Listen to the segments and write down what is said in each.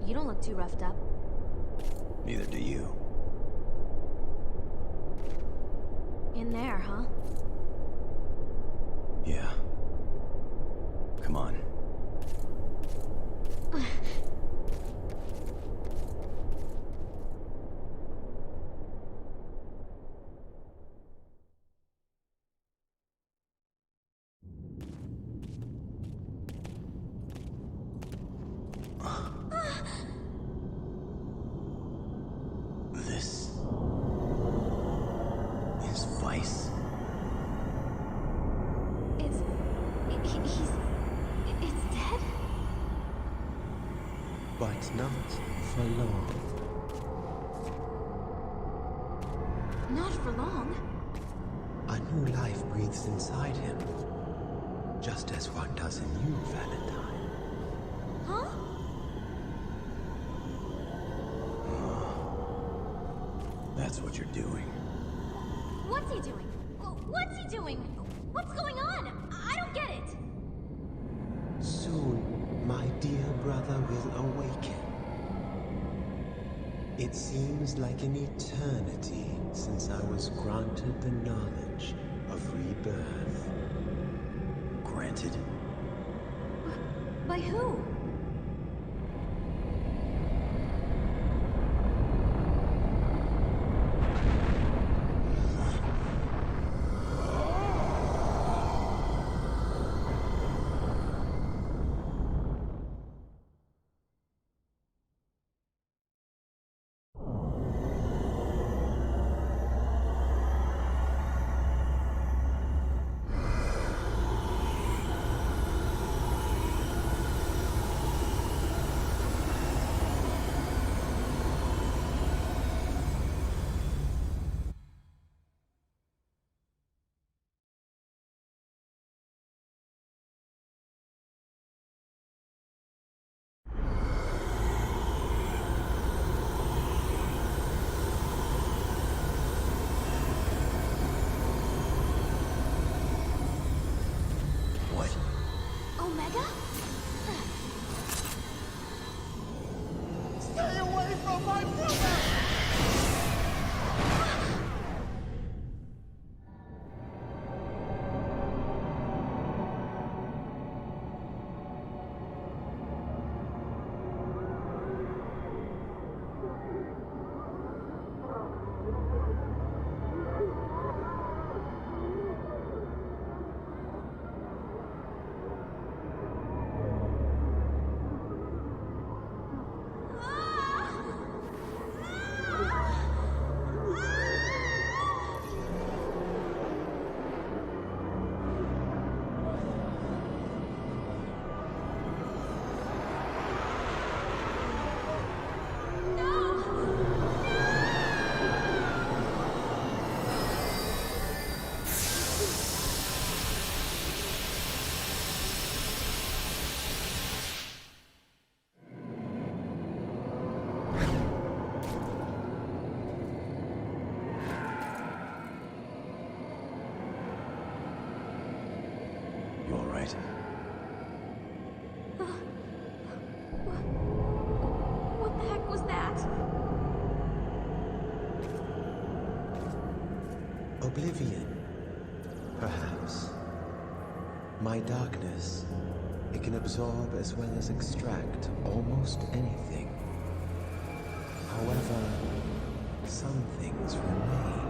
You don't look too roughed up. Neither do you. In there, huh? Yeah. Come on. This is Vice. It's dead? But not for long. Not for long. A new life breathes inside him, just as one does in you, Valentine. Huh? That's what you're doing. What's he doing? What's he doing? What's going on? I don't get it. Soon, my dear brother will awaken. It seems like an eternity since I was granted the knowledge of rebirth. Granted. By who? What? Omega? Stay away from my brother! You all right? What the heck was that? Oblivion, perhaps. My darkness, it can absorb as well as extract almost anything. However, some things remain.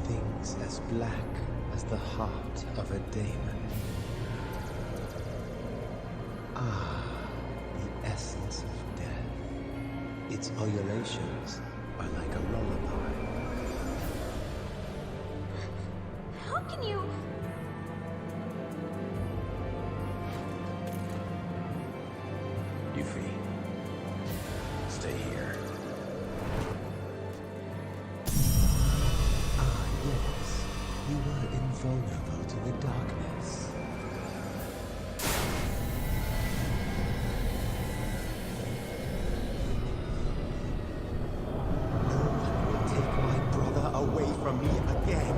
Things as black as the heart of a daemon. Ah, the essence of death. Its ululations are like a lullaby. How can you... Yuffie, stay here. Ah, yes. You were invulnerable to the darkness. No one will take my brother away from me again.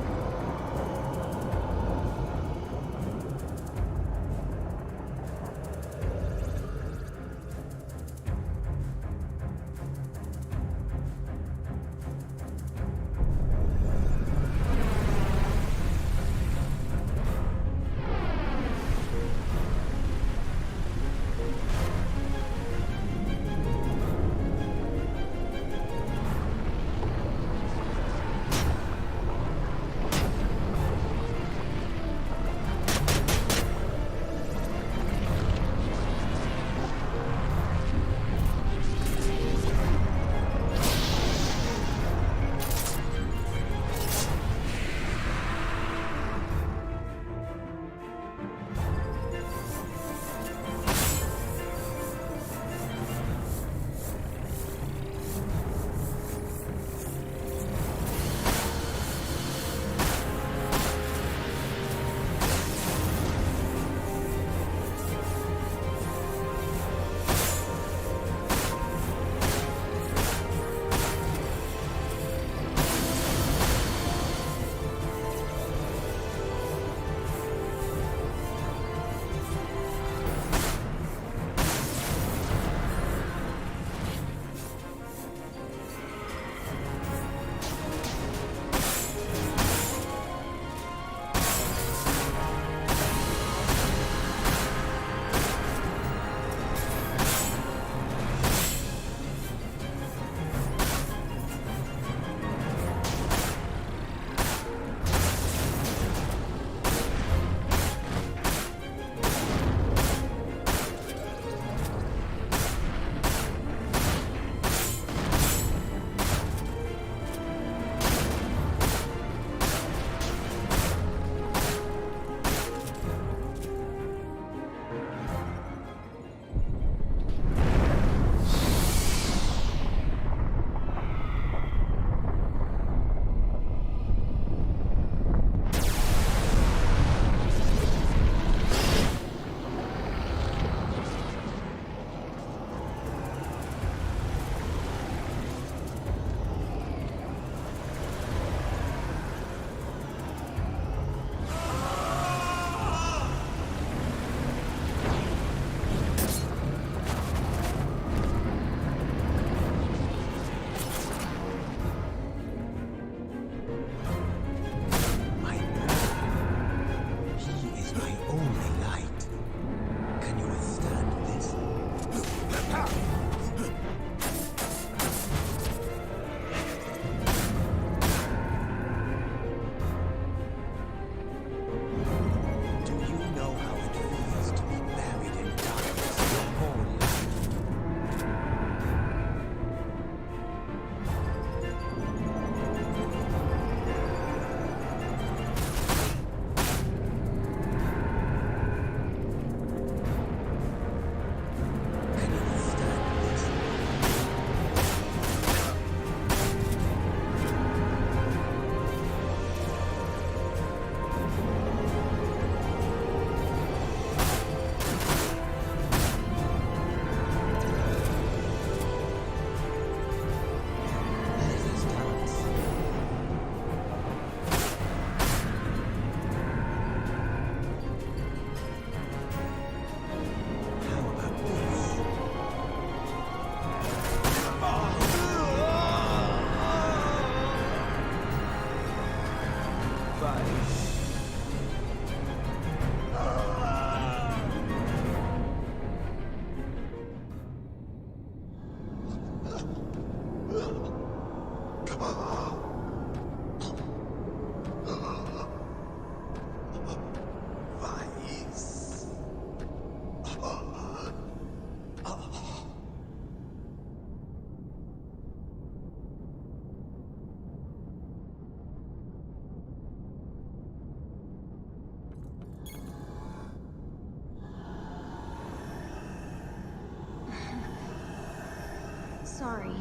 Sorry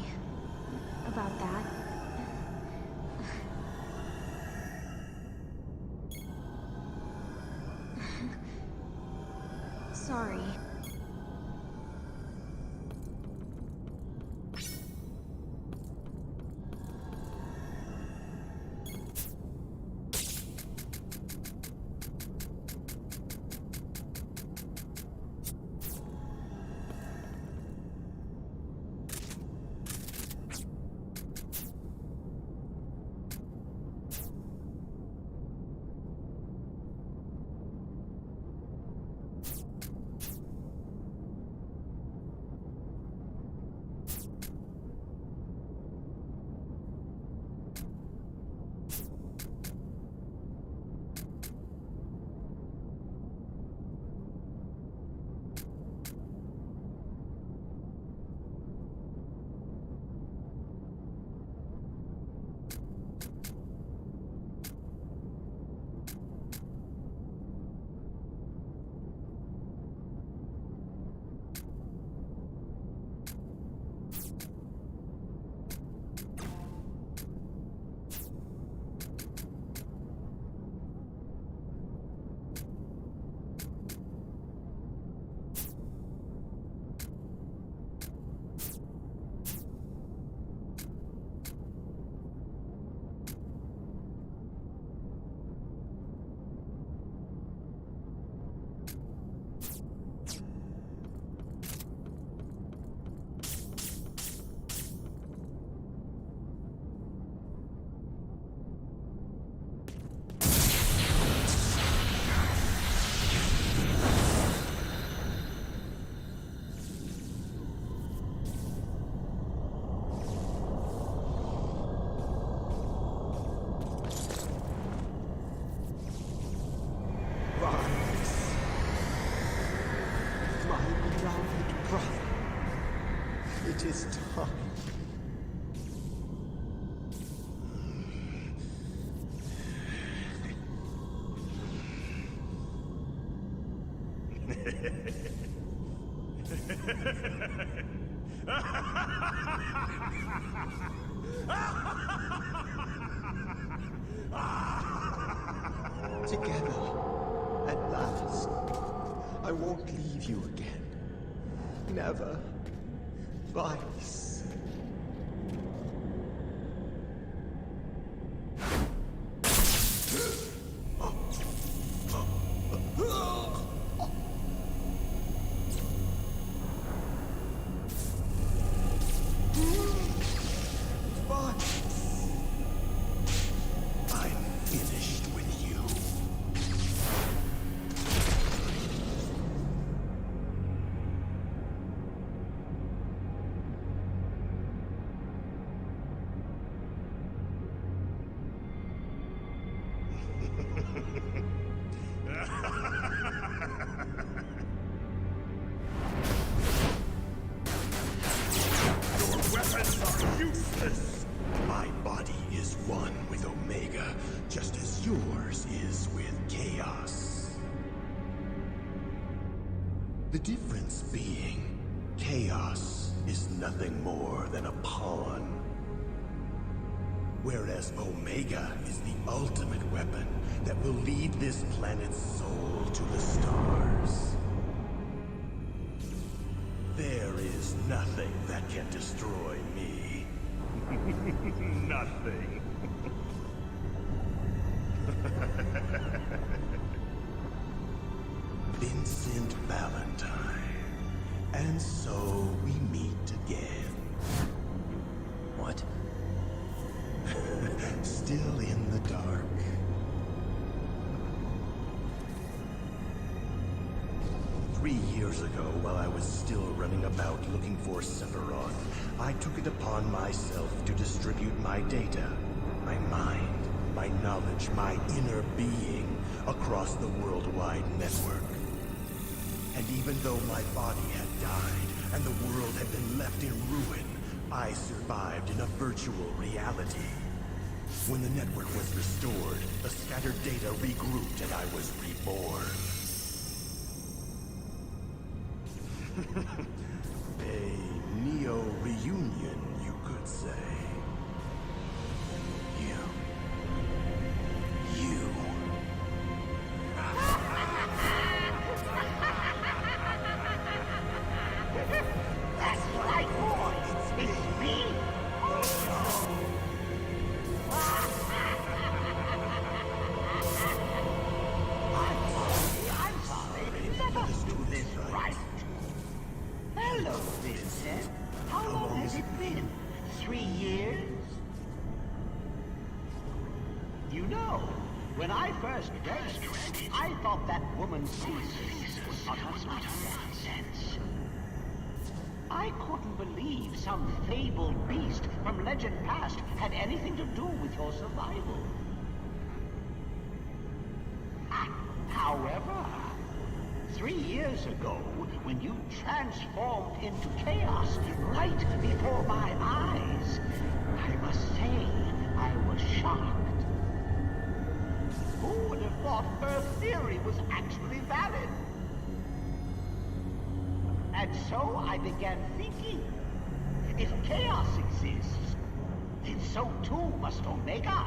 about that. Sorry. It is time. Together, at last. I won't leave you again. Never. Vice. I'm finished with you. Your weapons are useless! My body is one with Omega, just as yours is with Chaos. The difference being, Chaos is nothing more than a pawn. Whereas Omega is the ultimate weapon that will lead this planet's soul to the stars. There is nothing that can destroy me. Nothing. Vincent Valentine. And so we meet again. What? Still in the dark. Three years ago, while I was still running about looking for Sephiroth, I took it upon myself to distribute my data, my mind, my knowledge, my inner being across the worldwide network. And even though my body had died and the world had been left in ruin, I survived in a virtual reality. When the network was restored, the scattered data regrouped and I was reborn. A trio reunion, you could say. You. That's right, boy. It's me. I'm sorry. Let us do this right. Hello, Vincent. How long has it been? 3 years? You know, when I first read it, I thought that woman's thesis was utter nonsense. I couldn't believe some fabled beast from legend past had anything to do with your survival. However, 3 years ago, when you transformed into chaos right before my eyes, I must say I was shocked. Who would have thought her theory was actually valid? And so I began thinking, if chaos exists, then so too must Omega.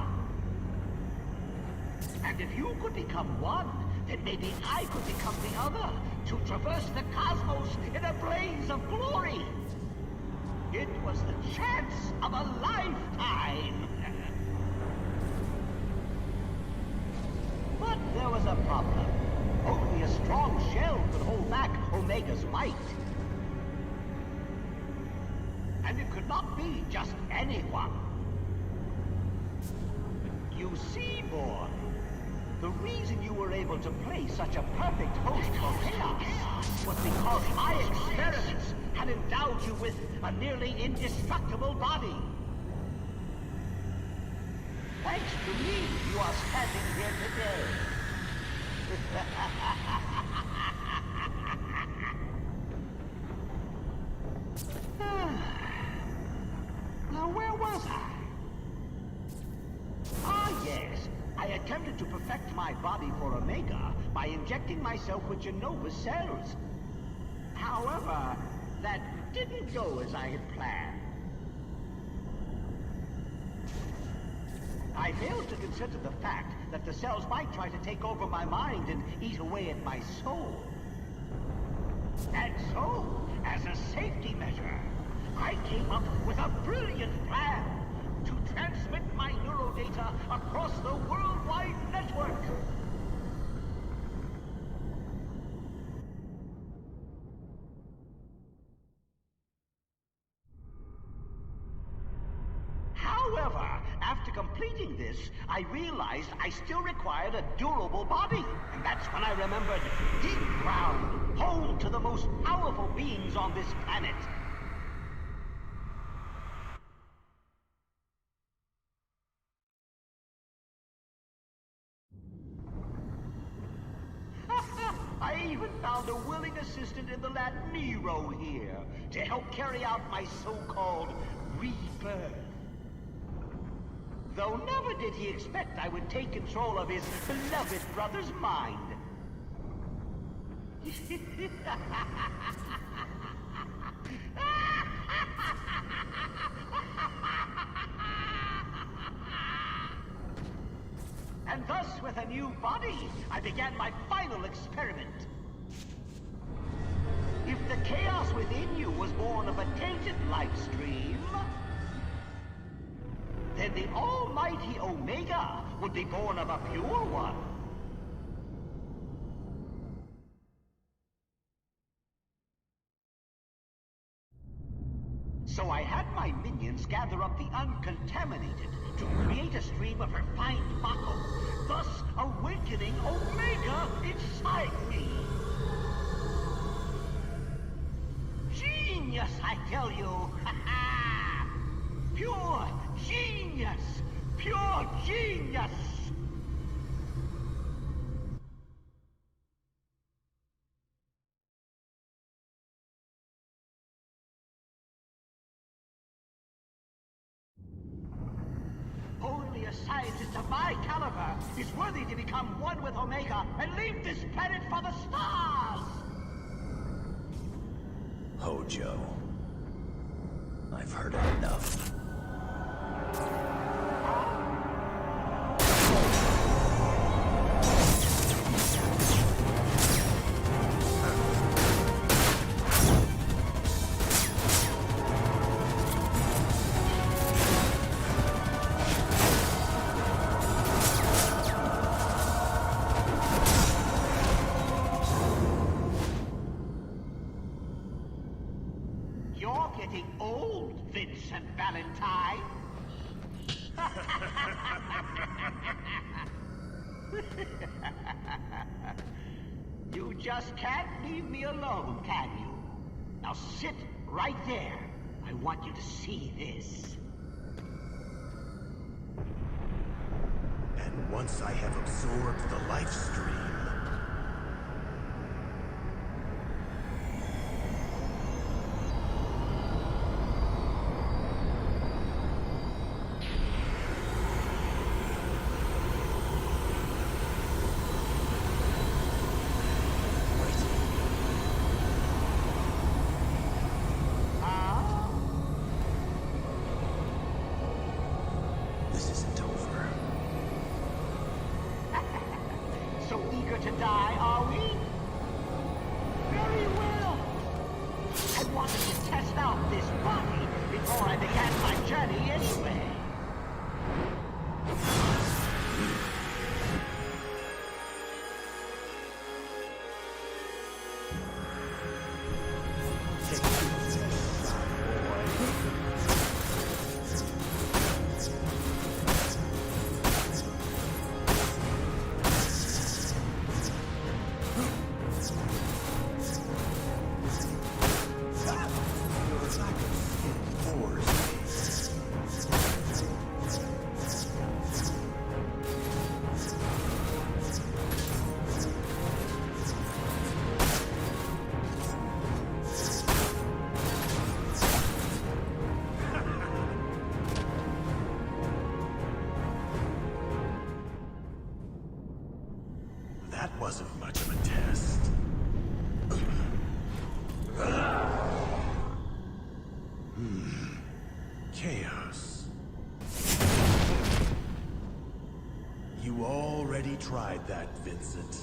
And if you could become one, then maybe I could become the other, to traverse the cosmos in a blaze of glory. It was the chance of a lifetime. But there was a problem. Only a strong shell could hold back Omega's might. And it could not be just anyone. You see, boy, the reason you were able to play such a perfect host for chaos was because my experiments had endowed you with a nearly indestructible body. Thanks to me, you are standing here today. Now, where was I? Ah, yes. I attempted to perfect my body for Omega by injecting myself with Genova's cells. However, that didn't go as I had planned. I failed to consider the fact that the cells might try to take over my mind and eat away at my soul. And so, as a safety measure, I came up with a brilliant plan to transmit my neurodata across the worldwide network. However, after completing this, I realized I still required a durable body. And that's when I remembered deep ground, home to the most powerful beings on this planet. I even found a willing assistant in the lad Nero here to help carry out my so-called rebirth. Though never did he expect I would take control of his beloved brother's mind. And thus, with a new body, I began my final experiment. If the chaos within you was born of a tainted life stream, then the almighty Omega would be born of a pure one. So I had my minions gather up the uncontaminated to create a stream of refined Mako, thus awakening Omega inside me. Genius, I tell you! Pure genius! Pure genius! Only a scientist of my caliber is worthy to become one with Omega and leave this planet for the stars! Hojo. I've heard enough. You're getting old, Vincent Valentine. You just can't leave me alone, can you? Now sit right there. I want you to see this. And once I have absorbed the life stream, This isn't over. So eager to die, are we? Very well. I wanted to test out this body before I began my journey anyway. That wasn't much of a test. Chaos. You already tried that, Vincent.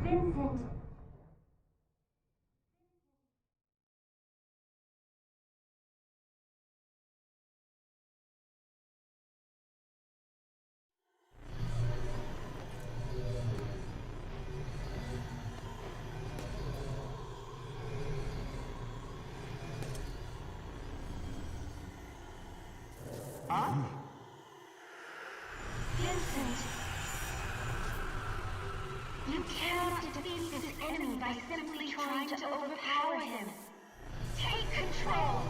Vincent. Vincent. You cannot defeat this enemy by simply trying to overpower him. Take control.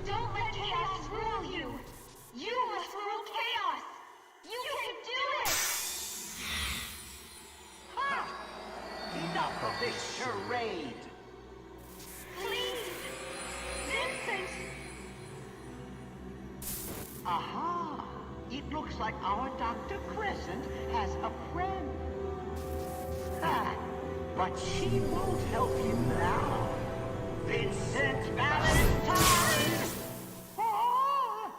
Don't let chaos rule you. You must rule chaos. You can do it. Ha! Enough of this charade. Please. Vincent. Aha! It looks like our Dr. Crescent has a friend. Ha! But she won't help you now. Vincent Valentine! Ah!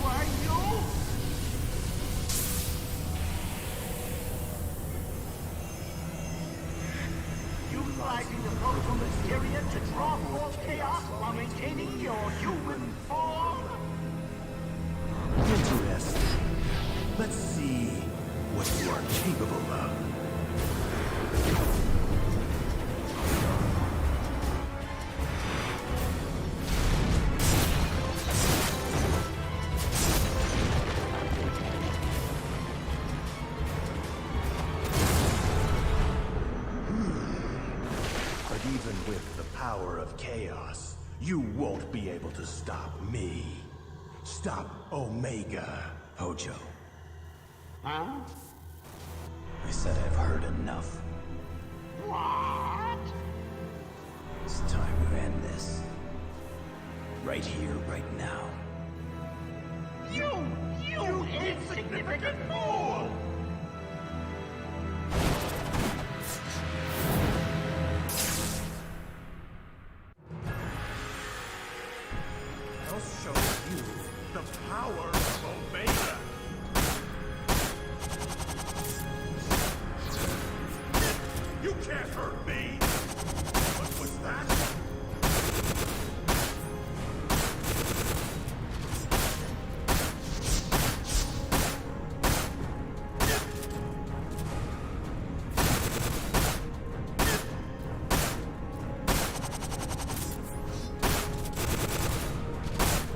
Why, you? Utilizing the protocol materia to draw forth chaos while maintaining your human form? Interesting. Let's see what you are capable of. But even with the power of chaos, you won't be able to stop me. Stop Omega. Hojo, Huh? I said I've heard enough. What? It's time to end this. right here, right now. You insignificant fool! I'll show you the power of Omega! You can't hurt me! What was that?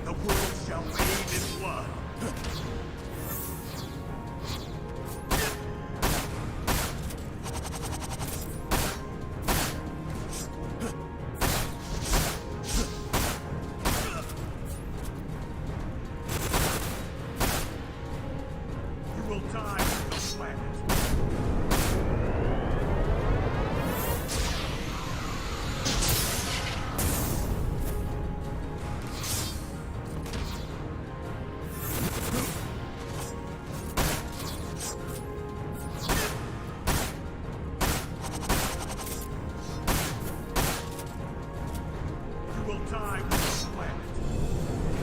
The world shall bathe in blood! You will die on the planet. You will die on the planet.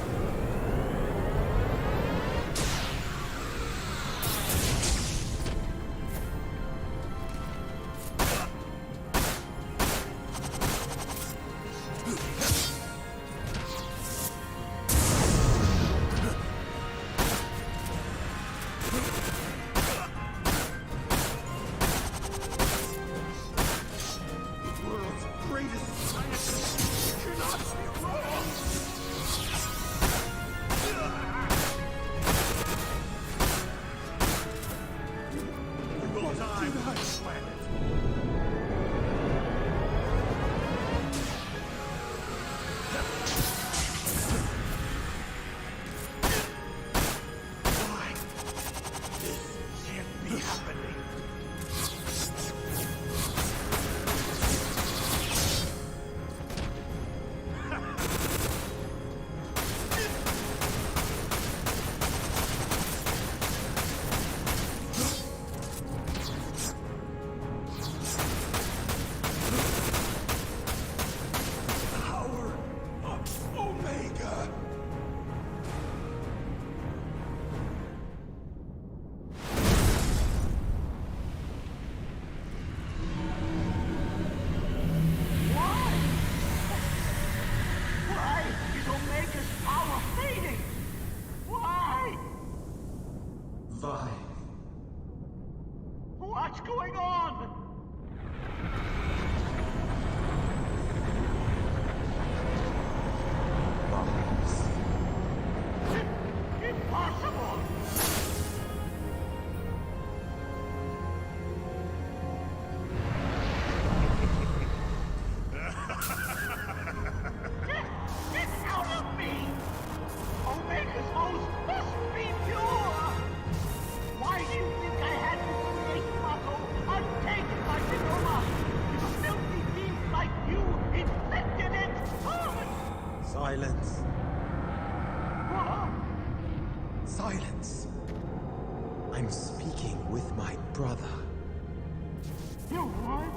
The world's greatest scientist cannot be wrong! You will die on the planet. Why? This can't be happening. Power of Omega. Why is Omega's power fading? Why? Vi, What's going on? Vines. Impossible! Get out of me! Omega's host must be pure! Why do you think I had to create Mako untaken by Genoma? If filthy fiends like you infected it! Silence. What? Silence. I'm speaking with my brother, You what?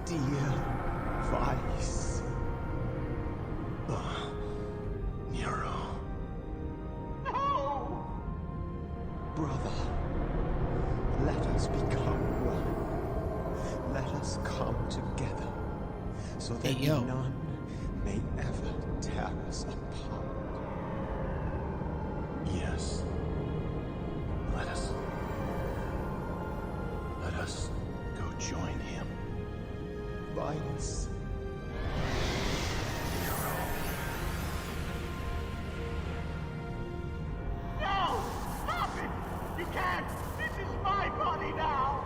dear Vice. Nero. No! Brother, let us become one. Let us come together, so that Hey, yo. none may ever tear us apart. Yes. Let us. Let us go join him. Vice. No! Stop it! You can't! This is my body now!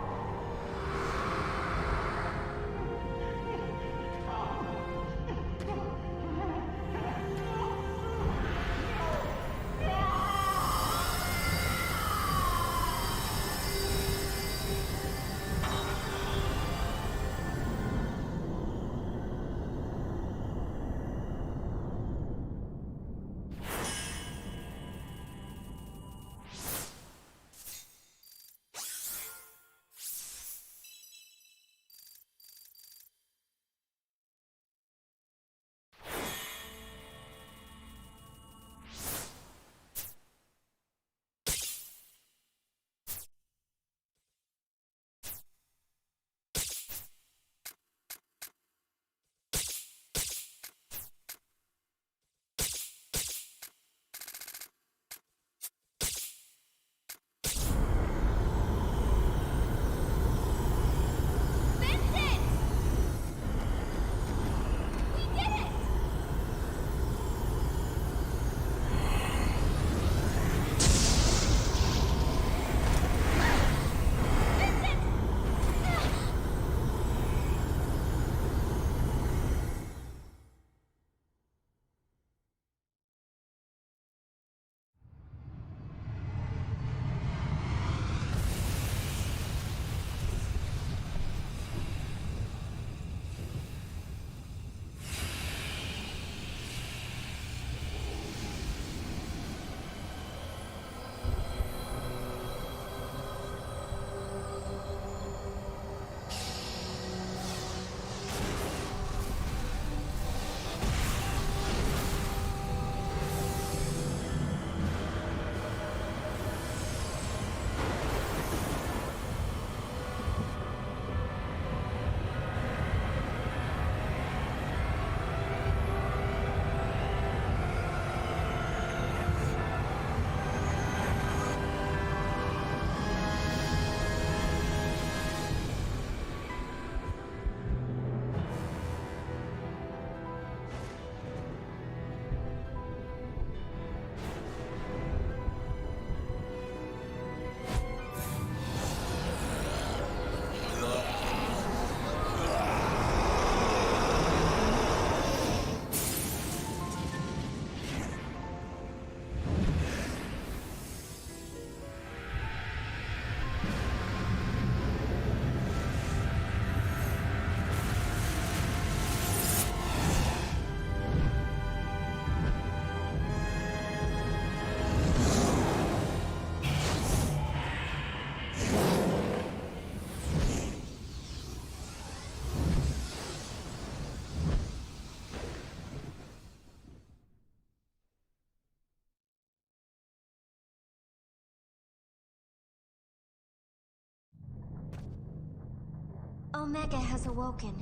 Omega has awoken.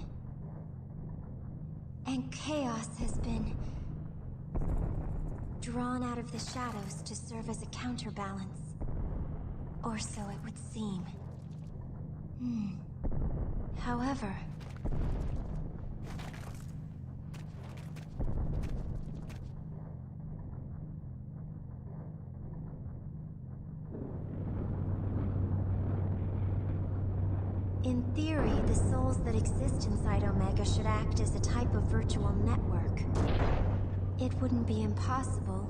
And chaos has been drawn out of the shadows to serve as a counterbalance. Or so it would seem. However... in theory, the souls that exist inside Omega should act as a type of virtual network. It wouldn't be impossible,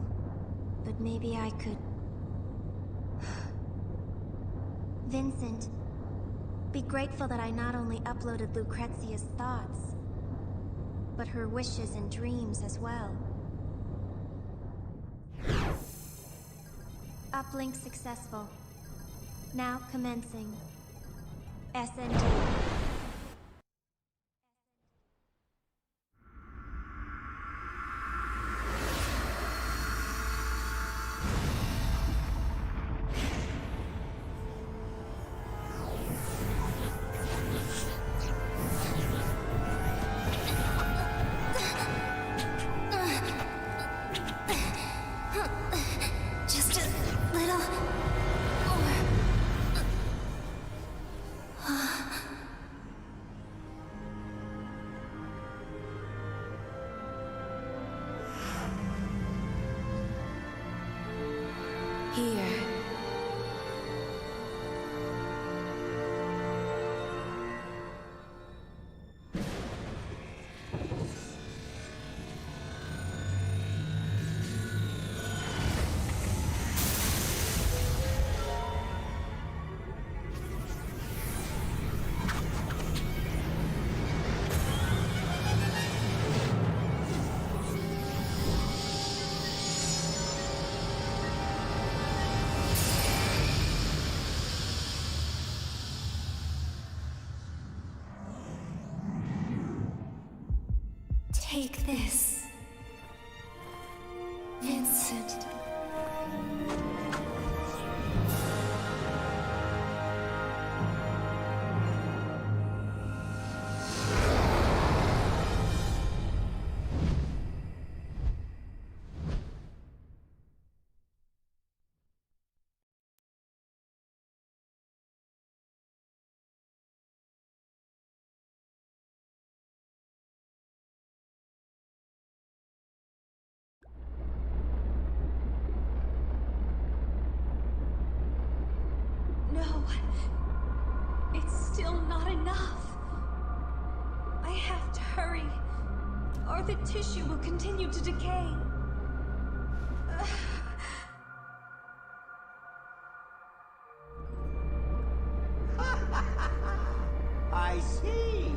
but maybe I could... Vincent, be grateful that I not only uploaded Lucrezia's thoughts, but her wishes and dreams as well. Uplink successful. Now commencing. SND. Just a little more. Here. Take this, Vincent. No, it's still not enough. I have to hurry, or the tissue will continue to decay. I see.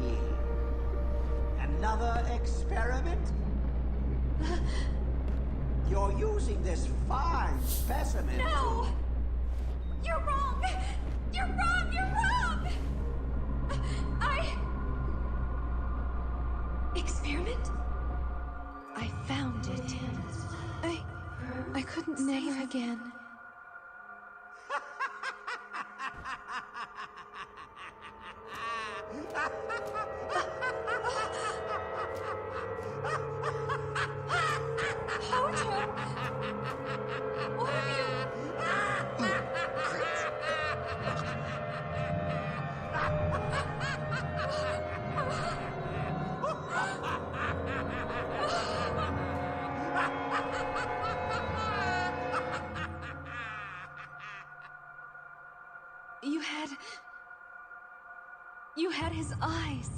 Another experiment? You're using this fine specimen. No! You're wrong! You're wrong! You're wrong! Experiment? I found it. I couldn't never again. Hojo! What have you... You had his eyes.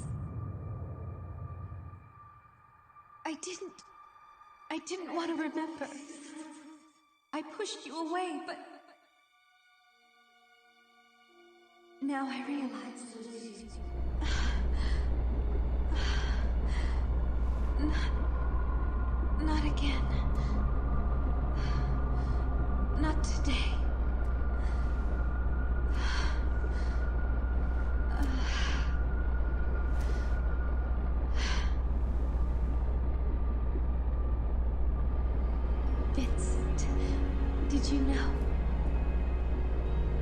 I didn't want to remember. I pushed you away, but... Now I realize... Not again. Not today. Vincent, did you know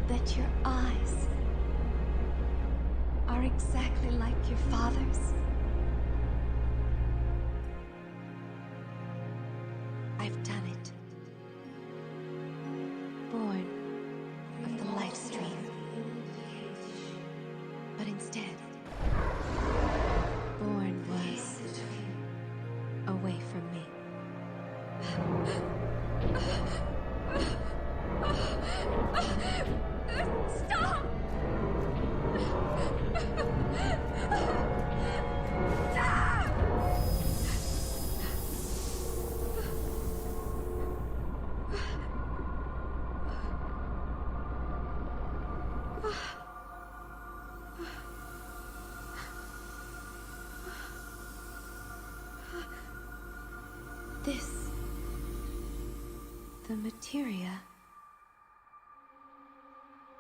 that your eyes are are exactly like your father's. I've done it. Born of the life stream. But instead, born was away from me. Stop! This, the materia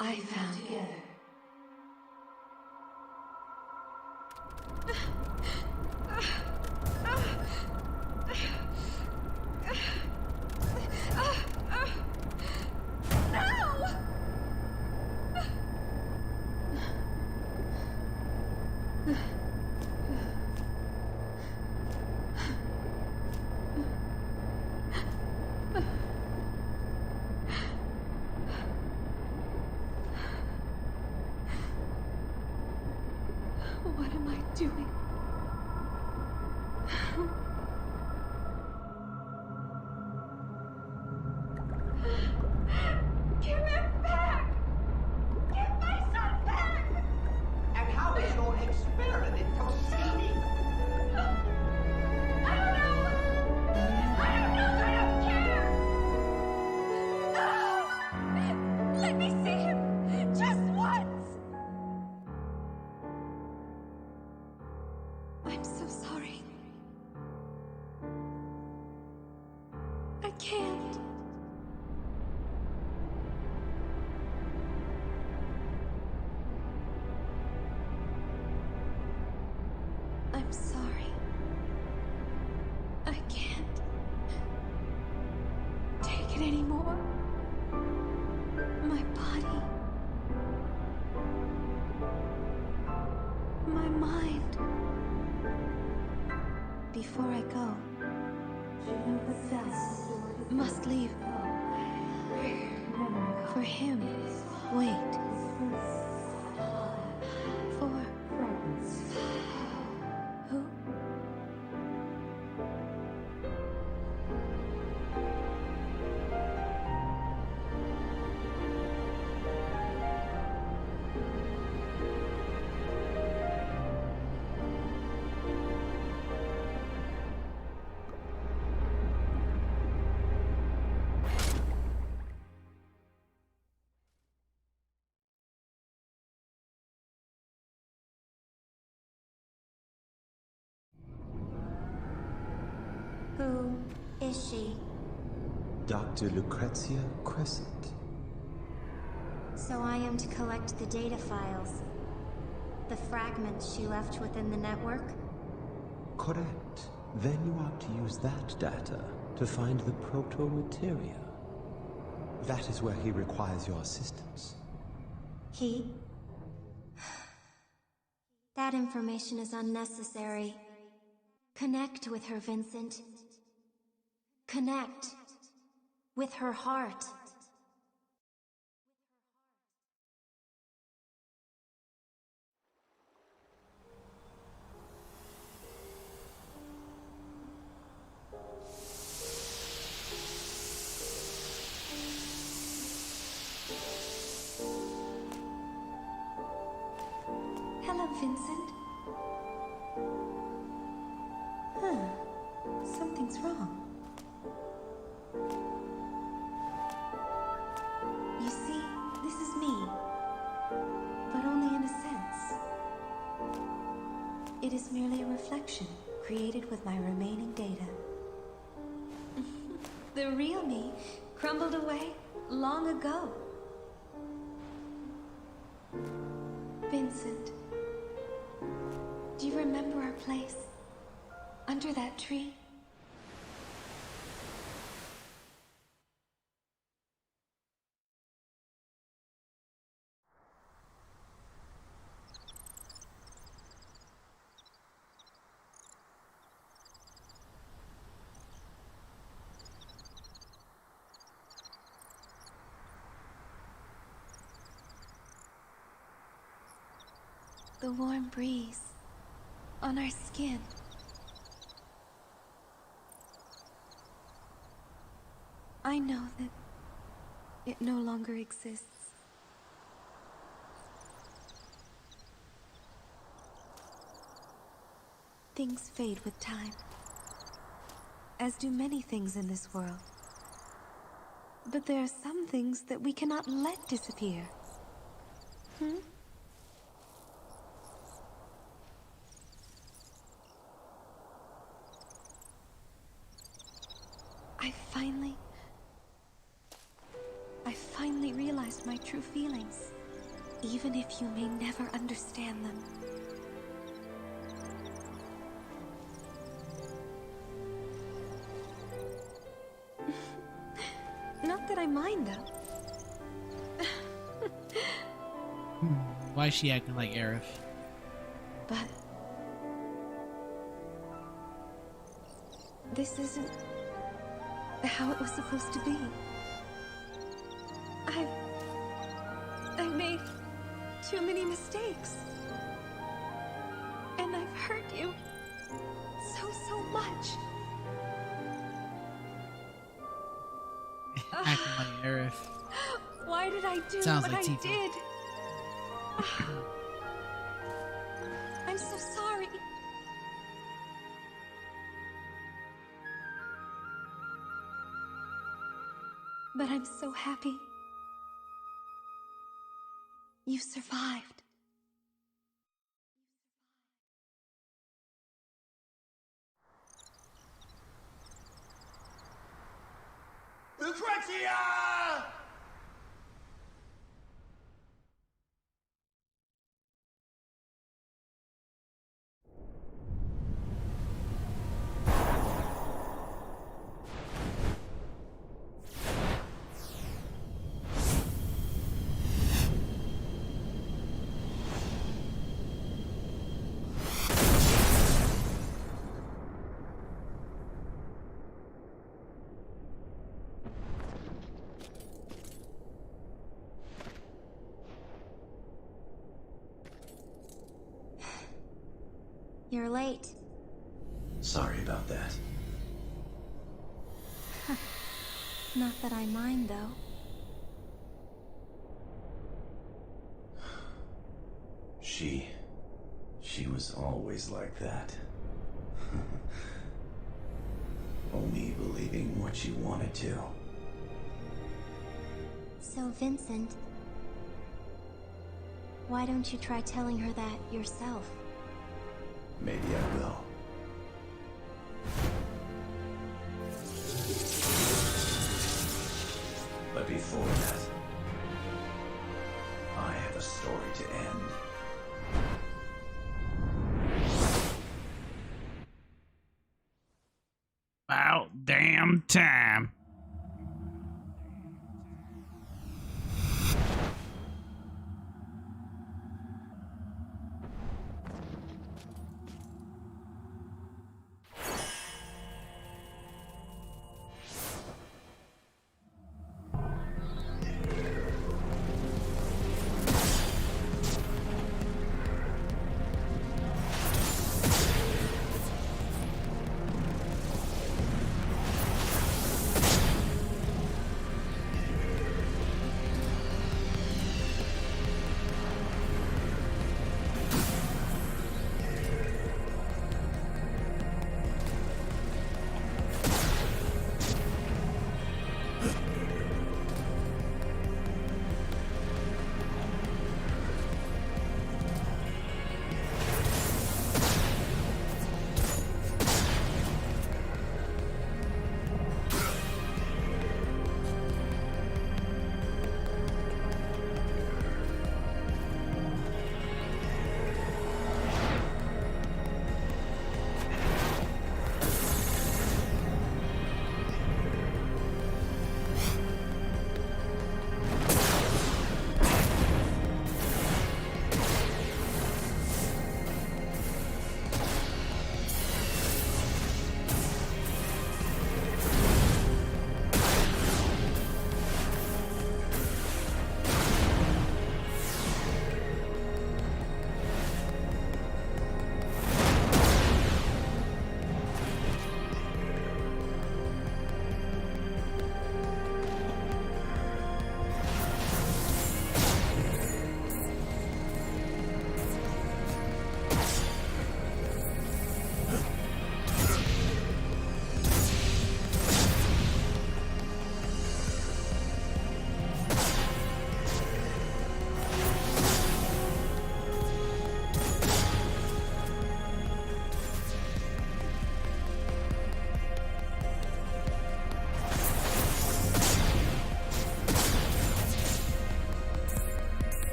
I found together. What am I doing? Give him back! Give my son back! And how is your experiment proceeding? I don't know! I don't care! No! Let me see him! Just once! I'm so sorry. I can't. I'm sorry. I can't take it anymore. My body. My mind. Before I go, must leave. For him, wait. For who? Who is she? Dr. Lucrezia Crescent. So I am to collect the data files. The fragments she left within the network? Correct. Then you are to use that data to find the proto-materia. That is where he requires your assistance. He? That information is unnecessary. Connect with her, Vincent. Connect with her heart. Hello, Vincent. Huh. Something's wrong. You see, this is me. But only in a sense. It is merely a reflection, created with my remaining data. The real me crumbled away long ago. Vincent, do you remember our place? Under that tree? the warm breeze on our skin. I know that it no longer exists. Things fade with time, as do many things in this world. But there are some things that we cannot let disappear. I finally realized my true feelings, even if you may never understand them. Not that I mind, though. Why is she acting like Aerith? But this isn't how it was supposed to be. I've made too many mistakes. And I've hurt you so much. Acting like Aerith. Why did I do Sounds what like I Tifa. did? I'm so sorry. But I'm so happy. You survived. Lucrezia! You're late. Sorry about that. Not that I mind, though. She was always like that. Only believing what she wanted to. So, Vincent, why don't you try telling her that yourself? Maybe I will. But before that, I have a story to end. About damn time.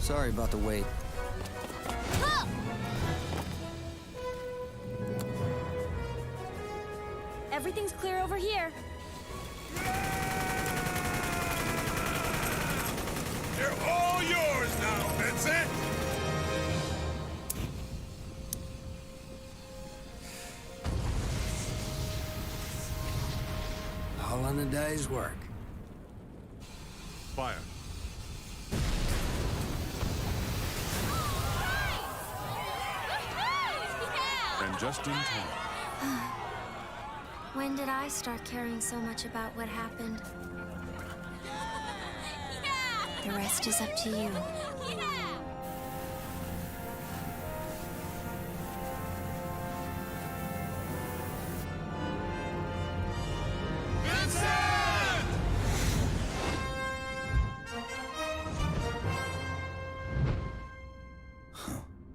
Sorry about the wait. Everything's clear over here. They're all yours now, Vincent! All in a day's work. Fire. And just in time. When did I start caring so much about what happened? The rest is up to you.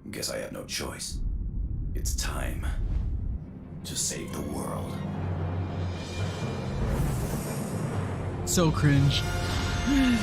Guess I have no choice. It's time to save the world. So cringe. Yeah.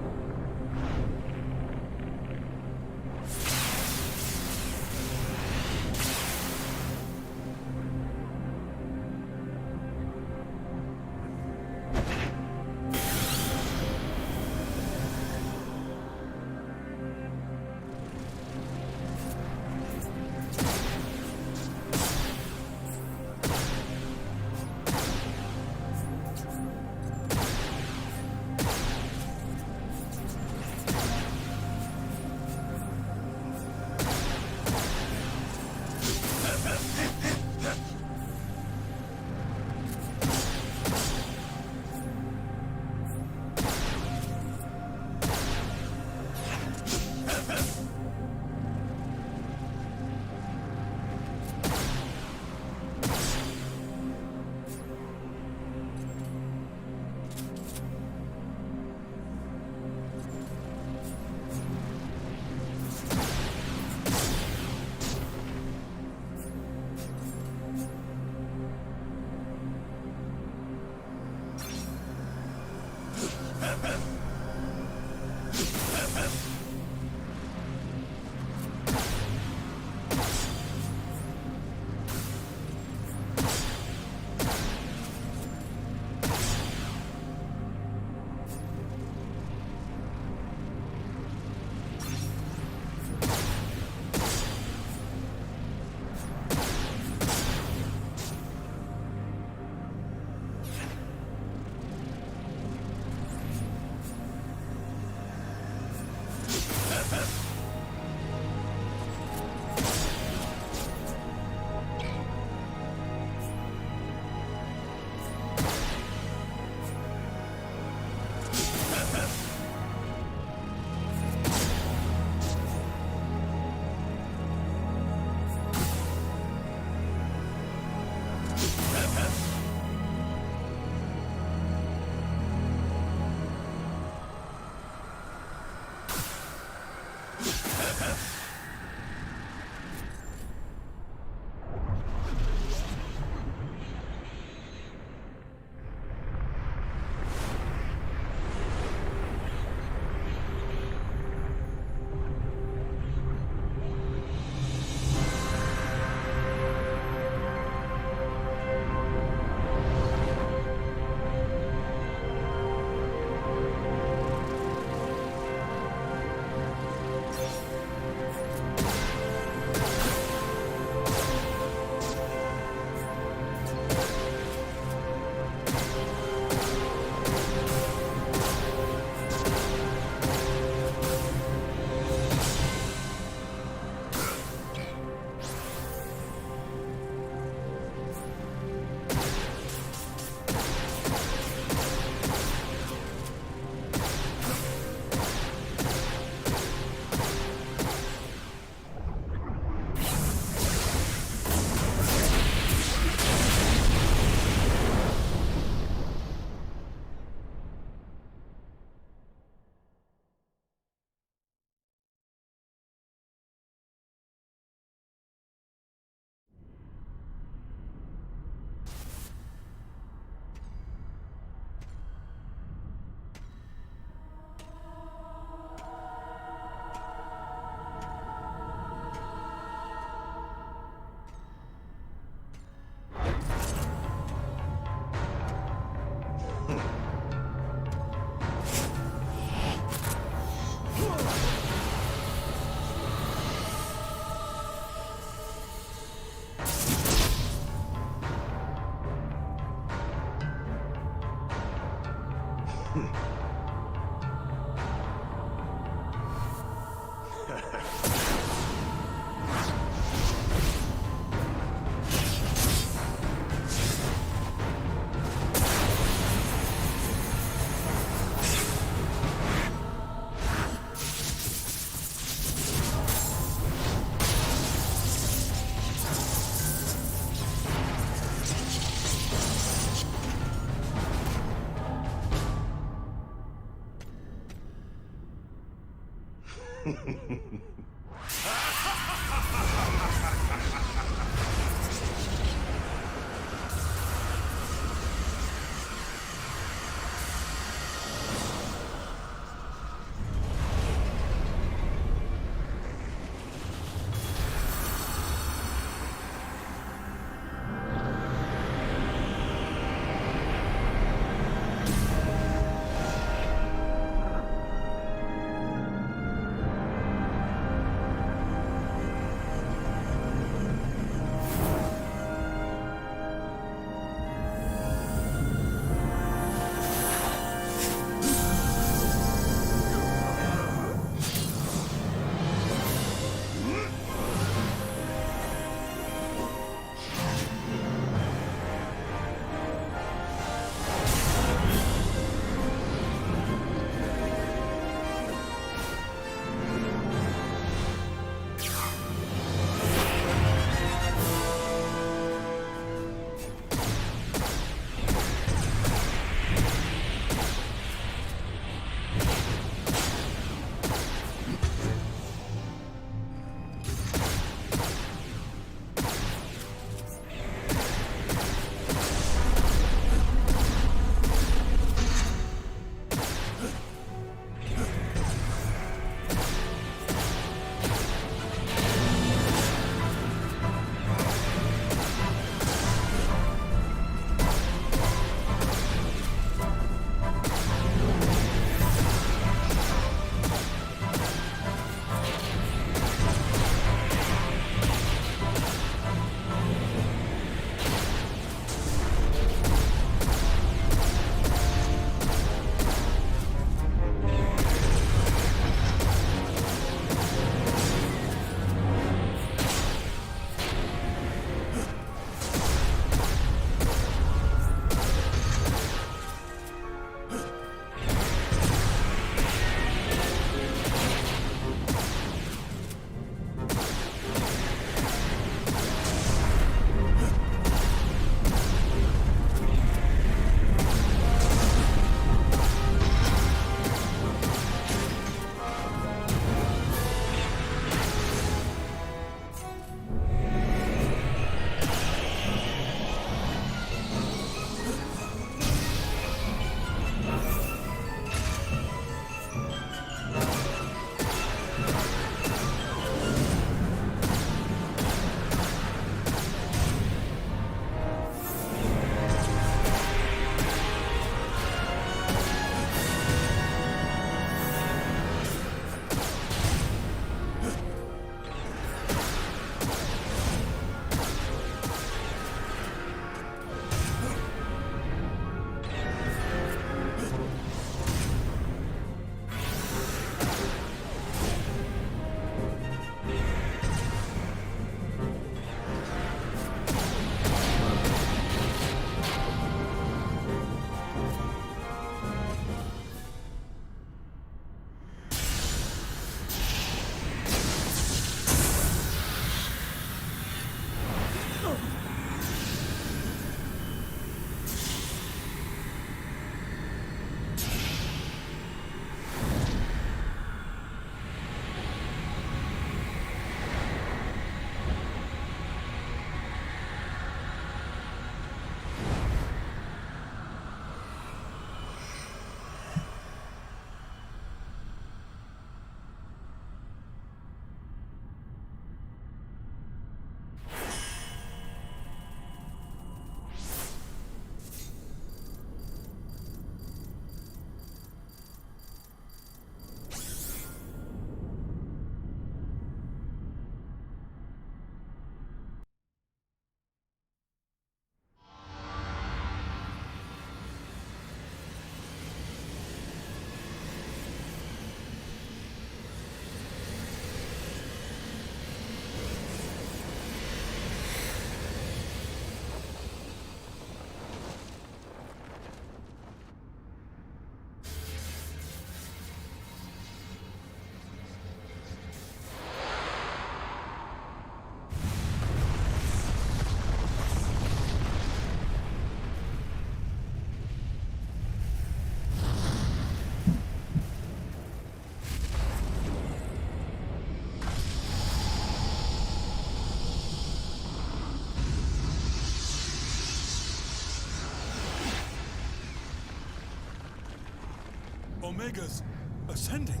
Omega's ascending.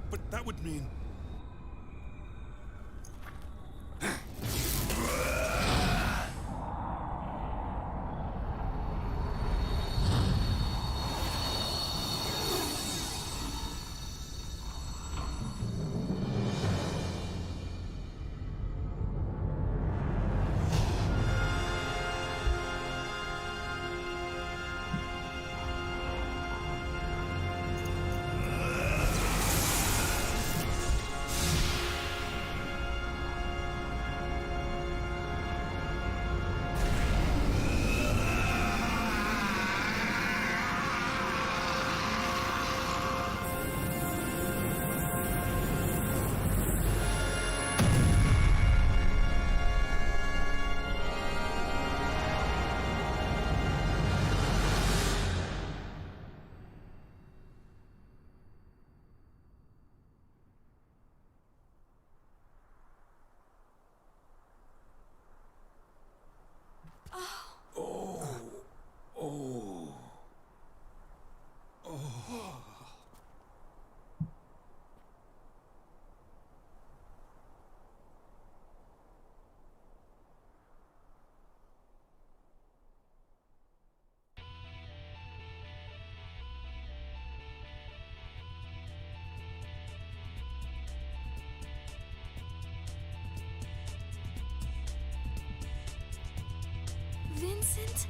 But that would mean... Vincent?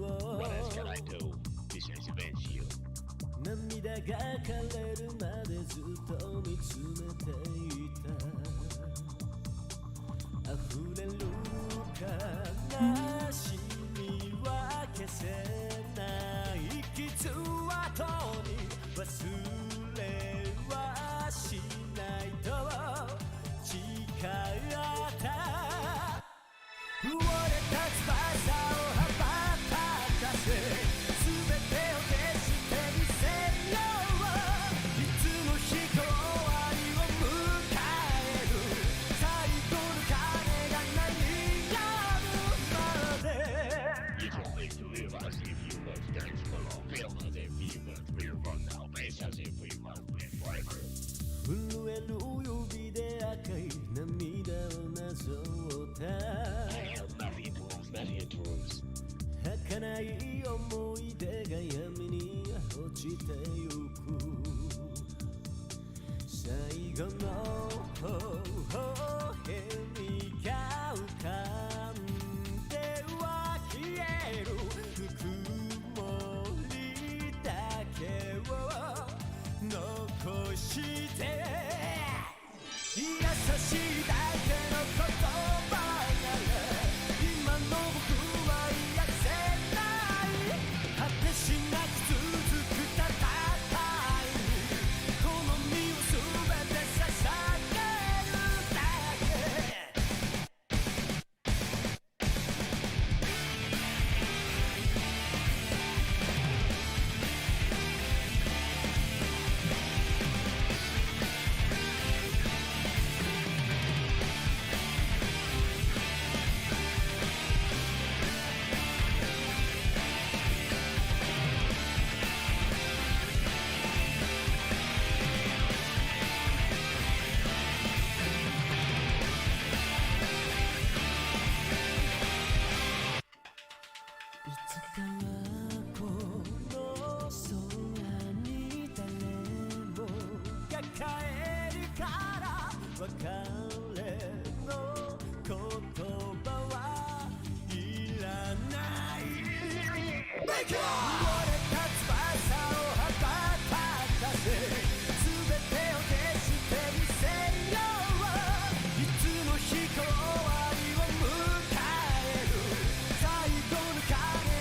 What else can I do besides avenge you? 涙が枯れるまでずっと見つめていた溢れる悲しみは消せない傷跡に忘れはしないと誓った折れた翼を羽ばたかせ全てを消してみせよういつの日か終わりを迎える最後の鐘が鳴り止むまで You don't need to live as if you were thankful or feel as if you were real run now base as if we must live forever 震える指で赤い涙をなぞった儚い思い出が闇に落ちてゆく最後の微笑みが浮かんでは消えるぬくもりだけを残して優しいだけの言葉なら今の僕は癒せない果てしなく続く戦いにこの身を全て捧げるだけ別れの言葉はいらない折れた翼を羽ばたかせ全てを消してみせよういつの日か終わりを迎える最後の鐘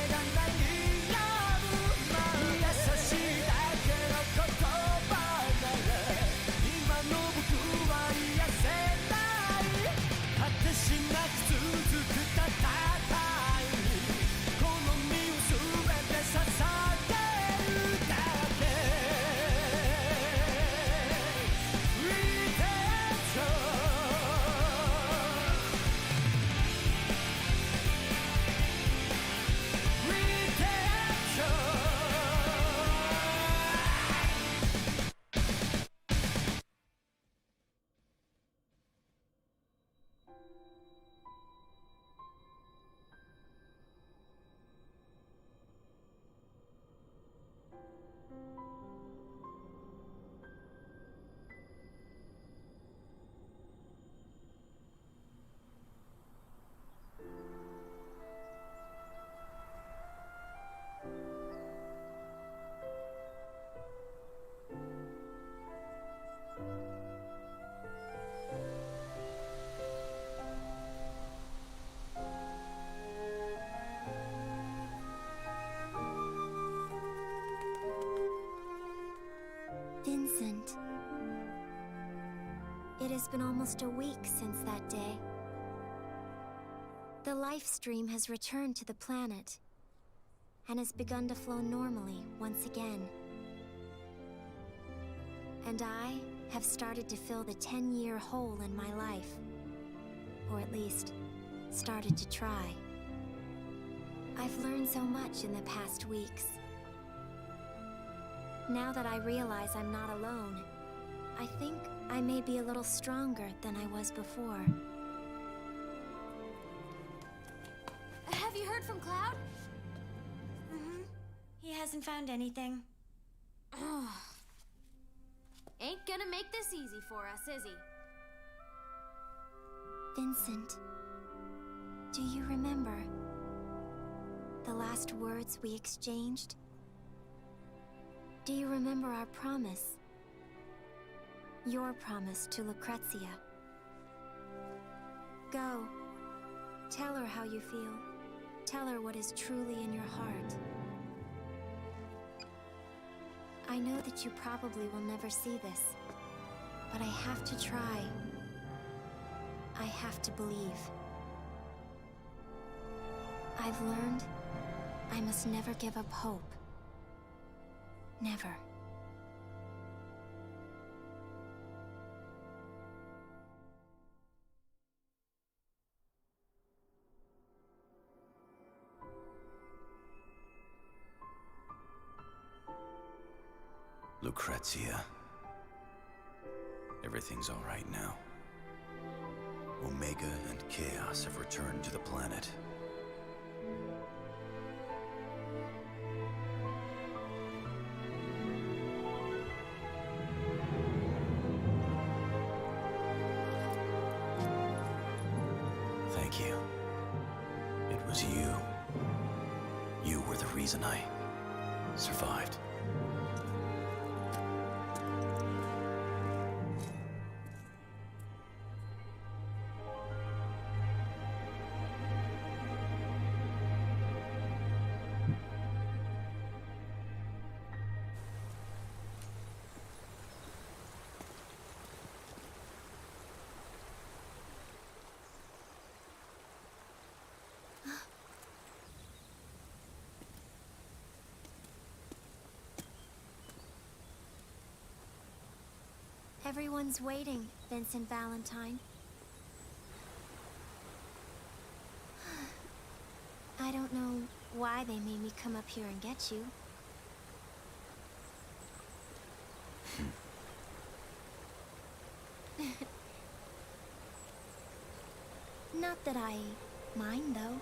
が鳴り止むまで優しいだけの言葉なら今の僕は癒せない果てしなく続く Vincent. It has been almost a week since that day. The life stream has returned to the planet and has begun to flow normally once again. And I have started to fill the 10-year hole in my life. Or at least, started to try. I've learned so much in the past weeks. Now that I realize I'm not alone, I think I may be a little stronger than I was before. Have you heard from Cloud? Mm-hmm. He hasn't found anything. Ain't gonna make this easy for us, is he? Vincent, do you remember the last words we exchanged? Do you remember our promise? Your promise to Lucrezia. Go. Tell her how you feel. Tell her what is truly in your heart. I know that you probably will never see this, but I have to try. I have to believe. I've learned I must never give up hope. Never. Lucrezia. Everything's all right now. Omega and Chaos have returned to the planet. Thank you. It was you. You were the reason I survived. Everyone's waiting, Vincent Valentine. I don't know why they made me come up here and get you. Not that I mind, though.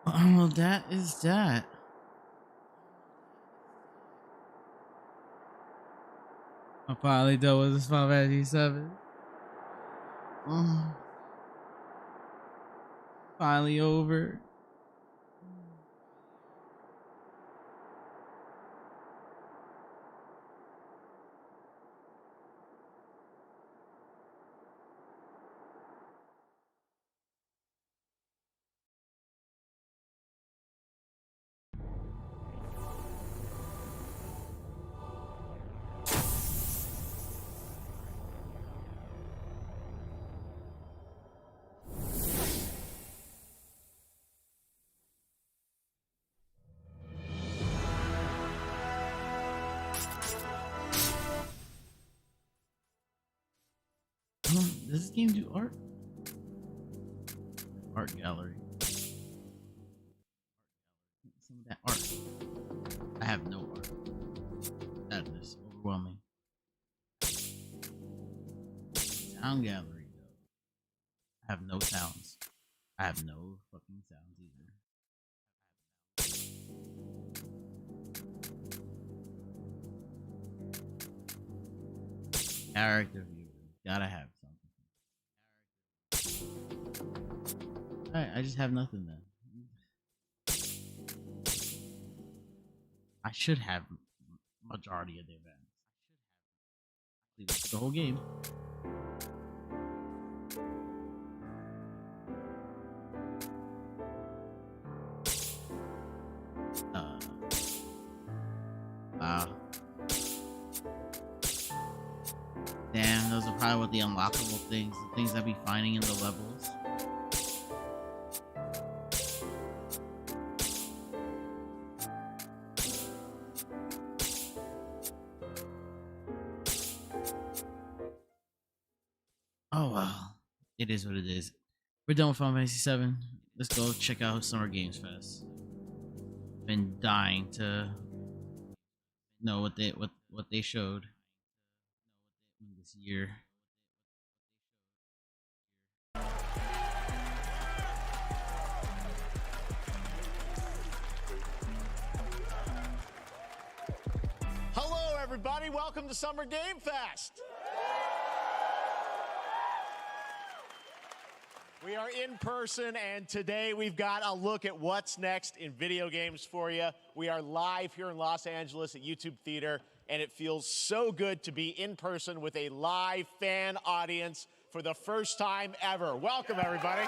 Oh, that is that. I'm finally done with this Final Fantasy 7. Finally over. Does this game do art? Art gallery. Some of that art. I have no art. That is overwhelming. Sound gallery though. I have no sounds. I have no fucking sounds either. Character view. Gotta have something. Alright, I just have nothing then. I should have majority of the events. The whole game. Wow. Damn, those are probably what the unlockable things, the things I'd be finding in the levels. Oh well, it is what it is. We're done with Final Fantasy VII. Let's go check out Summer Games Fest. Been dying to know what they showed this year. Hello, everybody. Welcome to Summer Game Fest. We are in person, and today we've got a look at what's next in video games for you. We are live here in Los Angeles at YouTube Theater, and it feels so good to be in person with a live fan audience for the first time ever. Welcome, everybody.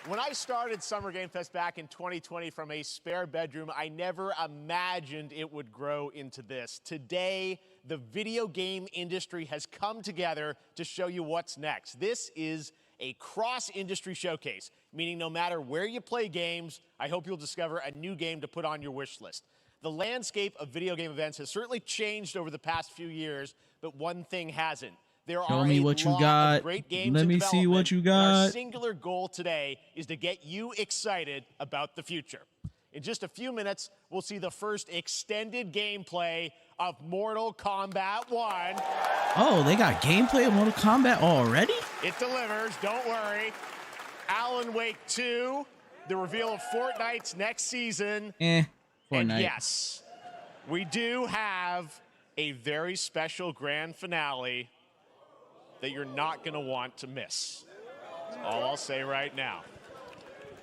When I started Summer Game Fest back in 2020 from a spare bedroom, I never imagined it would grow into this. Today, the video game industry has come together to show you what's next. This is a cross-industry showcase, meaning no matter where you play games, I hope you'll discover a new game to put on your wish list. The landscape of video game events has certainly changed over the past few years, but one thing hasn't. There Show are me a what you lot got. of great games Let in me see what development, you and our got. singular goal today is to get you excited about the future. In just a few minutes, we'll see the first extended gameplay of Mortal Kombat 1. Oh, they got gameplay of Mortal Kombat already? It delivers, don't worry. Alan Wake 2, the reveal of Fortnite's next season. Fortnite. And yes, we do have a very special grand finale that you're not going to want to miss. That's all I'll say right now.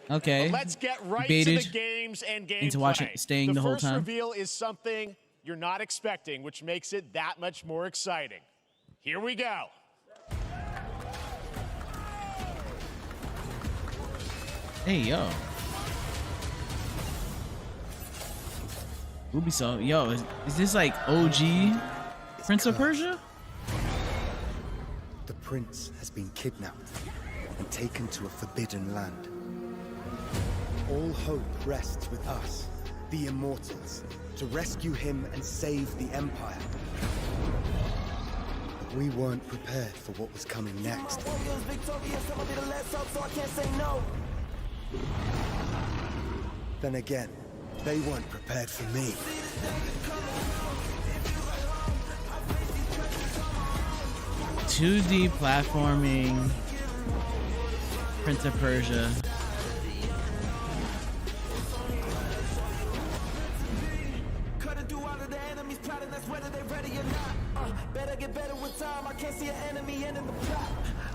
Okay. But let's get right Baited to the games and gameplay. into watching, staying the whole time. The first reveal is something you're not expecting, which makes it that much more exciting. Here we go. Hey, yo. Ubisoft. Yo, is this like OG Prince of Persia? The prince has been kidnapped and taken to a forbidden land. All hope rests with us, the Immortals, to rescue him and save the Empire. But we weren't prepared for what was coming next. Then again, they weren't prepared for me. 2D platforming, Prince of Persia. Better get better with time. I can't see an enemy ending the plot.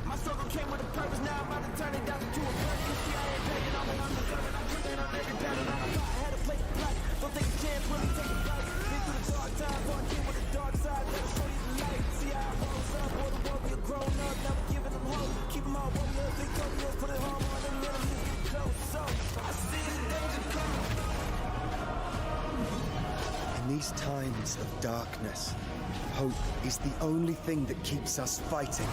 My struggle came with a purpose. Now I'm about to turn it down to a burden. See, I ain't begging. I'm undercover. I'm dripping on every battle. I had a place to play. Don't take a chance. Really take a bite. Been through the dark times. On came with the dark side. Let me show you the light. See how I rose up. Boy, the warrior grown up. Never giving them hope. Keep them all warriors. Victorious. Put it home on them. Enemies get close. So I see the danger coming. In these times of darkness, hope is the only thing that keeps us fighting.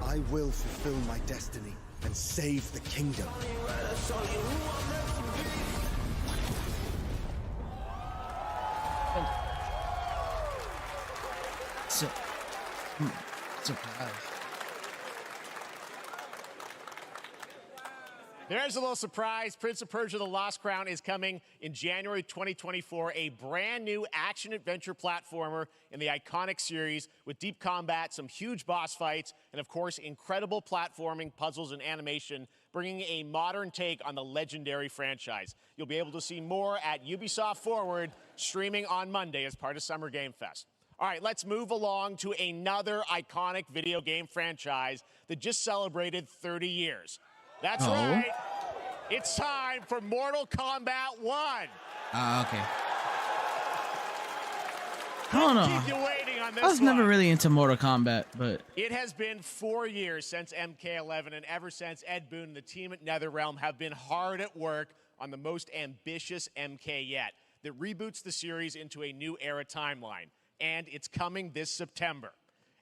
I will fulfill my destiny and save the kingdom. Surprise. There's a little surprise. Prince of Persia: The Lost Crown is coming in January 2024. A brand new action-adventure platformer in the iconic series with deep combat, some huge boss fights, and of course, incredible platforming, puzzles, and animation, bringing a modern take on the legendary franchise. You'll be able to see more at Ubisoft Forward, streaming on Monday as part of Summer Game Fest. All right, let's move along to another iconic video game franchise that just celebrated 30 years. That's right. It's time for Mortal Kombat 1. Okay. I don't know. Keep you waiting on this I was never really into Mortal Kombat, but it has been 4 years since MK11, and ever since, Ed Boon and the team at NetherRealm have been hard at work on the most ambitious MK yet that reboots the series into a new era timeline, and it's coming this September.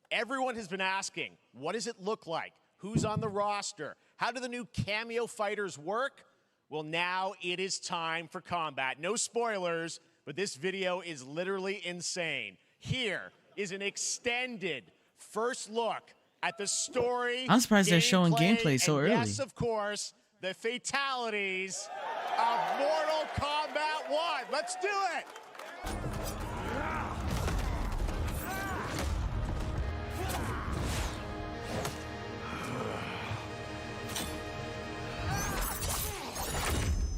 Everyone has been asking, what does it look like? Who's on the roster? How do the new cameo fighters work? Well, now it is time for combat. No spoilers, but this video is literally insane. Here is an extended first look at the story. I'm surprised they're showing gameplay so and early. Yes, of course, the fatalities of Mortal Kombat 1. Let's do it.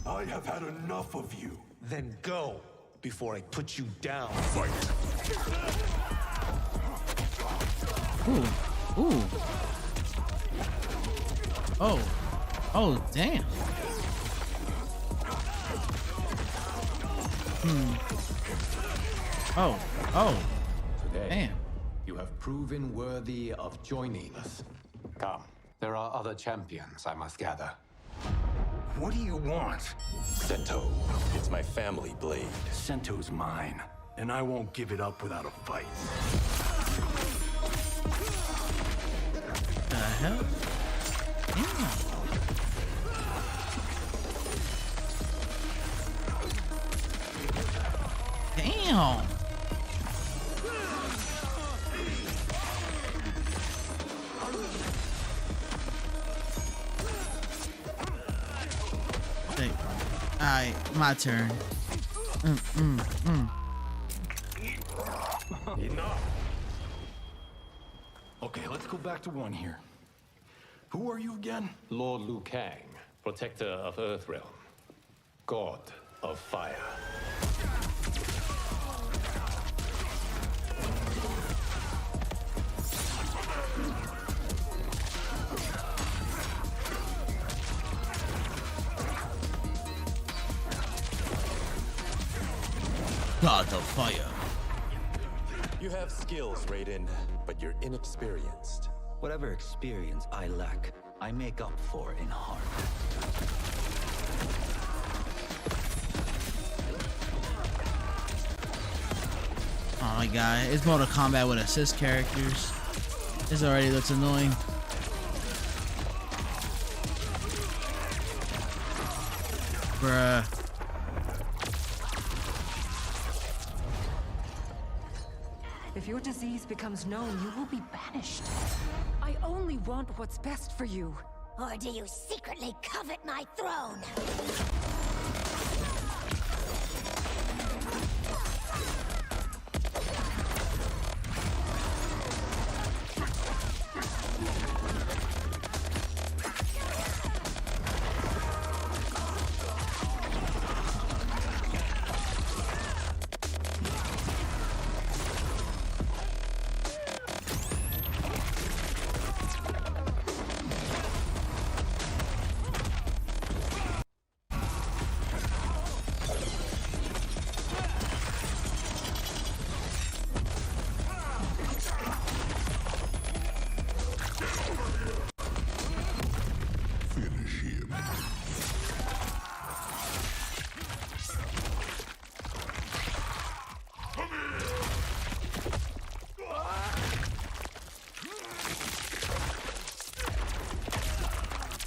I have had enough of you. Then go before I put you down. Fight. ooh, ooh. Oh, damn. Oh. Today, Damn. you have proven worthy of joining us. Come, there are other champions I must gather. What do you want? Sento. It's my family blade. Sento's mine, and I won't give it up without a fight. The hell? Damn. Alright, my turn. Enough. Okay, let's go back to one here. Who are you again? Lord Liu Kang, protector of Earthrealm, god of fire. God of fire. You have skills, Raiden, but you're inexperienced. Whatever experience I lack, I make up for in heart. Oh my god, it's Mortal Kombat with assist characters. This already looks annoying. Bruh. If your disease becomes known, you will be banished. I only want what's best for you. Or do you secretly covet my throne?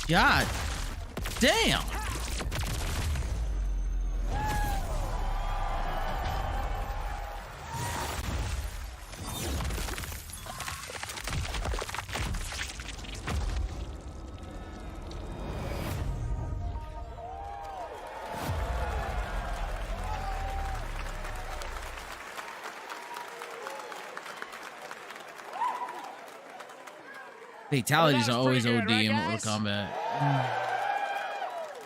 God damn. Fatalities are always pretty OD good, right, in Mortal guys? Kombat.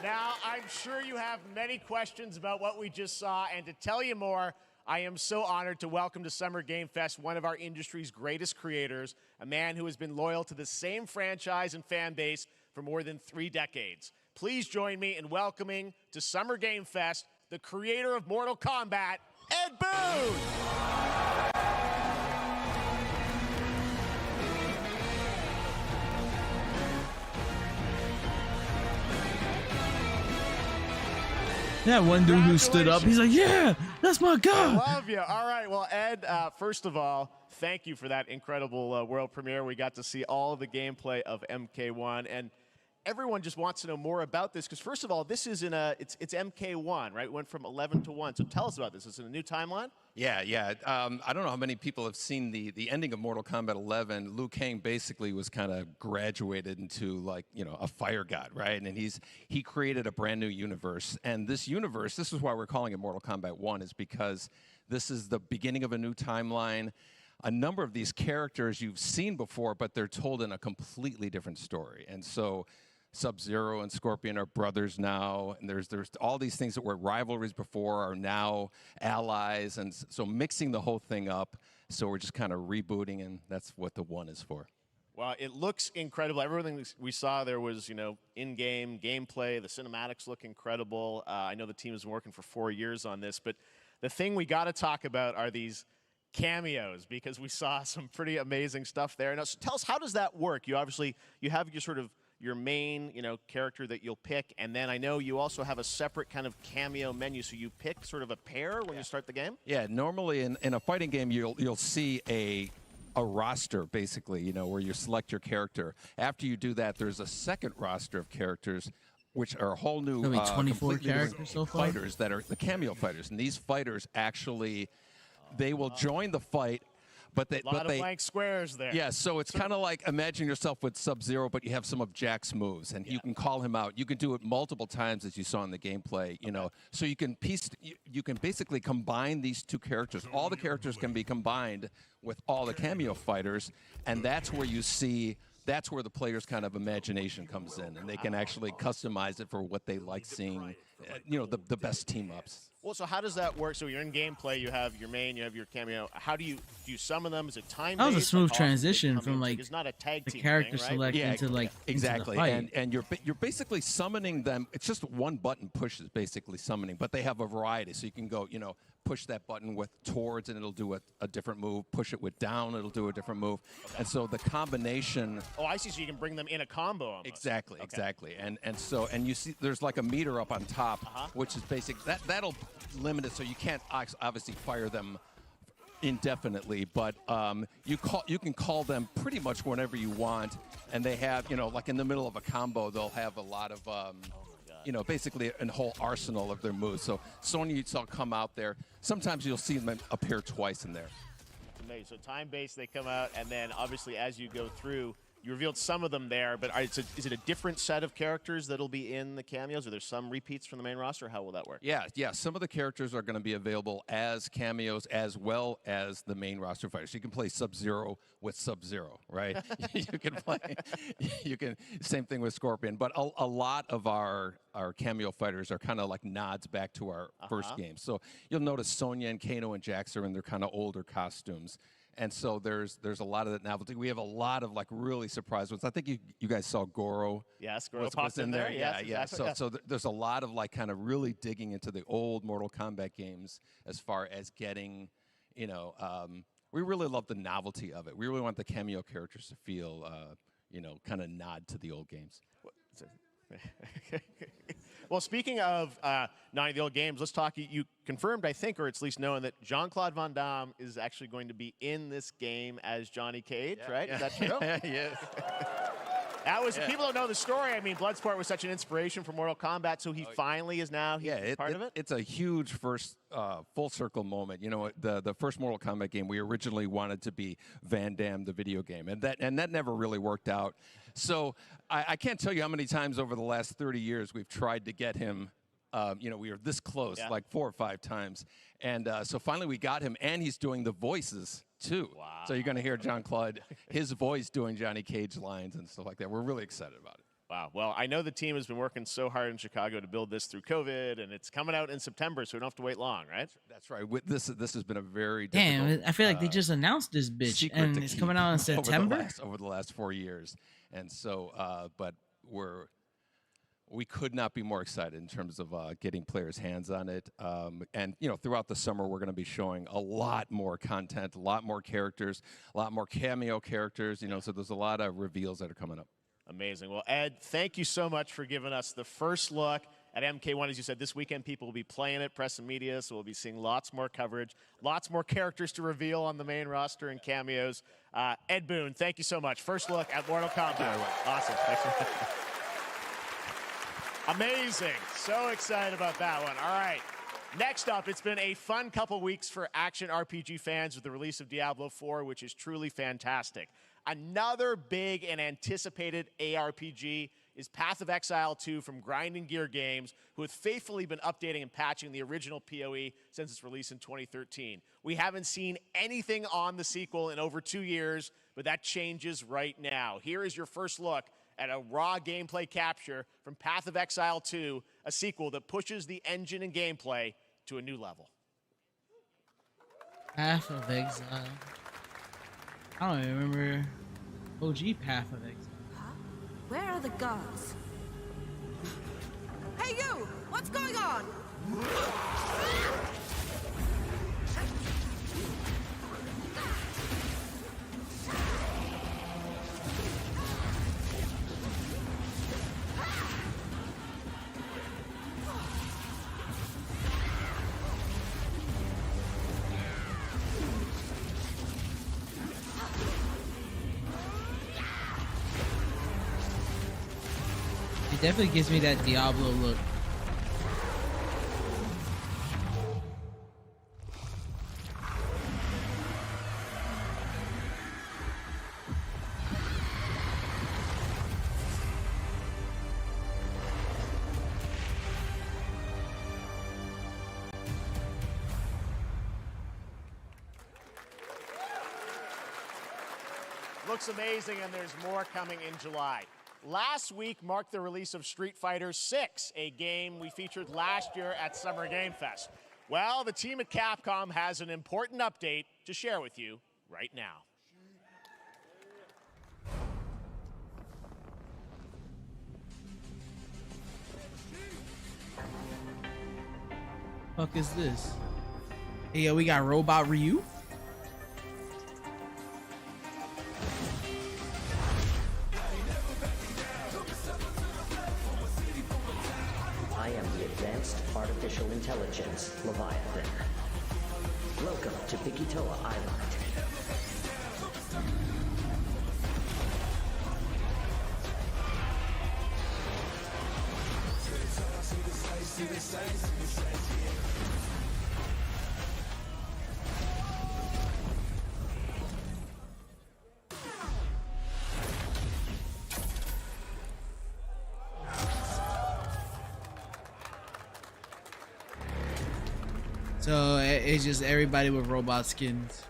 Now, I'm sure you have many questions about what we just saw, and to tell you more, I am so honored to welcome to Summer Game Fest one of our industry's greatest creators, a man who has been loyal to the same franchise and fan base for more than 3 decades. Please join me in welcoming to Summer Game Fest the creator of Mortal Kombat, Ed Boon! That one dude who stood up, he's like, yeah, that's my I guy. love you. All right, well, Ed, first of all, thank you for that incredible world premiere. We got to see all of the gameplay of MK1, and everyone just wants to know more about this, because first of all, this is it's MK1, right? It went from 11 to 1, so tell us about this. Is it a new timeline? Yeah. I don't know how many people have seen the ending of Mortal Kombat 11. Liu Kang basically was kind of graduated into, like, you know, a fire god, right? And he created a brand new universe. And this universe, this is why we're calling it Mortal Kombat 1, is because this is the beginning of a new timeline. A number of these characters you've seen before, but they're told in a completely different story. And so Sub-Zero and Scorpion are brothers now, and there's all these things that were rivalries before are now allies, and so mixing the whole thing up. So we're just kind of rebooting, and that's what the 1 is for. Well, it looks incredible. Everything we saw there was, you know, in-game gameplay. The cinematics look incredible. I know the team has been working for 4 years on this, but the thing we got to talk about are these cameos, because we saw some pretty amazing stuff there. Now, so tell us, how does that work? You have your sort of your main, you know, character that you'll pick, and then I know you also have a separate kind of cameo menu, so you pick sort of a pair when you start the game? Yeah, normally in a fighting game, you'll see a roster, basically, you know, where you select your character. After you do that, there's a second roster of characters, which are a whole new 24 characters so far? fighters that are the cameo fighters. And these fighters actually, they will join the fight, but they... A lot of blank squares there. Yeah, so it's kind of like imagine yourself with Sub-Zero, but you have some of Jack's moves, and you can call him out. You can do it multiple times, as you saw in the gameplay, you know. So you can basically combine these two characters. All the characters can be combined with all the cameo fighters, and that's where you see... That's where the player's kind of imagination comes in, and they can actually customize it for what they like seeing, you know, the best team-ups. Well, so how does that work? So you're in gameplay, you have your main, you have your cameo. How do you summon them? Is it time-based? That was a smooth transition from, like, it's not a tag the team character thing, right? selection to, like, exactly. into the fight. And you're basically summoning them. It's just one button push is basically summoning, but they have a variety. So you can go, you know, push that button with towards and it'll do a different move. Push it with down, it'll do a different move. Okay. And so the combination... Oh, I see. So you can bring them in a combo almost. Exactly, exactly. And you see there's like a meter up on top, which is basic. That'll limit it so you can't obviously fire them indefinitely, but you can call them pretty much whenever you want, and they have, you know, like in the middle of a combo, they'll have a lot of you know, basically a whole arsenal of their moves. So Sonya, you saw come out there. Sometimes you'll see them appear twice in there. Amazing. So time-based, they come out, and then obviously as you go through, you revealed some of them there, but is it a different set of characters that'll be in the cameos? Are there some repeats from the main roster? How will that work? Yeah. Some of the characters are going to be available as cameos as well as the main roster fighters. You can play Sub-Zero with Sub-Zero, right? Same thing with Scorpion. But a lot of our cameo fighters are kind of like nods back to our first game. So you'll notice Sonya and Kano and Jax are in their kind of older costumes. And so there's a lot of that novelty. We have a lot of like really surprise ones. I think you guys saw Goro. Yes, Goro popped in there. Yes, yeah. Exactly. So there's a lot of like kind of really digging into the old Mortal Kombat games as far as getting, you know, we really love the novelty of it. We really want the cameo characters to feel, you know, kind of nod to the old games. Well, speaking of nodding the old games, let's talk. You confirmed, I think, or it's at least known that Jean-Claude Van Damme is actually going to be in this game as Johnny Cage, right? Yeah. Is that true? Yes. That was, people don't know the story. I mean, Bloodsport was such an inspiration for Mortal Kombat, so he finally is now part of it? It's a huge first full circle moment. You know, the first Mortal Kombat game, we originally wanted to be Van Damme, the video game, and that never really worked out. So I can't tell you how many times over the last 30 years we've tried to get him. You know, we were this close, like 4 or 5 times. And so finally we got him, and he's doing the voices too. Wow. So you're going to hear John Claude, his voice doing Johnny Cage lines and stuff like that. We're really excited about it. Wow. Well, I know the team has been working so hard in Chicago to build this through COVID, and it's coming out in September, so we don't have to wait long, right? That's right. This has been a very Damn, difficult, I feel like they just announced this bitch, and it's coming out in September? Over the last 4 years. And so, but we could not be more excited in terms of getting players' hands on it. And, throughout the summer, we're going to be showing a lot more content, a lot more characters, a lot more cameo characters, so there's a lot of reveals that are coming up. Amazing. Well, Ed, thank you so much for giving us the first look at MK1. As you said, this weekend people will be playing it, press and media, so we'll be seeing lots more coverage, lots more characters to reveal on the main roster and cameos. Ed Boon, thank you so much. First look at Mortal Kombat. Awesome. Thanks for Amazing. So excited about that one. All right. Next up, it's been a fun couple weeks for action RPG fans with the release of Diablo 4, which is truly fantastic. Another big and anticipated ARPG is Path of Exile 2 from Grinding Gear Games, who have faithfully been updating and patching the original PoE since its release in 2013. We haven't seen anything on the sequel in over 2 years, but that changes right now. Here is your first look at a raw gameplay capture from Path of Exile 2, a sequel that pushes the engine and gameplay to a new level. Path of Exile. I don't even remember OG Path of Exile. Huh? Where are the gods? Hey you! What's going on? It definitely gives me that Diablo look. Looks amazing, and there's more coming in July. Last week marked the release of Street Fighter 6, a game we featured last year at Summer Game Fest. Well, the team at Capcom has an important update to share with you right now. Fuck is this? Hey, yo, we got Robot Ryu. I am the Advanced Artificial Intelligence, Leviathan. Welcome to Bikitoa Island. So it's just everybody with robot skins.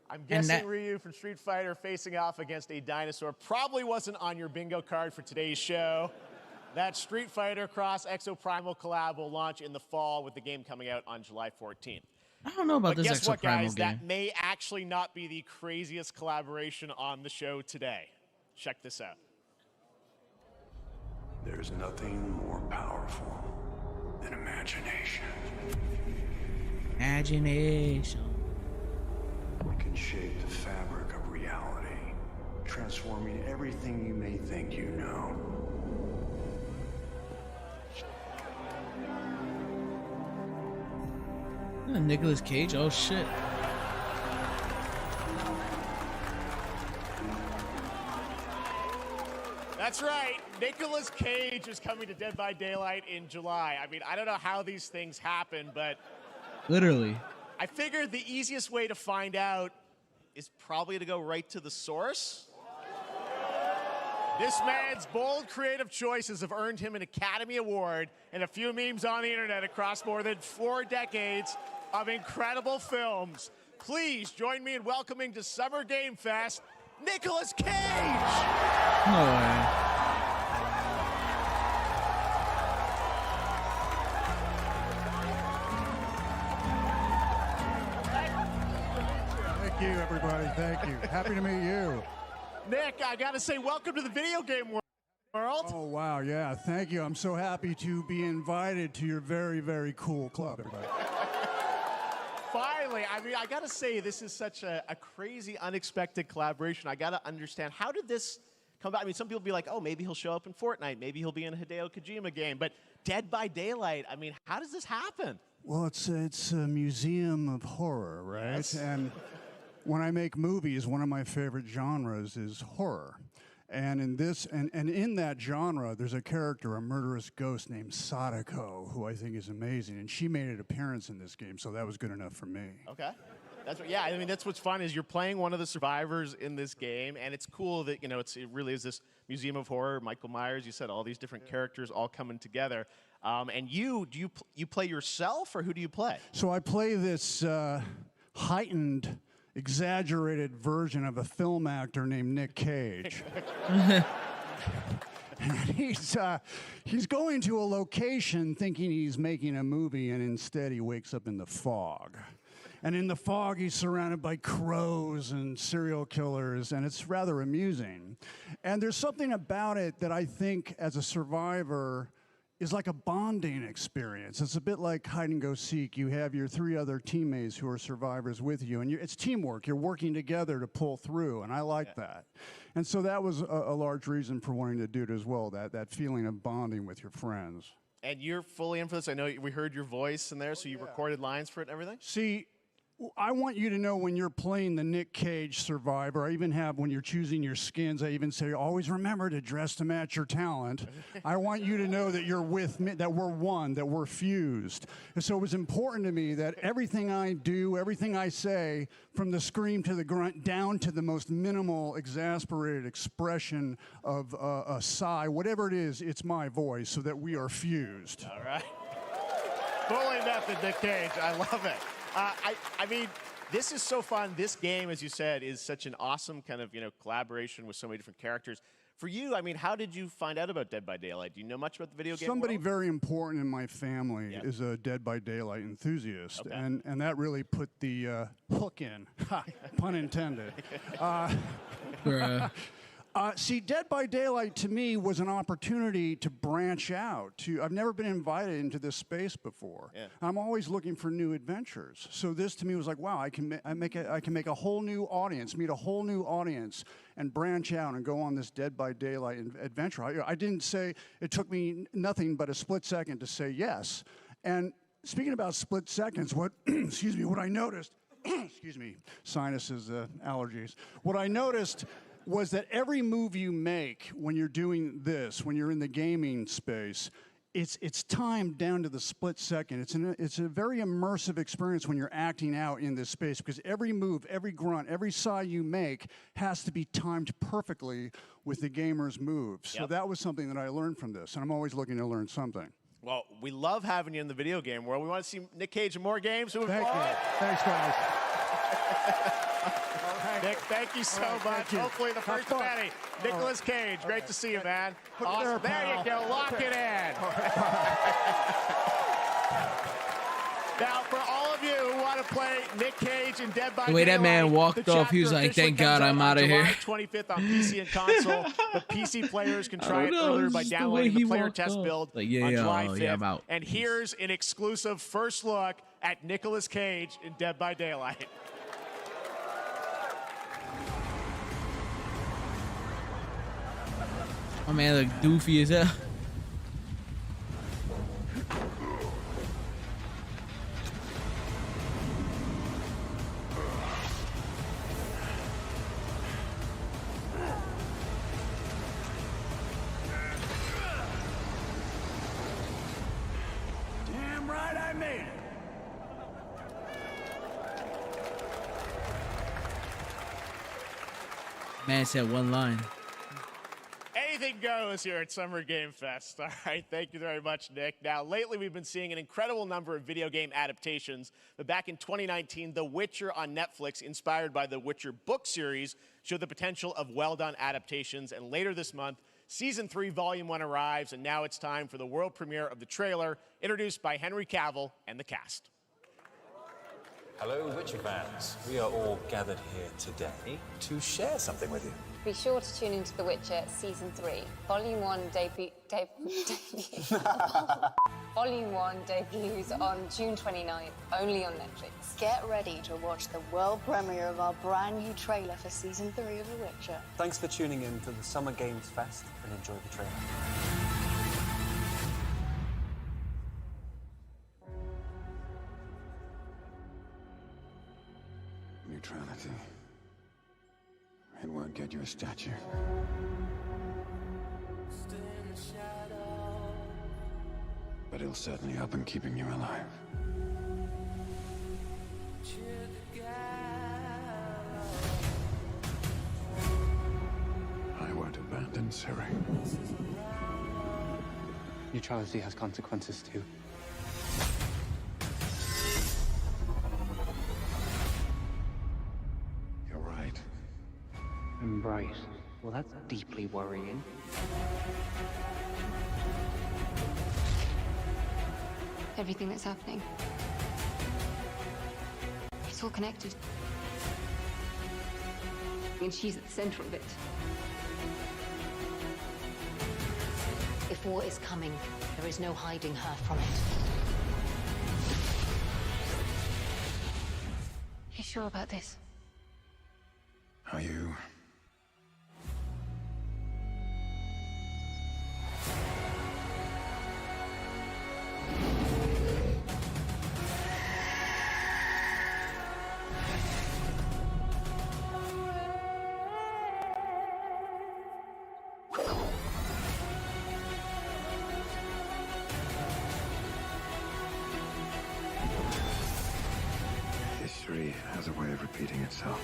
I'm guessing Ryu from Street Fighter facing off against a dinosaur probably wasn't on your bingo card for today's show. That Street Fighter Cross Exoprimal collab will launch in the fall, with the game coming out on July 14th. I don't know about But this guess what, Exoprimal guys? game. That may actually not be the craziest collaboration on the show today. Check this out. There's nothing more powerful than imagination. Imagination. It can shape the fabric of reality, transforming everything you may think you know. Nicolas Cage? Oh shit. That's right. Nicolas Cage is coming to Dead by Daylight in July. I mean, I don't know how these things happen, but Literally. I figured the easiest way to find out is probably to go right to the source. This man's bold creative choices have earned him an Academy Award and a few memes on the internet across more than 4 decades of incredible films. Please join me in welcoming to Summer Game Fest, Nicolas Cage! No way. Thank you, everybody. Thank you. Happy to meet you. Nick, I gotta say, welcome to the video game world. Oh, wow. Yeah, thank you. I'm so happy to be invited to your very, very cool club, everybody. Finally, I mean, I gotta say, this is such a crazy, unexpected collaboration. I gotta understand, how did this come about? I mean, some people be like, oh, maybe he'll show up in Fortnite. Maybe he'll be in a Hideo Kojima game. But Dead by Daylight, I mean, how does this happen? Well, it's a museum of horror, right? Yes. And when I make movies, one of my favorite genres is horror. And in this, and in that genre, there's a character, a murderous ghost named Sadako, who I think is amazing. And she made an appearance in this game, so that was good enough for me. Okay. That's what, yeah, I mean, that's what's fun is you're playing one of the survivors in this game, and it's cool that, you know, it really is this museum of horror. Michael Myers, you said, all these different characters all coming together. And you play yourself, or who do you play? So I play this heightened, exaggerated version of a film actor named Nick Cage. And he's going to a location thinking he's making a movie, and instead he wakes up in the fog. And in the fog, he's surrounded by crows and serial killers, and it's rather amusing. And there's something about it that I think, as a survivor, is like a bonding experience. It's a bit like hide and go seek. You have your 3 other teammates who are survivors with you, and it's teamwork. You're working together to pull through, and I like that. And so that was a large reason for wanting to do it as well, that feeling of bonding with your friends. And you're fully in for this. I know we heard your voice in there, so you recorded lines for it and everything? See, I want you to know when you're playing the Nick Cage survivor, I even have, when you're choosing your skins, I even say, always remember to dress to match your talent. I want you to know that you're with me, that we're one, that we're fused. And so it was important to me that everything I do, everything I say, from the scream to the grunt, down to the most minimal, exasperated expression of a sigh, whatever it is, it's my voice, so that we are fused. All right. Fully method, Nick Cage. I love it. I mean, this is so fun. This game, as you said, is such an awesome kind of, you know, collaboration with so many different characters. For you, I mean, how did you find out about Dead by Daylight? Do you know much about the video game Somebody world? very important in my family is a Dead by Daylight enthusiast, Okay. and that really put the hook in, pun intended. See, Dead by Daylight to me was an opportunity to branch out. I've never been invited into this space before. Yeah. I'm always looking for new adventures. So this to me was like, wow, I can make a whole new audience, meet a whole new audience, and branch out and go on this Dead by Daylight adventure. I didn't say, it took me nothing but a split second to say yes. And speaking about split seconds, excuse me, what I noticed, excuse me, sinuses, allergies. What I noticed was that every move you make when you're doing this, when you're in the gaming space, it's timed down to the split second. It's a very immersive experience when you're acting out in this space, because every move, every grunt, every sigh you make has to be timed perfectly with the gamer's moves. So that was something that I learned from this, and I'm always looking to learn something. Well, we love having you in the video game world. We want to see Nick Cage in more games. Thank you. Thanks, guys. Nick, thank you so much. Hopefully the first of many. Nicolas Cage, great to see you, man. Awesome. There you go. Lock it in. Now, for all of you who want to play Nick Cage in Dead by The way that man walked off, he was like, thank God I'm out of here. July 25th on PC and console. The PC players can try it earlier by downloading the player test build on July 5th. I'm out. And here's an exclusive first look at Nicolas Cage in Dead by Daylight. My man look doofy as hell. Damn right I made it. Man said one line. Anything goes here at Summer Game Fest. All right, thank you very much, Nick. Now, lately we've been seeing an incredible number of video game adaptations, but back in 2019, The Witcher on Netflix, inspired by the Witcher book series, showed the potential of well-done adaptations, and later this month, Season 3, Volume 1 arrives, and now it's time for the world premiere of the trailer, introduced by Henry Cavill and the cast. Hello, Witcher fans. We are all gathered here today to share something with you. Be sure to tune into The Witcher Season 3. Volume 1 Volume 1 debuts on June 29th, only on Netflix. Get ready to watch the world premiere of our brand new trailer for Season 3 of The Witcher. Thanks for tuning in to the Summer Games Fest and enjoy the trailer. Neutrality. It won't get you a statue. But it'll certainly help in keeping you alive. I won't abandon Ciri. Neutrality has consequences too. You're right. Right. Well, that's deeply worrying. Everything that's happening, it's all connected. And she's at the center of it. If war is coming, there is no hiding her from it. You sure about this? Are you? History has a way of repeating itself.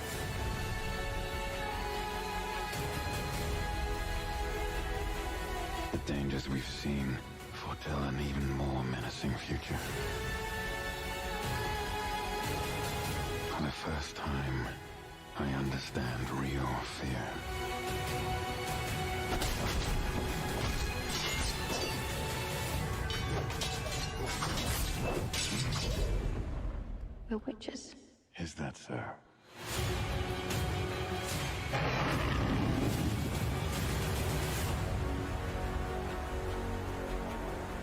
The dangers we've seen foretell an even more menacing future. For the first time, I understand real fear. We're witches. Is that so?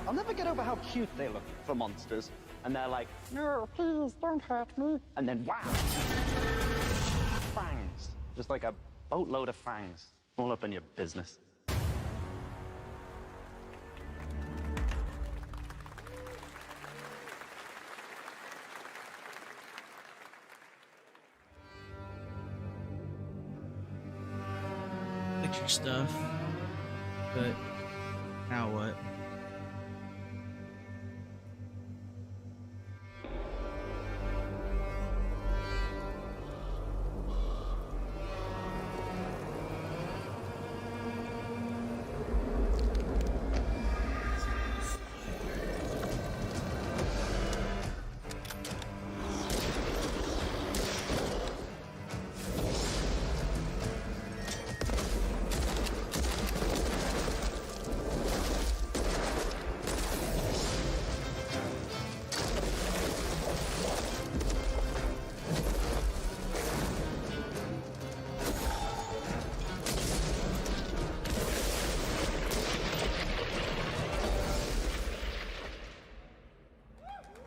I'll never get over how cute they look for monsters. And they're like, no, please, don't hurt me. And then, wow! Fangs. Just like a boatload of fangs. All up in your business. Picture stuff, but now what?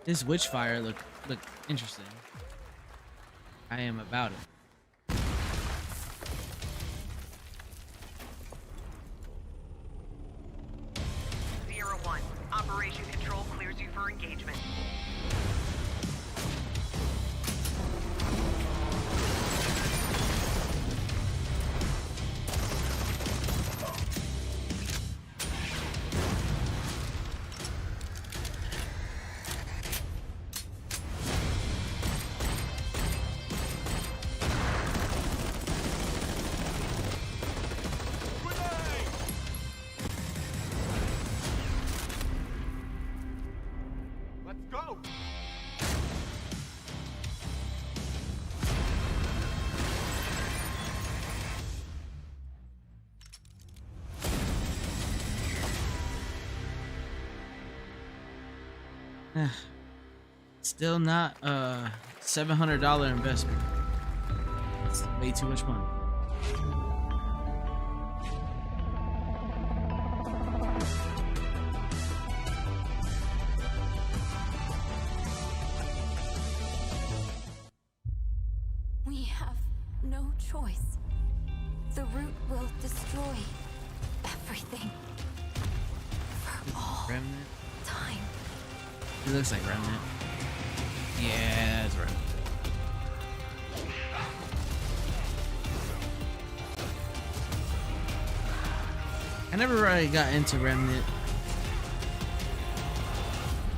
This witchfire look interesting. I am about it. Sierra 1, Operation Control clears you for engagement. Still not a $700 investment. It's way too much money. We have no choice. The root will destroy everything. For all Remnant. time. It looks like Remnant. Yeah, that's Remnant. I never really got into Remnant.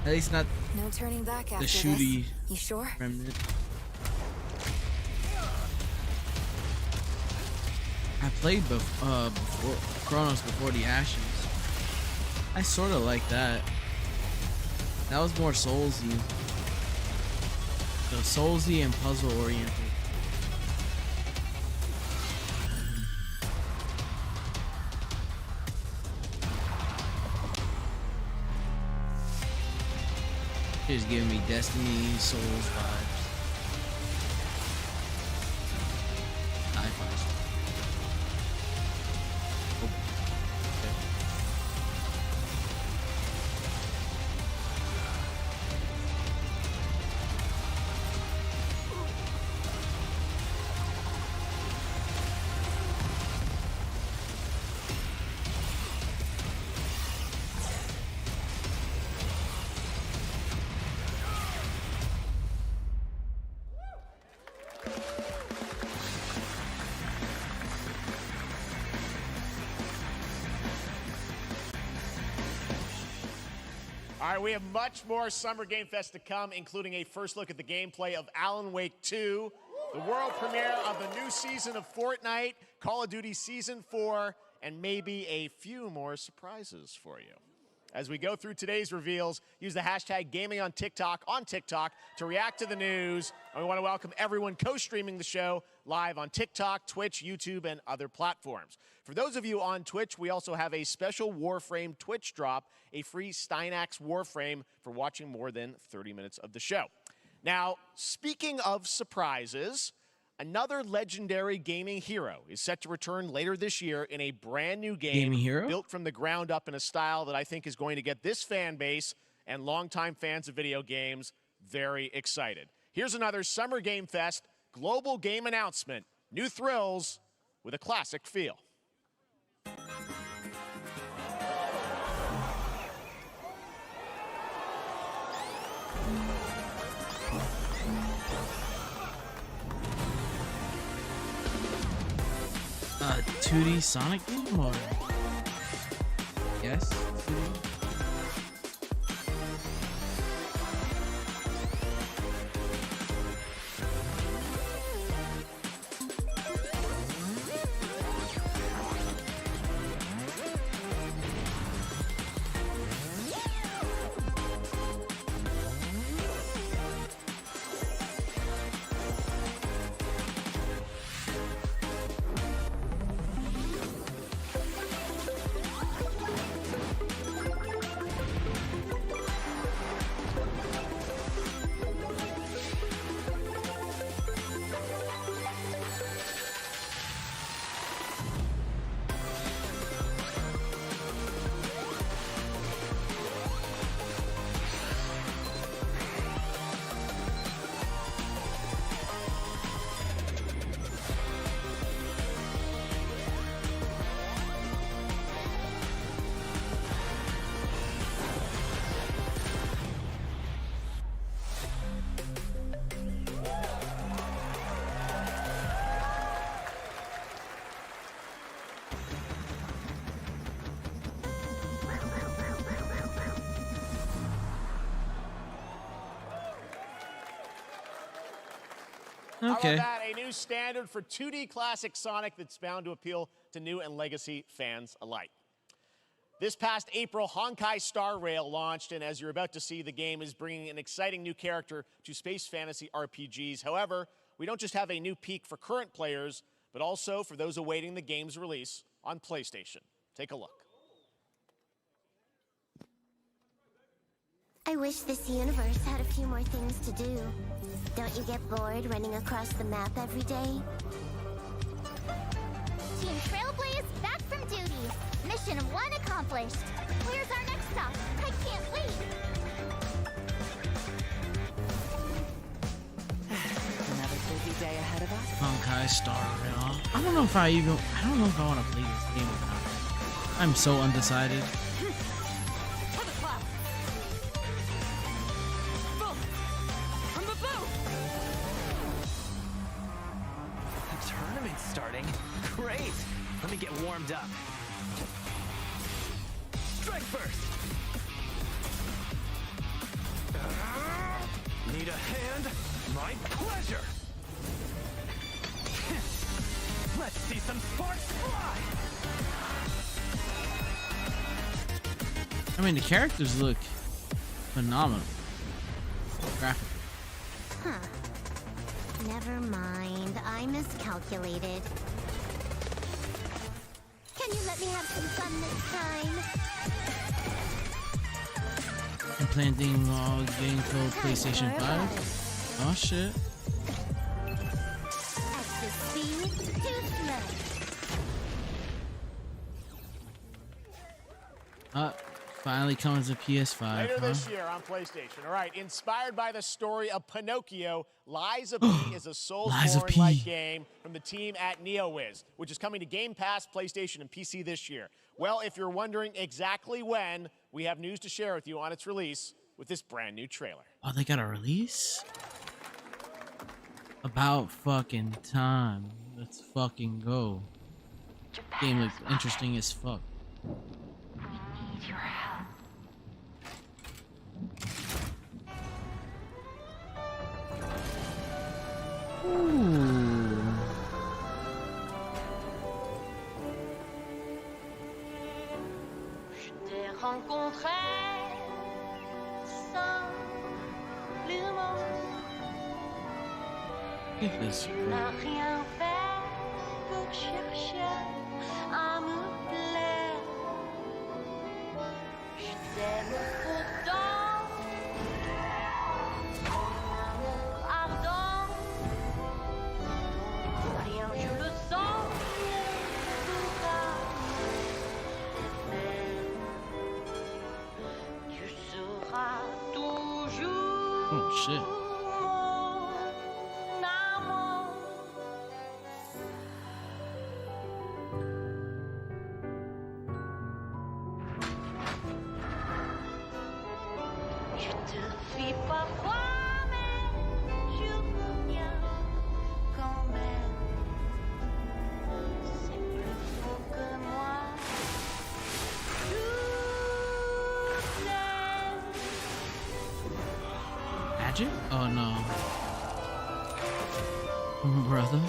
At least not No turning back the after shooty this. You sure? Remnant. I played before Chronos Before the Ashes. I sort of like that. That was more Soulsy. So Soulsy and puzzle oriented. Just giving me Destiny, Souls vibes. Sci-fi. Oh. Okay. All right, we have much more Summer Game Fest to come, including a first look at the gameplay of Alan Wake 2, the world premiere of the new season of Fortnite, Call of Duty Season 4, and maybe a few more surprises for you. As we go through today's reveals, use the hashtag gaming on TikTok to react to the news. And we want to welcome everyone co-streaming the show live on TikTok, Twitch, YouTube, and other platforms. For those of you on Twitch, we also have a special Warframe Twitch drop, a free Steinax Warframe for watching more than 30 minutes of the show. Now, speaking of surprises, another legendary gaming hero is set to return later this year in a brand new game built from the ground up in a style that I think is going to get this fan base and longtime fans of video games very excited. Here's another Summer Game Fest global game announcement. New thrills with a classic feel. 2D Sonic game or yes? 2D? Okay. How about that? A new standard for 2D classic Sonic that's bound to appeal to new and legacy fans alike. This past April, Honkai Star Rail launched, and as you're about to see, the game is bringing an exciting new character to space fantasy RPGs. However, we don't just have a new peak for current players, but also for those awaiting the game's release on PlayStation. Take a look. I wish this universe had a few more things to do. Don't you get bored running across the map every day? Team Trailblaze back from duty. Mission 1 accomplished. Where's our next stop? I can't wait. Another busy day ahead of us. Honkai Star Rail. I don't know if I want to play this game or not. I'm so undecided. For the cloud. Boom. From the boat. The tournament's starting. Great. Let me get warmed up. Strike first. Need a hand? My pleasure. Let's see some sparks fly. I mean, the characters look phenomenal. Graphic. Huh. Never mind. I miscalculated. Can you let me have some fun this time? Implanting game code PlayStation 5. Oh shit. Excess speed, too slow. Finally comes to PS5. Later this year on PlayStation. All right, inspired by the story of Pinocchio, Lies of P is a Soulsborne-like game from the team at NeoWiz, which is coming to Game Pass, PlayStation, and PC this year. Well, if you're wondering exactly when, we have news to share with you on its release with this brand new trailer. Oh, they got a release? About fucking time. Let's fucking go. Game looks interesting as fuck. Need your help. Ooh. Je t'ai rencontré simplement. Tu n'as rien fait pour chercher à me plaire. Je t'aime pourtant, ton amour ardent. Rien, je le sens, pourra faire. Tu seras toujours Oh shit. mon amour. Je te fuis parfois, mais je reviens quand même. C'est plus fort que moi. Magic? Oh no. Brother.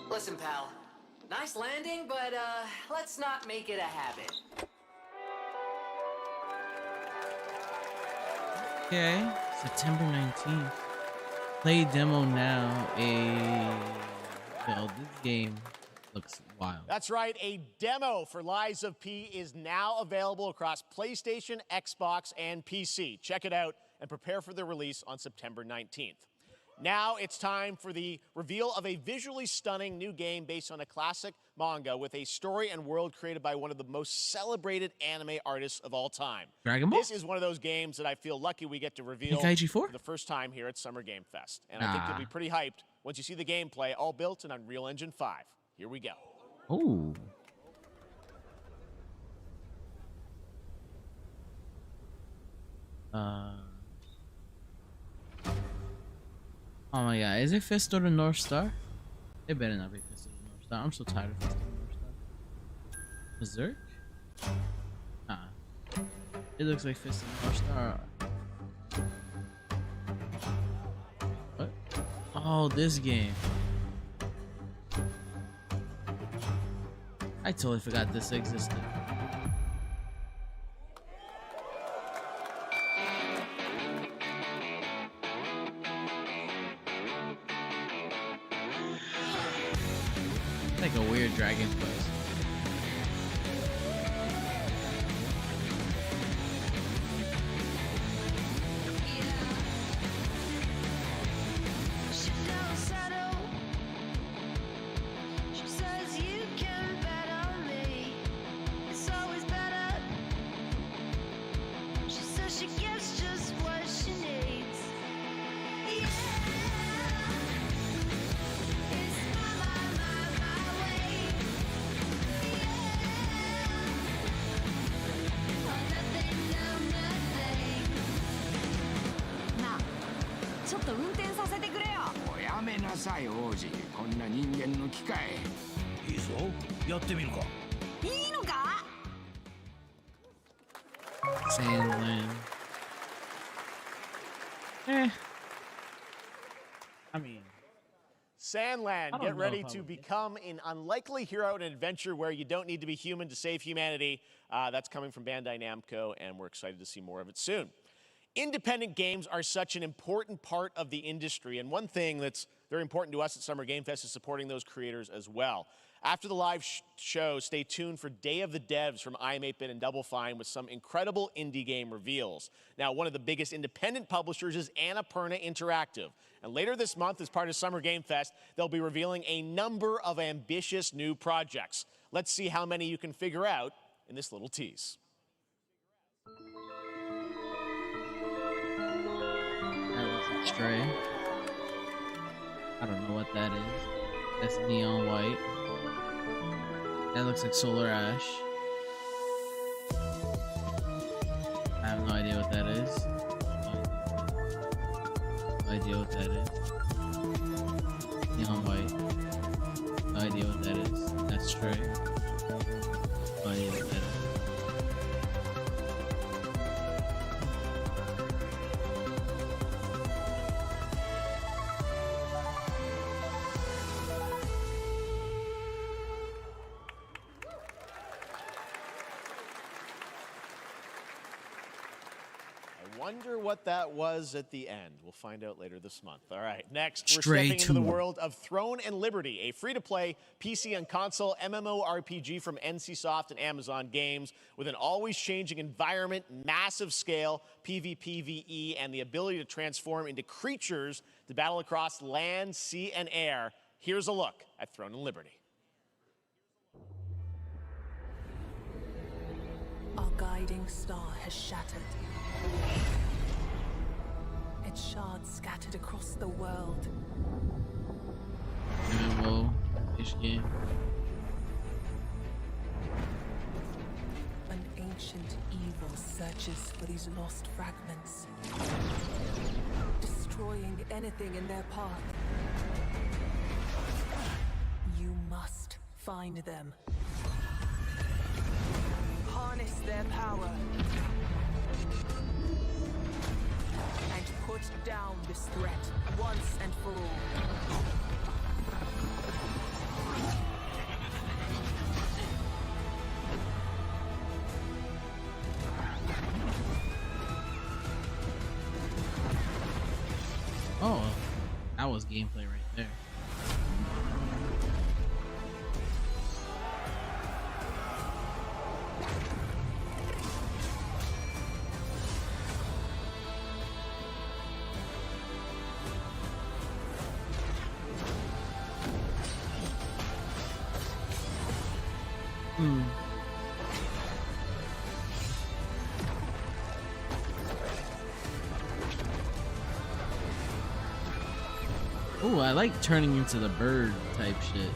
Listen, pal. Nice landing, but let's not make it a habit. Okay. September 19th. Play demo now. Yo, this game looks wild. That's right, a demo for Lies of P is now available across PlayStation, Xbox, and PC. Check it out and prepare for the release on September 19th. Now it's time for the reveal of a visually stunning new game based on a classic manga with a story and world created by one of the most celebrated anime artists of all time. Dragon Ball? This is one of those games that I feel lucky we get to reveal Tenkaichi 4? for the first time here at Summer Game Fest. And I think you'll be pretty hyped once you see the gameplay, all built in Unreal Engine 5. Here we go. Ooh. Oh my god, is it Fist or the North Star? It better not be Fist or the North Star. I'm so tired of Fist or the North Star. Berserk? It looks like Fist or the North Star. What? Oh, this game. I totally forgot this existed. Dragon Quest. Sandland. I mean, Sandland, get ready to become an unlikely hero in an adventure where you don't need to be human to save humanity. That's coming from Bandai Namco, and we're excited to see more of it soon. Independent games are such an important part of the industry, and one thing that's very important to us at Summer Game Fest is supporting those creators as well. After the live show, stay tuned for Day of the Devs from iam8bit and Double Fine with some incredible indie game reveals. Now, one of the biggest independent publishers is Annapurna Interactive. And later this month, as part of Summer Game Fest, they'll be revealing a number of ambitious new projects. Let's see how many you can figure out in this little tease. That was Stray. I don't know what that is. That's neon white. That looks like Solar Ash. I have no idea what that is. No idea what that is. Neon white. No idea what that is. That's Stray. No idea what that is. Wonder what that was at the end. We'll find out later this month. All right, next, we're Stray stepping into the 2. world of Throne and Liberty, a free-to-play PC and console MMORPG from NCSoft and Amazon Games with an always-changing environment, massive scale, PvPvE, and the ability to transform into creatures to battle across land, sea, and air. Here's a look at Throne and Liberty. Our guiding star has shattered. Its shards scattered across the world. MMO-ish game. An ancient evil searches for these lost fragments, destroying anything in their path. You must find them. Harness their power. And put down this threat once and for all. Oh, that was gameplay right there. Ooh, I like turning into the bird type shit.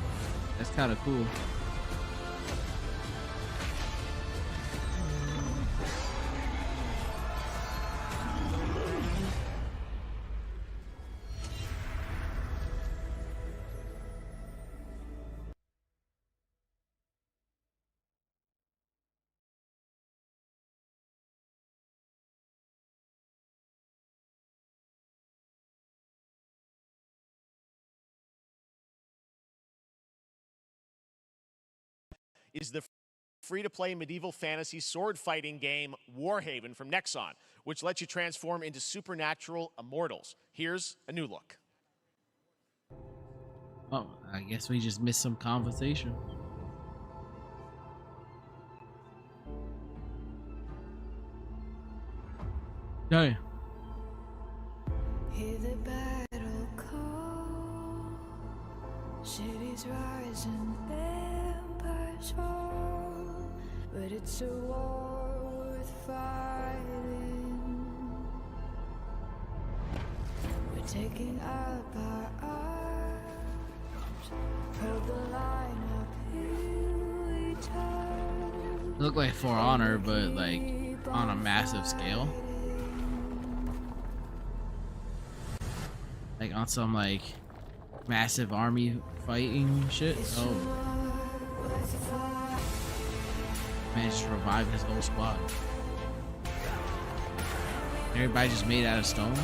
That's kind of cool. Is the free-to-play medieval fantasy sword fighting game Warhaven from Nexon, which lets you transform into supernatural immortals. Here's a new look. Oh, I guess we just missed some conversation. Damn. Hear the battle call. Cities rise and empires fall. But it's a war worth fighting. We're taking up our arms. Hold the line up, here we turn. It looked like For Honor, but like on a massive scale. Like on some like massive army fighting shit. Oh, man, just revived his whole squad. Everybody just made out of stone.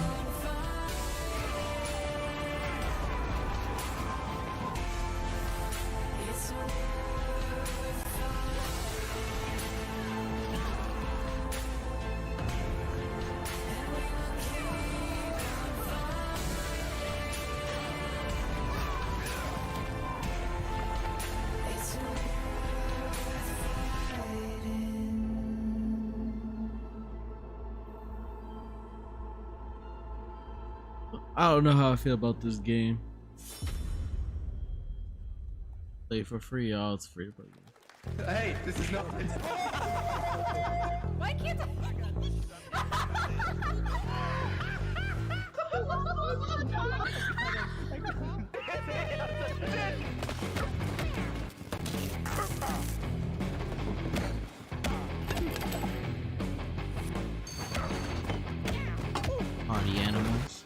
I don't know how I feel about this game. Play for free, y'all. It's free to play. Hey, this is not. Why can't Party animals.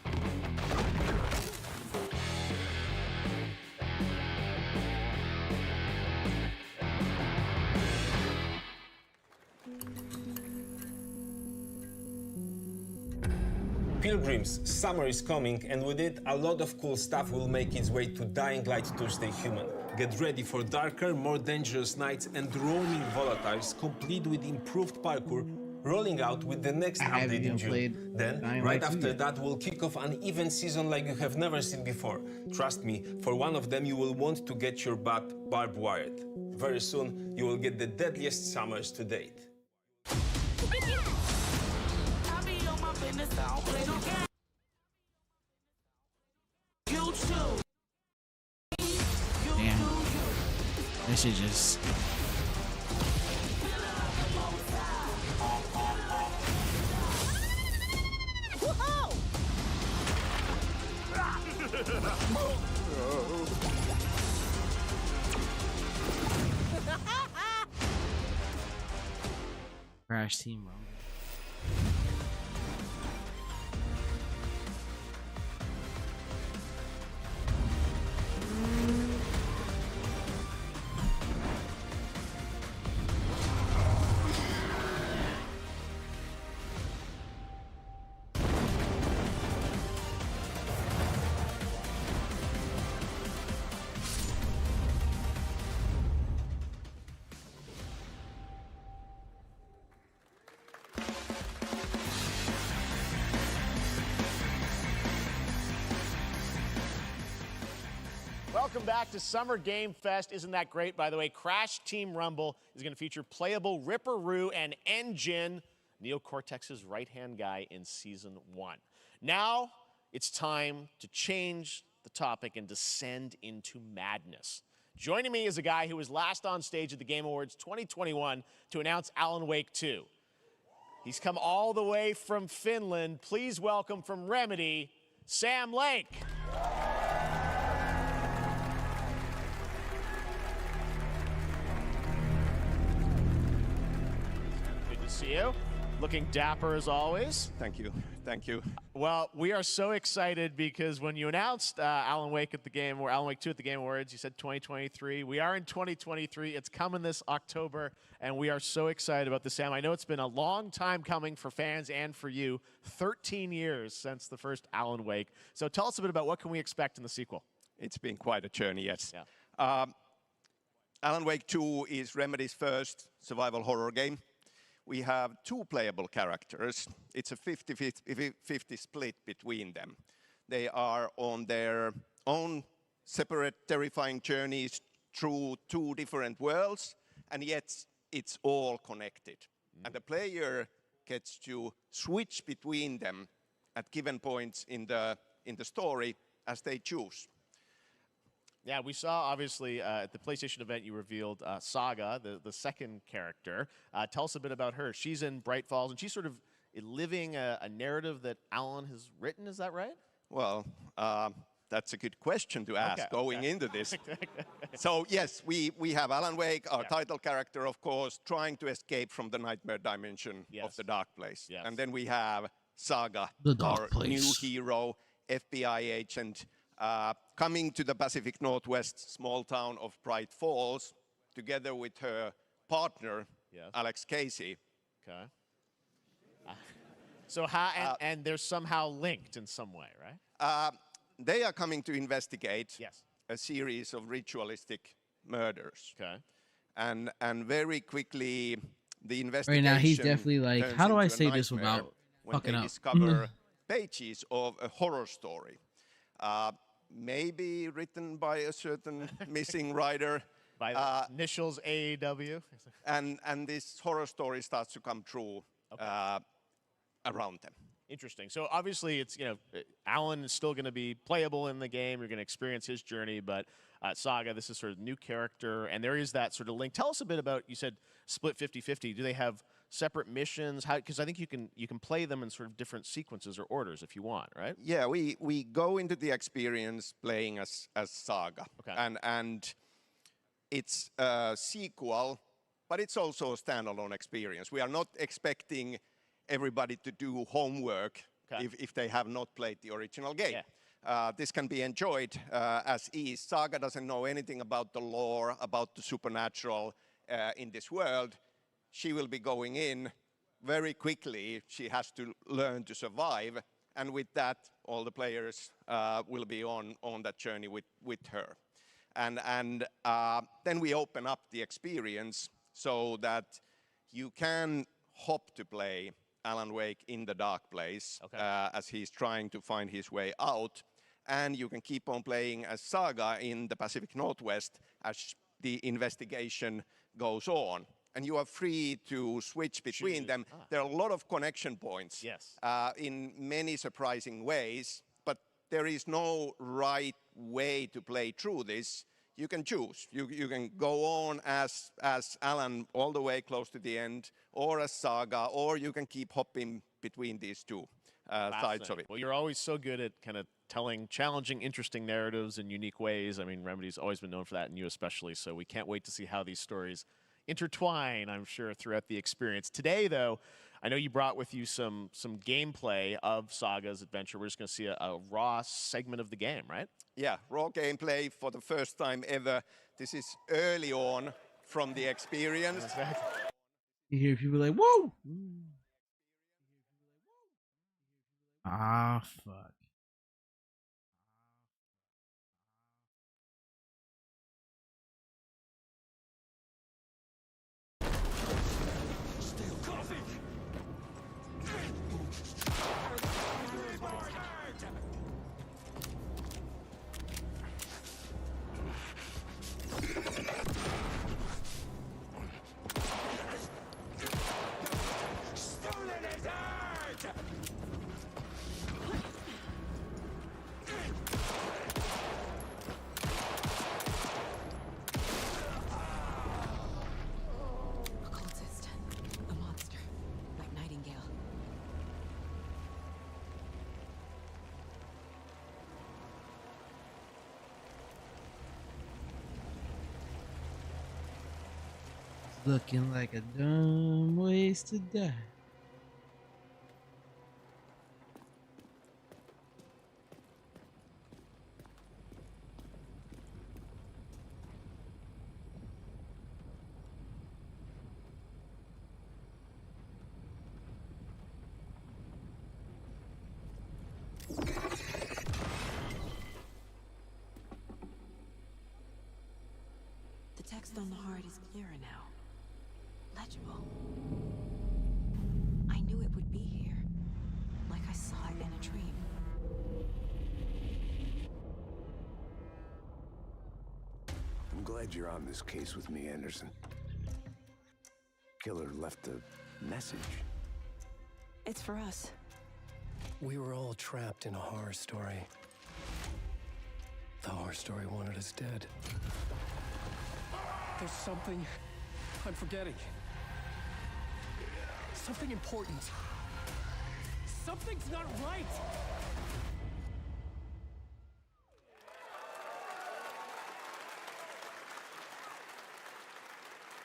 Pilgrims, summer is coming, and with it, a lot of cool stuff will make its way to Dying Light to Stay Human. Get ready for darker, more dangerous nights and roaming volatiles, complete with improved parkour, rolling out with the next update in June. Then, right after that, we'll kick off an event season like you have never seen before. Trust me, for one of them, you will want to get your butt barbed wired. Very soon, you will get the deadliest summers to date. Damn. This shit just. Crash Team Rumble. Welcome back to Summer Game Fest. Isn't that great? By the way, Crash Team Rumble is going to feature playable Ripperoo and Engine, Neo Cortex's right-hand guy in Season 1. Now, it's time to change the topic and descend into madness. Joining me is a guy who was last on stage at the Game Awards 2021 to announce Alan Wake 2. He's come all the way from Finland. Please welcome from Remedy, Sam Lake. Good to see you. Looking dapper as always. Thank you. Thank you. Well, we are so excited because when you announced Alan Wake at the Game, or Alan Wake 2 at the Game Awards, you said 2023. We are in 2023. It's coming this October, and we are so excited about this, Sam. I know it's been a long time coming for fans and for you. 13 years since the first Alan Wake. So tell us a bit about what can we expect in the sequel. It's been quite a journey, yes. Yeah. Alan Wake 2 is Remedy's first survival horror game. We have two playable characters. It's a 50-50 split between them. They are on their own separate terrifying journeys through two different worlds, and yet it's all connected. And the player gets to switch between them at given points in the story as they choose. Yeah, we saw, obviously, at the PlayStation event, you revealed Saga, the second character. Tell us a bit about her. She's in Bright Falls, and she's sort of living a narrative that Alan has written. Is that right? Well, that's a good question to ask going into this. So, yes, we have Alan Wake, our title character, of course, trying to escape from the nightmare dimension of the Dark Place. And then we have Saga, our new hero, FBI agent, coming to the Pacific Northwest small town of Bright Falls, together with her partner, Alex Casey. Okay. So how, and they're somehow linked in some way, right? They are coming to investigate a series of ritualistic murders. Okay. And very quickly, the investigation Right now, he's definitely like, turns how do I into a say this nightmare without when fucking they up? discover pages of a horror story. Maybe written by a certain missing writer. By the initials AEW. And this horror story starts to come true around them. Interesting. So obviously, it's, you know, Alan is still going to be playable in the game. You're going to experience his journey, but Saga, this is sort of new character, and there is that sort of link. Tell us a bit about, you said split 50-50. Do they have separate missions? How? Because I think you can play them in sort of different sequences or orders if you want, right? Yeah, we go into the experience playing as Saga, and it's a sequel, but it's also a standalone experience. We are not expecting everybody to do homework if they have not played the original game. This can be enjoyed as is. Saga doesn't know anything about the lore, about the supernatural in this world. She will be going in very quickly. She has to learn to survive. And with that, all the players will be on that journey with her. And then we open up the experience so that you can hop to play Alan Wake in the Dark Place as he's trying to find his way out. And you can keep on playing as Saga in the Pacific Northwest as the investigation goes on. And you are free to switch between them. There are a lot of connection points in many surprising ways, but there is no right way to play through this. You can choose. You can go on as Alan all the way close to the end, or as Saga, or you can keep hopping between these two sides of it. Well, you're always so good at kind of telling challenging, interesting narratives in unique ways. I mean, Remedy's always been known for that, and you especially, so we can't wait to see how these stories intertwine, I'm sure, throughout the experience. Today, though, I know you brought with you some gameplay of Saga's adventure. We're just going to see a raw segment of the game, right? Yeah, raw gameplay for the first time ever. This is early on from the experience. You hear people like, whoa! Ah, fuck. Looking like a dumb ways to die. The text on the heart is clearer now. Legible. I knew it would be here, like I saw it in a dream. I'm glad you're on this case with me, Anderson. Killer left a message. It's for us. We were all trapped in a horror story. The horror story wanted us dead. There's something I'm forgetting. Something important. Something's not right!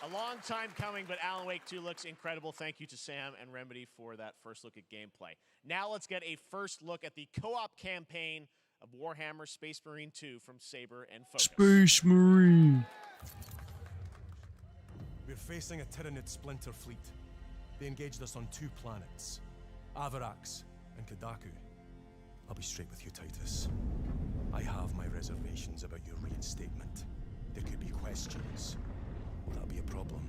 A long time coming, but Alan Wake 2 looks incredible. Thank you to Sam and Remedy for that first look at gameplay. Now let's get a first look at the co-op campaign of Warhammer Space Marine 2 from Saber and Focus. Space Marine. We're facing a Tyranid splinter fleet. They engaged us on 2 planets, Avarax and Kadaku. I'll be straight with you, Titus. I have my reservations about your reinstatement. There could be questions. Will that be a problem?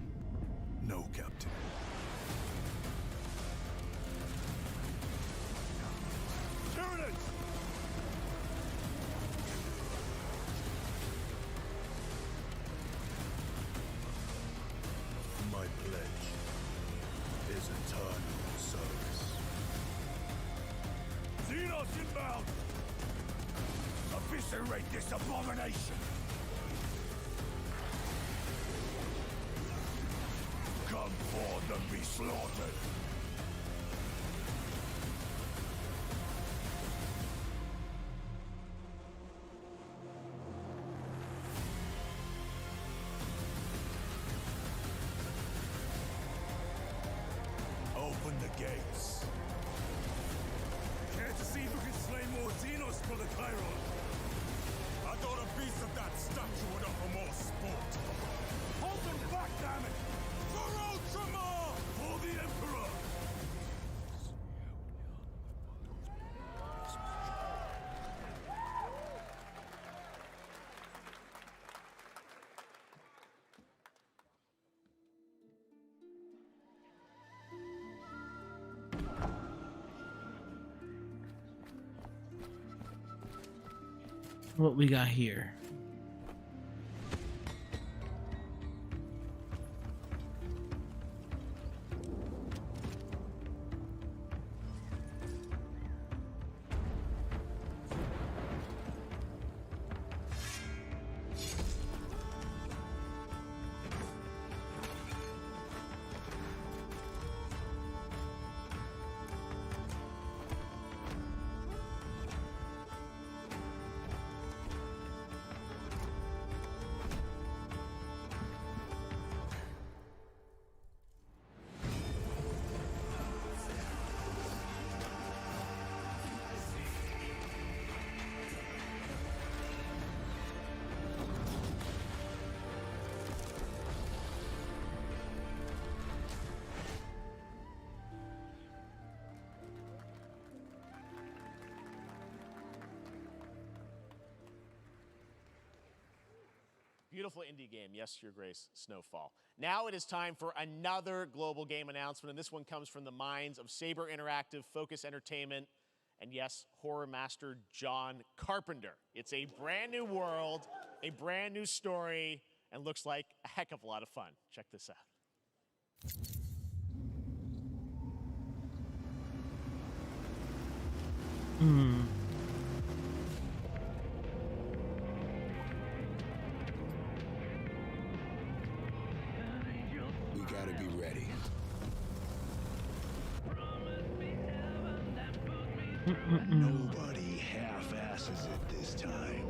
No, Captain. Tyranids! My pledge is eternal service. Xenos inbound! Eviscerate this abomination! Come forth and be slaughtered! Open the gates. Care to see if we can slay more Xenos for the Chiron? I thought a piece of that statue would offer more sport. Hold them back, damn it! For Ultramar! For the Emperor! What we got here? Beautiful indie game, yes, Your Grace, Snowfall. Now it is time for another global game announcement, and this one comes from the minds of Saber Interactive, Focus Entertainment, and yes, horror master John Carpenter. It's a brand new world, a brand new story, and looks like a heck of a lot of fun. Check this out. We gotta be ready. Nobody half-asses it this time.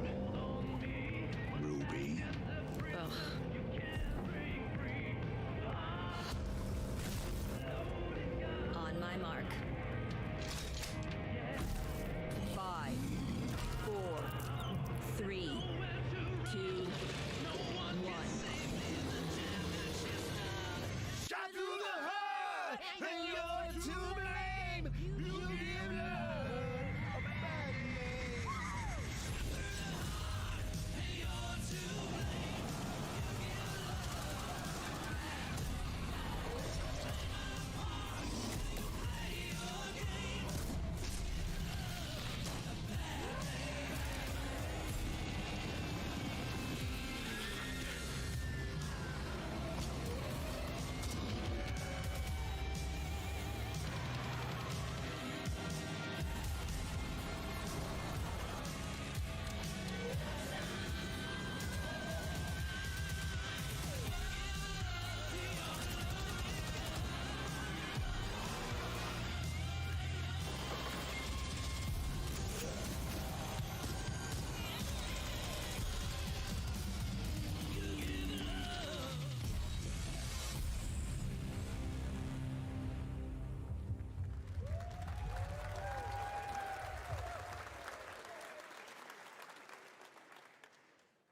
Ruby. On my mark. 5, 4, 3, 2, 1. Shot through the heart, and you're to blame. You give love a bad name.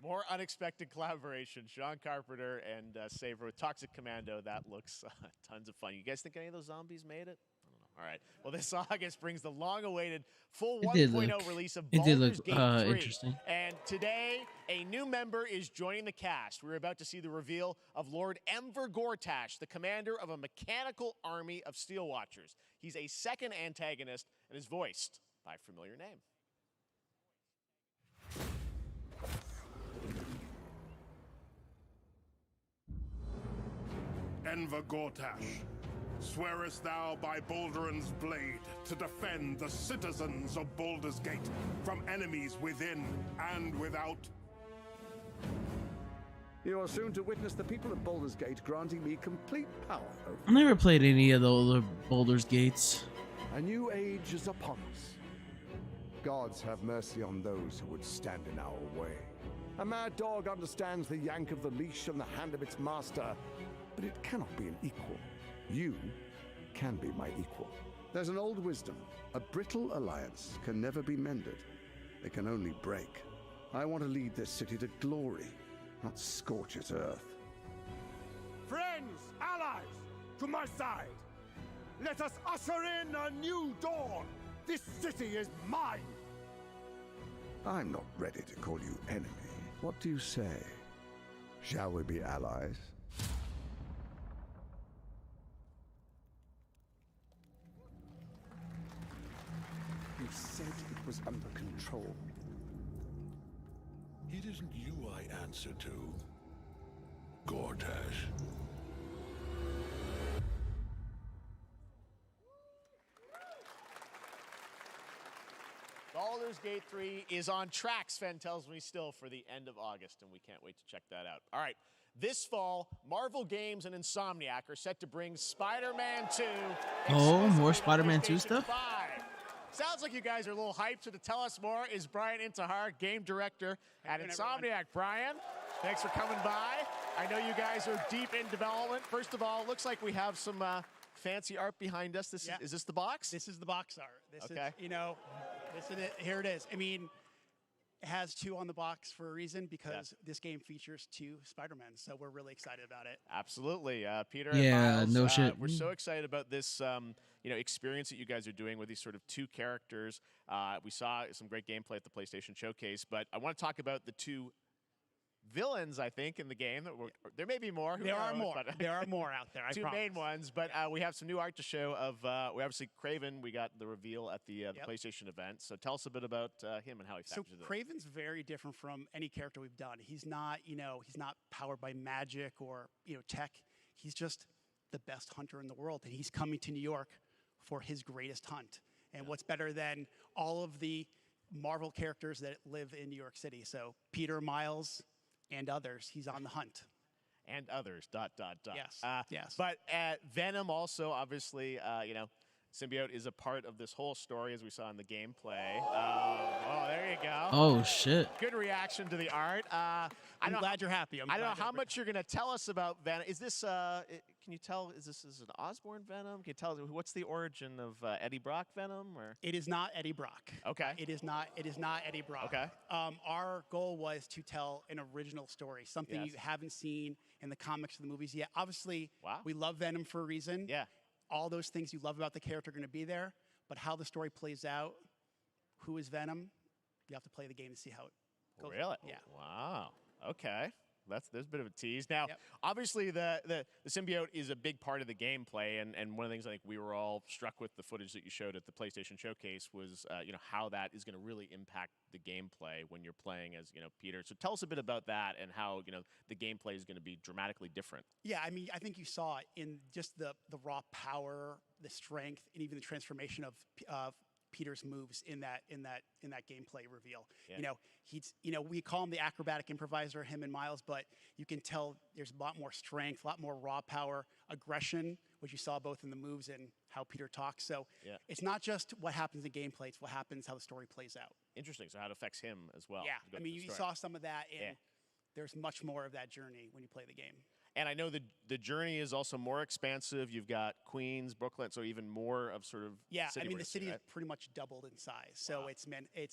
more unexpected collaboration. Sean Carpenter and Saber with Toxic Commando. That looks tons of fun. You guys think any of those zombies made it? I don't know. All right. Well, this August brings the long-awaited full 1.0 release of Baldur's Gate 3. Interesting. And today, a new member is joining the cast. We're about to see the reveal of Lord Enver Gortash, the commander of a mechanical army of Steel Watchers. He's a second antagonist and is voiced by a familiar name. Enver Gortash, swearest thou by Balduran's blade to defend the citizens of Baldur's Gate from enemies within and without? You are soon to witness the people of Baldur's Gate granting me complete power over. I never played any of the older Baldur's Gates. A new age is upon us. Gods have mercy on those who would stand in our way. A mad dog understands the yank of the leash and the hand of its master, but it cannot be an equal. You can be my equal. There's an old wisdom. A brittle alliance can never be mended. It can only break. I want to lead this city to glory, not scorch its earth. Friends, allies, to my side. Let us usher in a new dawn. This city is mine. I'm not ready to call you enemy. What do you say? Shall we be allies? You said it was under control. It isn't you I answer to, Gortash. Baldur's Gate 3 is on track, Sven tells me still, for the end of August, and we can't wait to check that out. All right, this fall, Marvel Games and Insomniac are set to bring Spider-Man 2. Oh, more Spider-Man 2 stuff? 5. Sounds like you guys are a little hyped, so to tell us more is Brian Intihar, game director at Insomniac. Brian, thanks for coming by. I know you guys are deep in development. First of all, it looks like we have some fancy art behind us. Is this the box? This is the box art. This okay. is, this is it. Here it is. I mean, it has 2 on the box for a reason, because this game features 2 Spider-Men, so we're really excited about it. Absolutely. Peter Yeah, and Miles, no shit. We're so excited about this experience that you guys are doing with these sort of 2 characters. We saw some great gameplay at the PlayStation Showcase, but I want to talk about the 2 villains, I think, in the game. There may be more. There are more. There are more out there, I 2 promise. main ones, but we have some new art to show of, we obviously, Kraven, we got the reveal at the PlayStation event. So tell us a bit about him and how he factors in. So Kraven's very different from any character we've done. He's not, he's not powered by magic or, tech. He's just the best hunter in the world, and he's coming to New York for his greatest hunt. And what's better than all of the Marvel characters that live in New York City? So Peter, Miles, and others, he's on the hunt. And others, ... Yes, yes. But Venom also, obviously, Symbiote is a part of this whole story, as we saw in the gameplay. Oh, there you go. Oh, shit. Good reaction to the art. I'm glad you're happy. I don't know how much you're going to tell us about Venom. Is this, can you tell, is this an Osborn Venom? Can you tell, what's the origin of Eddie Brock Venom? Or? It is not Eddie Brock. Okay. It is not Eddie Brock. Okay. Our goal was to tell an original story, something you haven't seen in the comics or the movies yet. Obviously, we love Venom for a reason. Yeah. All those things you love about the character are going to be there, but how the story plays out, who is Venom, you have to play the game to see how it goes. Really? Yeah. Wow. Okay. There's a bit of a tease. Now, obviously, the symbiote is a big part of the gameplay, and one of the things I think we were all struck with the footage that you showed at the PlayStation Showcase was, how that is going to really impact the gameplay when you're playing as, Peter. So tell us a bit about that and how, the gameplay is going to be dramatically different. Yeah, I mean, I think you saw it in just the raw power, the strength, and even the transformation of Peter's moves in that gameplay reveal. Yeah. He's we call him the acrobatic improviser, him and Miles, but you can tell there's a lot more strength, a lot more raw power, aggression, which you saw both in the moves and how Peter talks. So it's not just what happens in gameplay, it's what happens, how the story plays out. Interesting. So how it affects him as well. Yeah, I mean, you saw some of that, and there's much more of that journey when you play the game. And I know the journey is also more expansive. You've got Queens, Brooklyn, so even more of sort of Yeah, city I mean, we're the city seeing, is pretty much doubled in size. So it's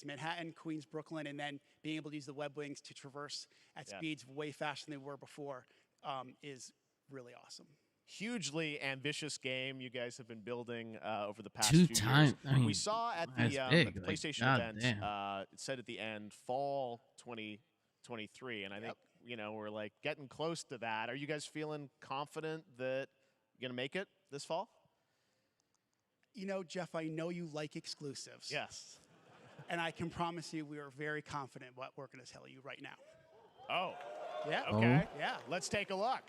Manhattan, Queens, Brooklyn, and then being able to use the web wings to traverse at speeds way faster than they were before is really awesome. Hugely ambitious game you guys have been building over the past 2 few times. years. I mean, we saw at the, that's at big, the like, PlayStation event, goddamn. it said at the end, fall 2023, and I think, you know, we're like getting close to that. Are you guys feeling confident that you're going to make it this fall? You know, Jeff, I know you like exclusives. Yes. And I can promise you we are very confident what we're going to tell you right now. Oh. Yeah. Okay. Yeah. Let's take a look.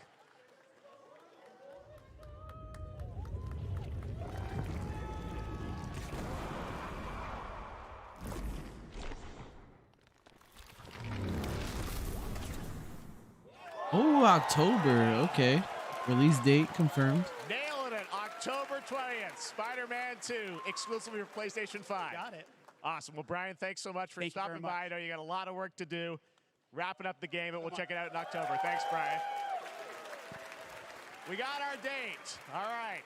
Oh, October. Okay. Release date confirmed. Nailing it. October 20th. Spider-Man 2, exclusively for PlayStation 5. Got it. Awesome. Well, Brian, thanks so much for stopping by. I know you got a lot of work to do. Wrapping up the game, and we'll check it out in October. Thanks, Brian. We got our date. All right.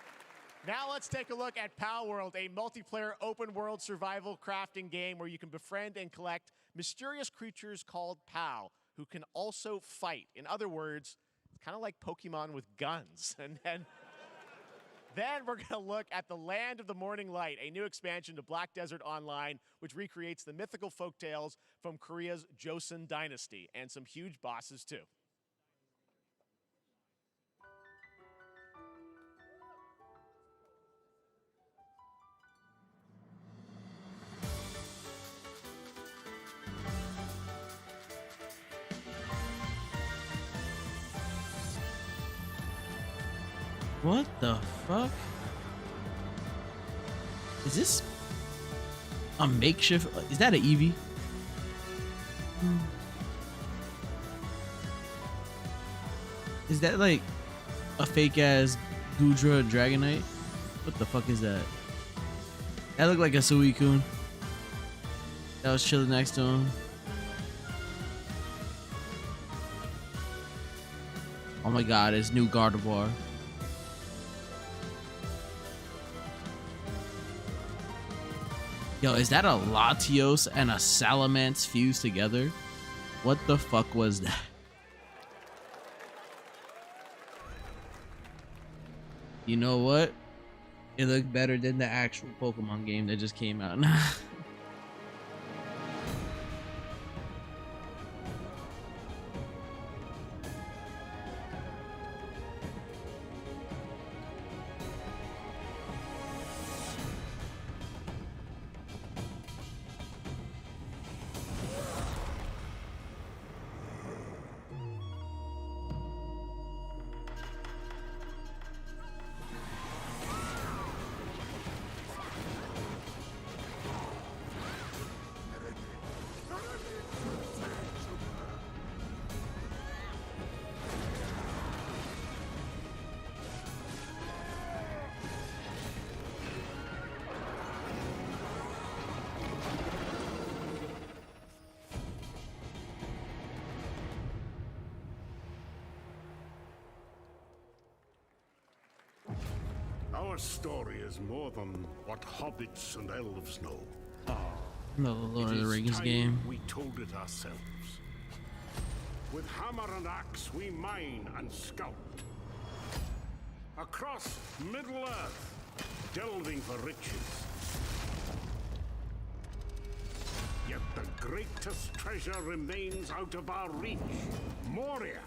Now let's take a look at Pal World, a multiplayer open-world survival crafting game where you can befriend and collect mysterious creatures called Pal, who can also fight. In other words, it's kind of like Pokemon with guns. And then we're going to look at the Land of the Morning Light, a new expansion to Black Desert Online, which recreates the mythical folktales from Korea's Joseon dynasty, and some huge bosses too. What the fuck? Is this a makeshift? Is that an Eevee? Is that like a fake ass Gudra Dragonite? What the fuck is that? That looked like a Suicune that was chilling next to him. Oh my god, it's new Gardevoir. Yo, is that a Latios and a Salamence fused together? What the fuck was that? You know what? It looked better than the actual Pokemon game that just came out. Our story is more than what hobbits and elves know. No Lord of the Rings time game. We told it ourselves. With hammer and axe, we mine and scout. Across Middle-earth, delving for riches. Yet the greatest treasure remains out of our reach. Moria.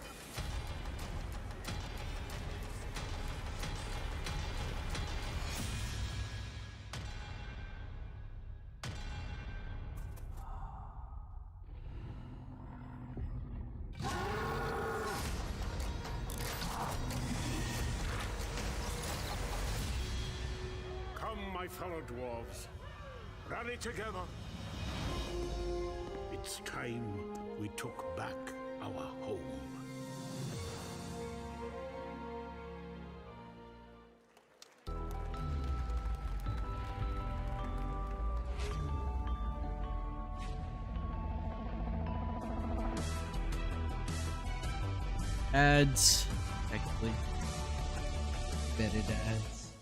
My fellow dwarves, rally together. It's time we took back our home. Ads, technically. Animated ads.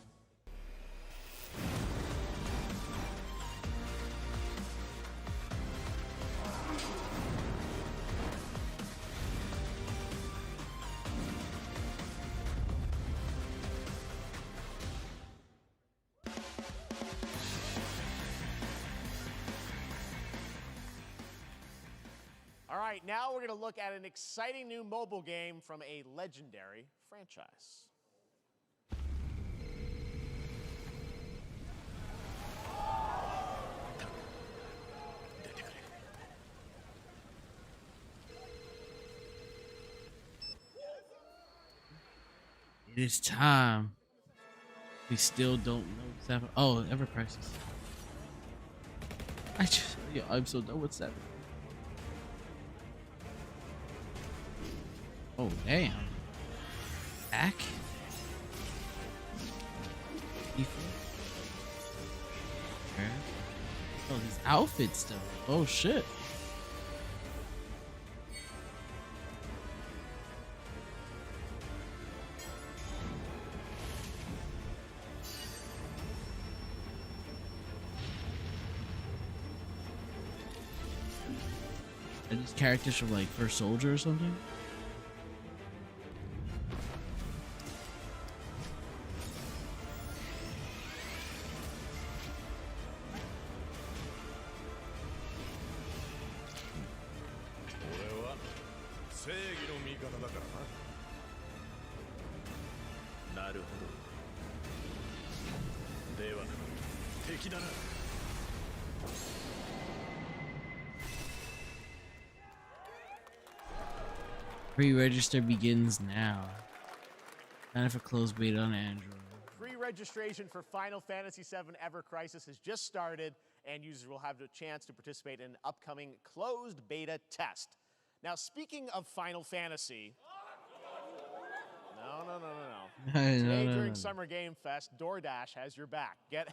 All right, now we're going to look at an exciting new mobile game from a legendary franchise. It is time. We still don't know what's happening. Oh, Ever Crisis. I'm so done with 7. Oh damn. Back? Oh, these outfits stuff. Oh shit. Are these characters from like First Soldier or something? Pre-register begins now. Time for closed beta on Android. Pre-registration for Final Fantasy VII Ever Crisis has just started, and users will have the chance to participate in an upcoming closed beta test. Now, speaking of Final Fantasy... No. Today, during Summer Game Fest, DoorDash has your back. You can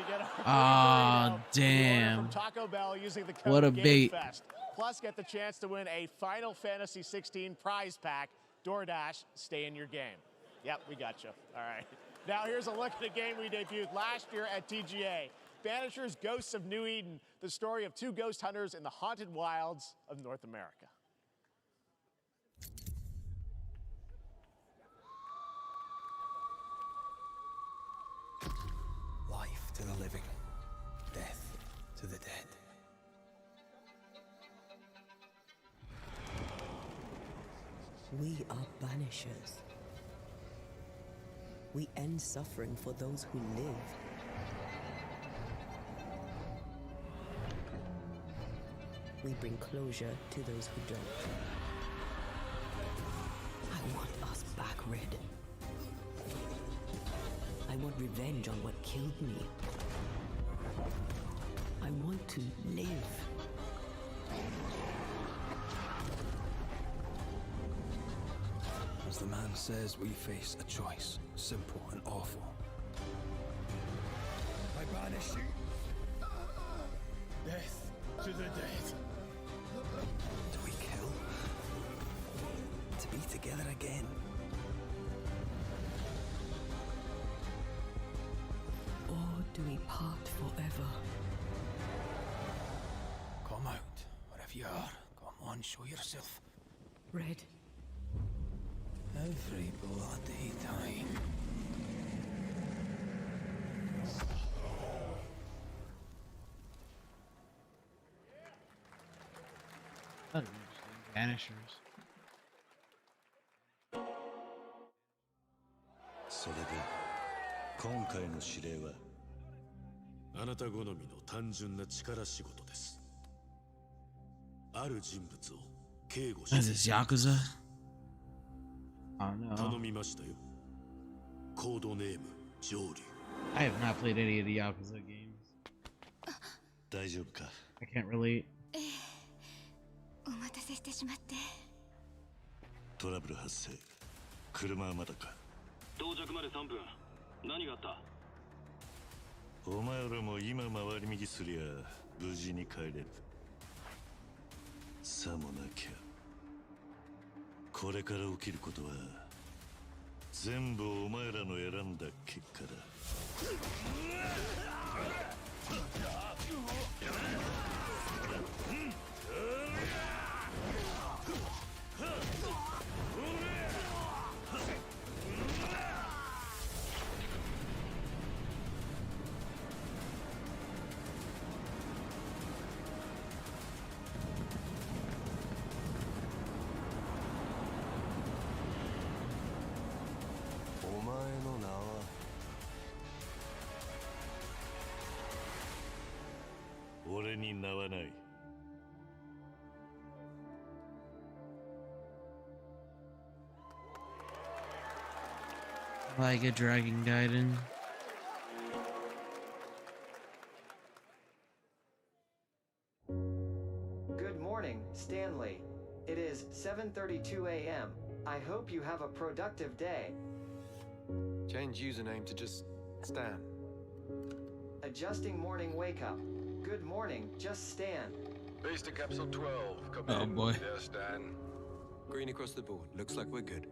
get a Ah, damn. from Taco Bell using the code What a bait. GameFest. Plus, get the chance to win a Final Fantasy 16 prize pack. DoorDash, stay in your game. Yep, we got you. All right. Now, here's a look at a game we debuted last year at TGA. Banishers Ghosts of New Eden, the story of 2 ghost hunters in the haunted wilds of North America. Life to the living, death to the dead. We are banishers. We end suffering for those who live. We bring closure to those who don't. I want us back, Red. I want revenge on what killed me. I want to live. As the man says, we face a choice, simple and awful. I banish you. Death to the dead. Do we kill? To be together again. Or do we part forever? Come out, wherever you are. Come on, show yourself. Red. Every bloody time. Banishers. それで今回の指令はあなた好みの単純な力仕事です。ある人物を警護し Is this Yakuza? I don't know. 頼みましたよ。コードネーム上流。 I have not played any of the Yakuza games. 大丈夫か？ I can't relate. お待たせしてしまって。トラブル発生。車はまだか？到着まで3分。何があった？お前らも今回り右すりゃ無事に帰れる。さもなきゃこれから起きることは全部お前らの選んだ結果だ。お前の名は俺に名はない。 Like a Dragon Gaiden. Good morning, Stanley. It is 7:32 a.m. I hope you have a productive day. Change username to just Stan. Adjusting morning wake up. Good morning, just Stan. Base to capsule 12. Come Oh, in. boy. There, Stan. Green across the board. Looks like we're good.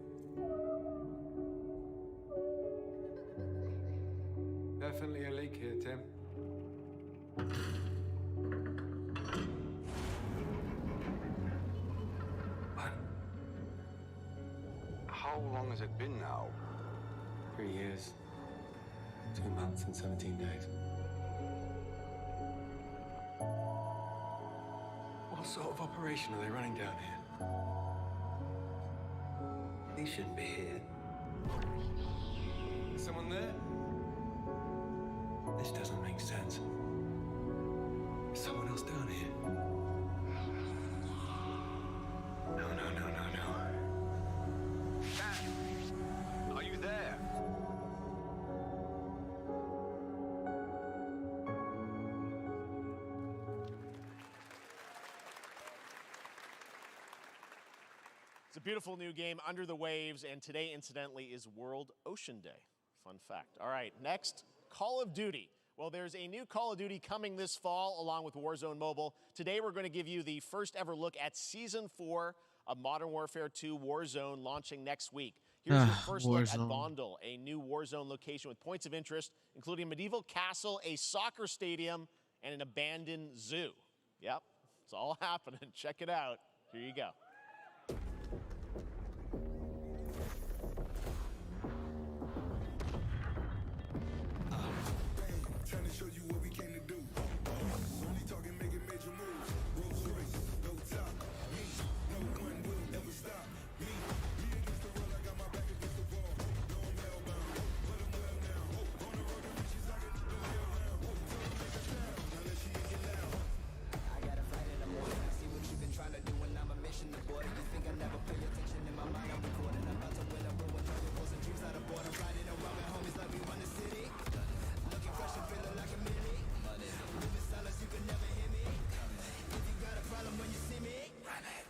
Definitely a leak here, Tim. How long has it been now? 3 years. 2 months and 17 days. What sort of operation are they running down here? These shouldn't be here. Is someone there? This doesn't make sense. Is someone else down here? No. Dad! Are you there? It's a beautiful new game, Under the Waves, and today, incidentally, is World Ocean Day. Fun fact. All right, next, Call of Duty. Well, there's a new Call of Duty coming this fall along with Warzone Mobile. Today, we're going to give you the first ever look at Season 4 of Modern Warfare 2 Warzone launching next week. Here's your first look at Bondal, a new Warzone location with points of interest, including a medieval castle, a soccer stadium, and an abandoned zoo. Yep, it's all happening. Check it out. Here you go. Trying to show you what we came to do. Only talking, making major moves. Rolls Royce, no top. Me, no one will ever stop. Me against the world, I got my back against the wall. No, I'm hellbound. But I'm well now. On the road to riches, I get to do hell round. Tell them make a sound. Now let she get loud. I got a fight in the morning. I see what you've been trying to do, and I'm a mission aborted. You think I never pay attention? In my mind, I'm recording. I'm about to win a row and trying to pull some dreams out of board. I'm riding around with homies like we run the city. Looking fresh and feeling like a mini. Moving silence, you can never hear me. If you got a problem when you see me, run it.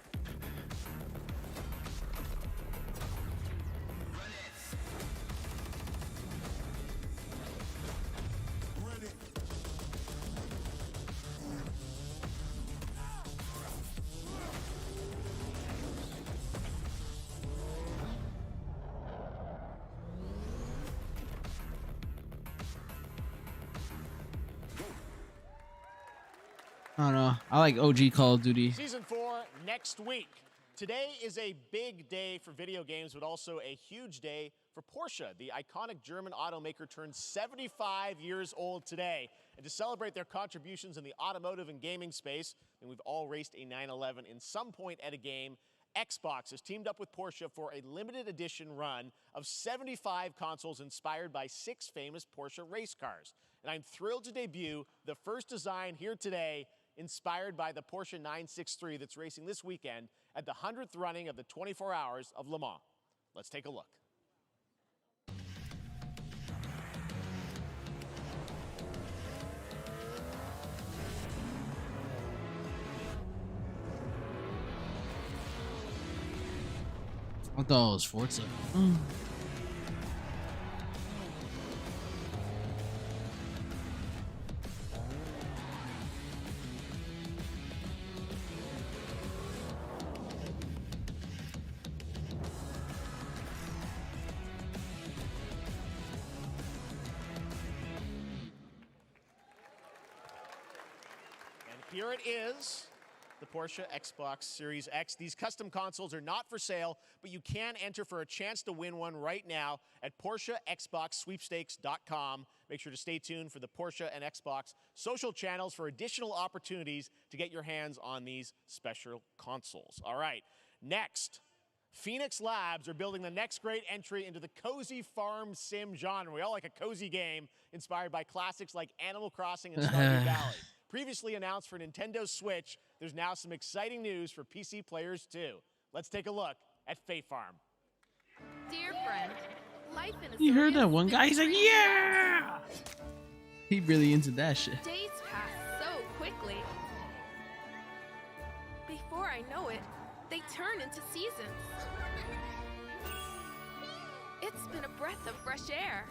Run it. Run it. I don't know. I like OG Call of Duty. Season 4 next week. Today is a big day for video games, but also a huge day for Porsche. The iconic German automaker turned 75 years old today. And to celebrate their contributions in the automotive and gaming space, and we've all raced a 911 in some point at a game, Xbox has teamed up with Porsche for a limited edition run of 75 consoles inspired by 6 famous Porsche race cars. And I'm thrilled to debut the first design here today, inspired by the Porsche 963 that's racing this weekend at the 100th running of the 24 Hours of Le Mans. Let's take a look. I thought it was Forza. here it is. The Porsche Xbox Series X. These custom consoles are not for sale, but you can enter for a chance to win one right now at PorscheXboxSweepstakes.com. Make sure to stay tuned for the Porsche and Xbox social channels for additional opportunities to get your hands on these special consoles. All right, next. Phoenix Labs are building the next great entry into the cozy farm sim genre. We all like a cozy game inspired by classics like Animal Crossing and Stardew Valley. Previously announced for Nintendo Switch, there's now some exciting news for PC players too. Let's take a look at Fae Farm. Dear friend, life in a You heard that one guy? He's like, yeah! He really into that shit. Days pass so quickly. Before I know it, they turn into seasons. It's been a breath of fresh air.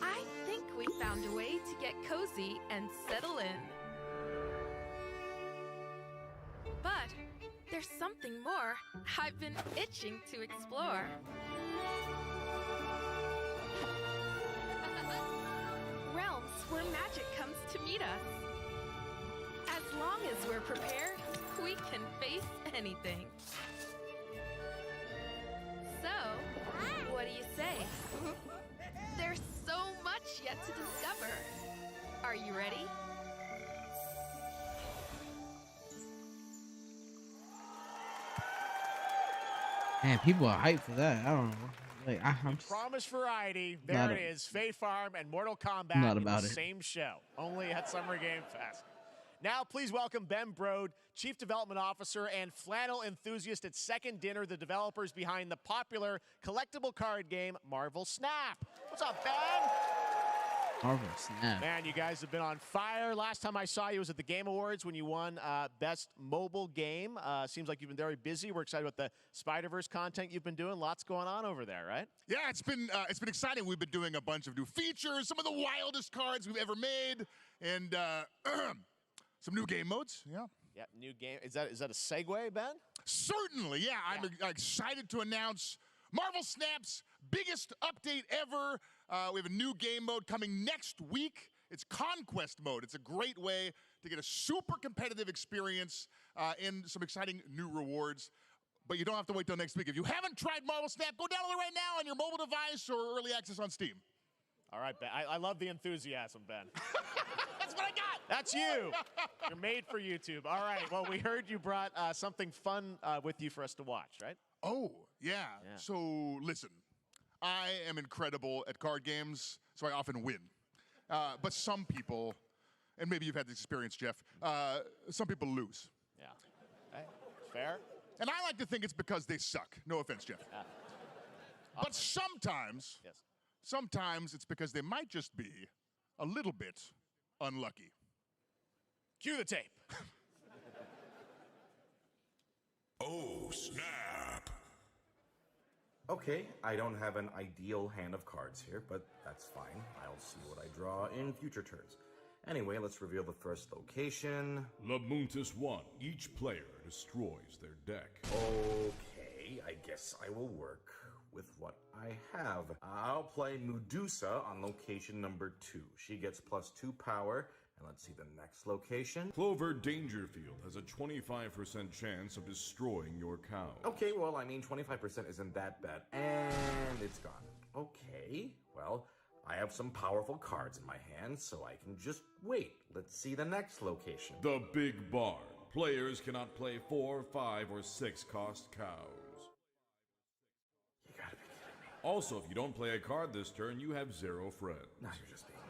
I think we found a way to get cozy and settle in. But there's something more I've been itching to explore. Realms where magic comes to meet us. As long as we're prepared, we can face anything. So, what do you say? There's so much yet to discover. Are you ready? Man, people are hyped for that. I don't know. Like, I'm just Promised variety. There Not it a- is. Fae Farm and Mortal Kombat Not in about the it. same show, only at Summer Game Fest. Now, please welcome Ben Brode, Chief Development Officer and flannel enthusiast at Second Dinner, the developers behind the popular collectible card game Marvel Snap. What's up, Ben? Marvel Snap. Man, you guys have been on fire. Last time I saw you was at the Game Awards when you won Best Mobile Game. Seems like you've been very busy. We're excited about the Spider-Verse content you've been doing. Lots going on over there, right? Yeah, it's been exciting. We've been doing a bunch of new features, some of the wildest cards we've ever made, and some new game modes. Yeah. Yeah, new game. Is that a segue, Ben? Certainly, yeah. I'm excited to announce Marvel Snap's biggest update ever. We have a new game mode coming next week. It's Conquest mode. It's a great way to get a super competitive experience and some exciting new rewards. But you don't have to wait till next week. If you haven't tried Marvel Snap, go download it right now on your mobile device or early access on Steam. All right, Ben. I love the enthusiasm, Ben. That's what I got. That's you. You're made for YouTube. All right. Well, we heard you brought something fun with you for us to watch, right? Oh, yeah. So, listen. I am incredible at card games, so I often win. But some people, and maybe you've had this experience, Jeff, some people lose. Yeah. Okay. Fair. And I like to think it's because they suck. No offense, Jeff. Yeah. But sometimes, sometimes it's because they might just be a little bit unlucky. Cue the tape. Oh, snap. Okay, I don't have an ideal hand of cards here, but that's fine. I'll see what I draw in future turns. Anyway, let's reveal the first location. Lamuntis 1. Each player destroys their deck. Okay, I guess I will work with what I have. I'll play Medusa on location number 2. She gets +2 power. And let's see the next location. Clover Dangerfield has a 25% chance of destroying your cow. Okay, well, I mean, 25% isn't that bad. And it's gone. Okay, well, I have some powerful cards in my hand, so I can just wait. Let's see the next location. The Big Barn. Players cannot play 4, 5, or 6 cost cows. You gotta be kidding me. Also, if you don't play a card this turn, you have 0 friends. Now you're just being mean.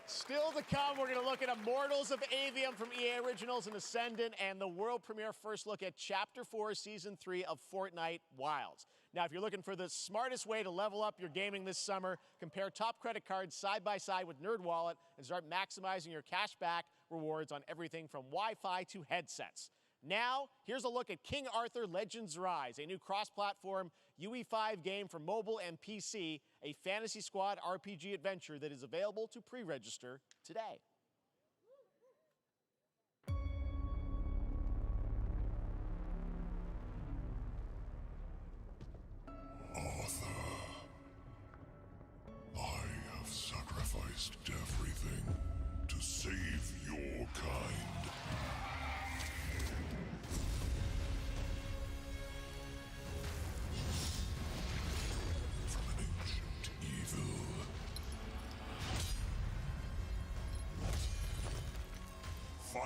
Still to come, we're going to look at Immortals of Avium from EA Originals and Ascendant and the world premiere first look at Chapter 4, Season 3 of Fortnite Wilds. Now, if you're looking for the smartest way to level up your gaming this summer, compare top credit cards side by side with NerdWallet and start maximizing your cashback rewards on everything from Wi-Fi to headsets. Now, here's a look at King Arthur Legends Rise, a new cross-platform UE5 game for mobile and PC, a Fantasy Squad RPG adventure that is available to pre-register today.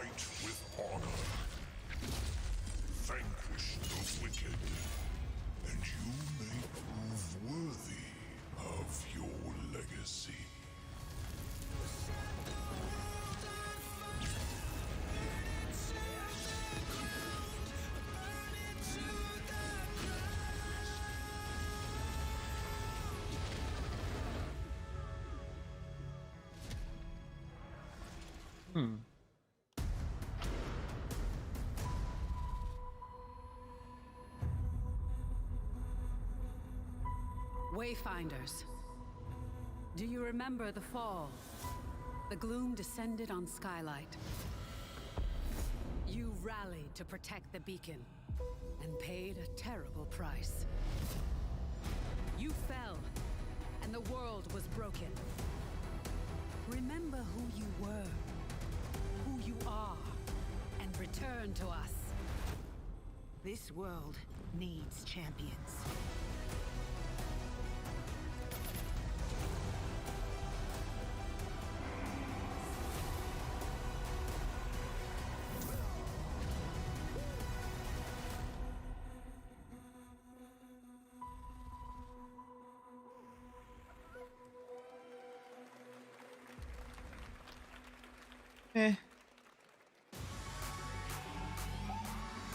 fight with honor. Vanquish the wicked, and you may prove worthy of your legacy. Wayfinders, do you remember the fall? The gloom descended on Skylight. You rallied to protect the beacon, and paid a terrible price. You fell, and the world was broken. Remember who you were, who you are, and return to us. This world needs champions.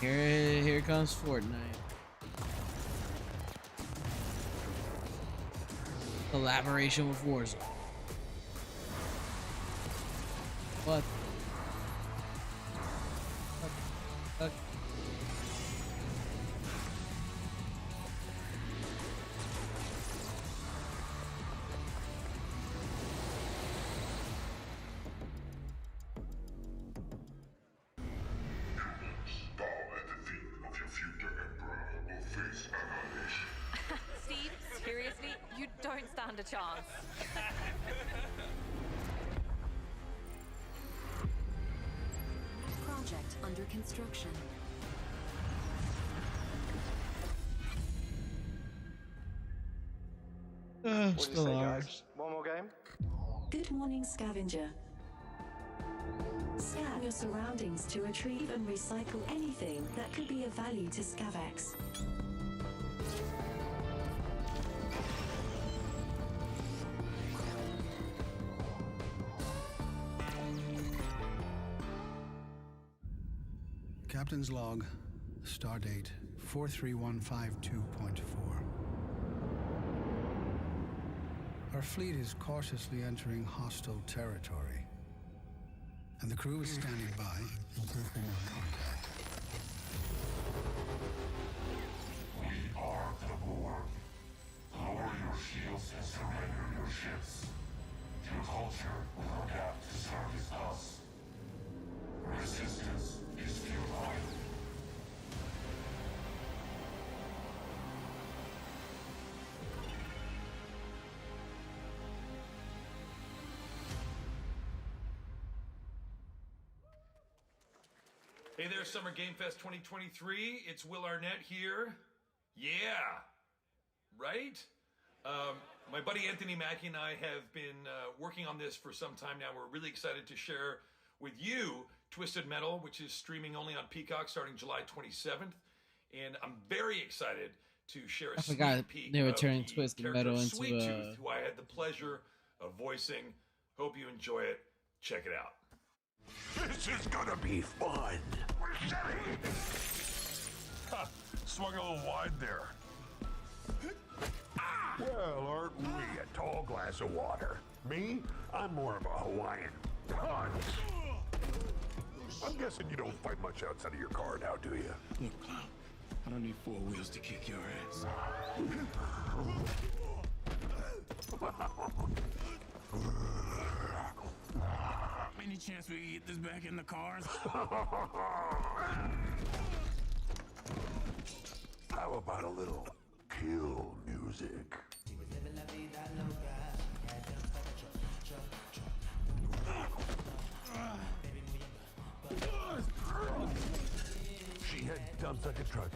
Here comes Fortnite. Collaboration with Warzone. What? Fuck. Steve, seriously, you don't stand a chance. Project under construction. What do you say, guys? One more game? Good morning, scavenger. Scan your surroundings to retrieve and recycle anything that could be of value to Scavex. Captain's log, stardate 43152.4. Our fleet is cautiously entering hostile territory, and the crew is standing by in case they want contact. We are the Borg. Lower your shields and surrender your ships. Your culture will adapt to service us. Resistance is futile. Hey there, Summer Game Fest 2023. It's Will Arnett here. Yeah, right? My buddy Anthony Mackie and I have been working on this for some time now. We're really excited to share with you Twisted Metal, which is streaming only on Peacock starting July 27th. And I'm very excited to share a sneak peek they were of turning the Twisted character Metal of into Sweet a... Tooth, who I had the pleasure of voicing. Hope you enjoy it. Check it out. This is gonna be fun. Ha, swung a little wide there. Well, aren't we a tall glass of water? Me? I'm more of a Hawaiian punch. I'm guessing you don't fight much outside of your car now, do you? Look, Clown, I don't need four wheels to kick your ass. Any chance we can get this back in the cars? How about a little kill music? She had dumps like a truck.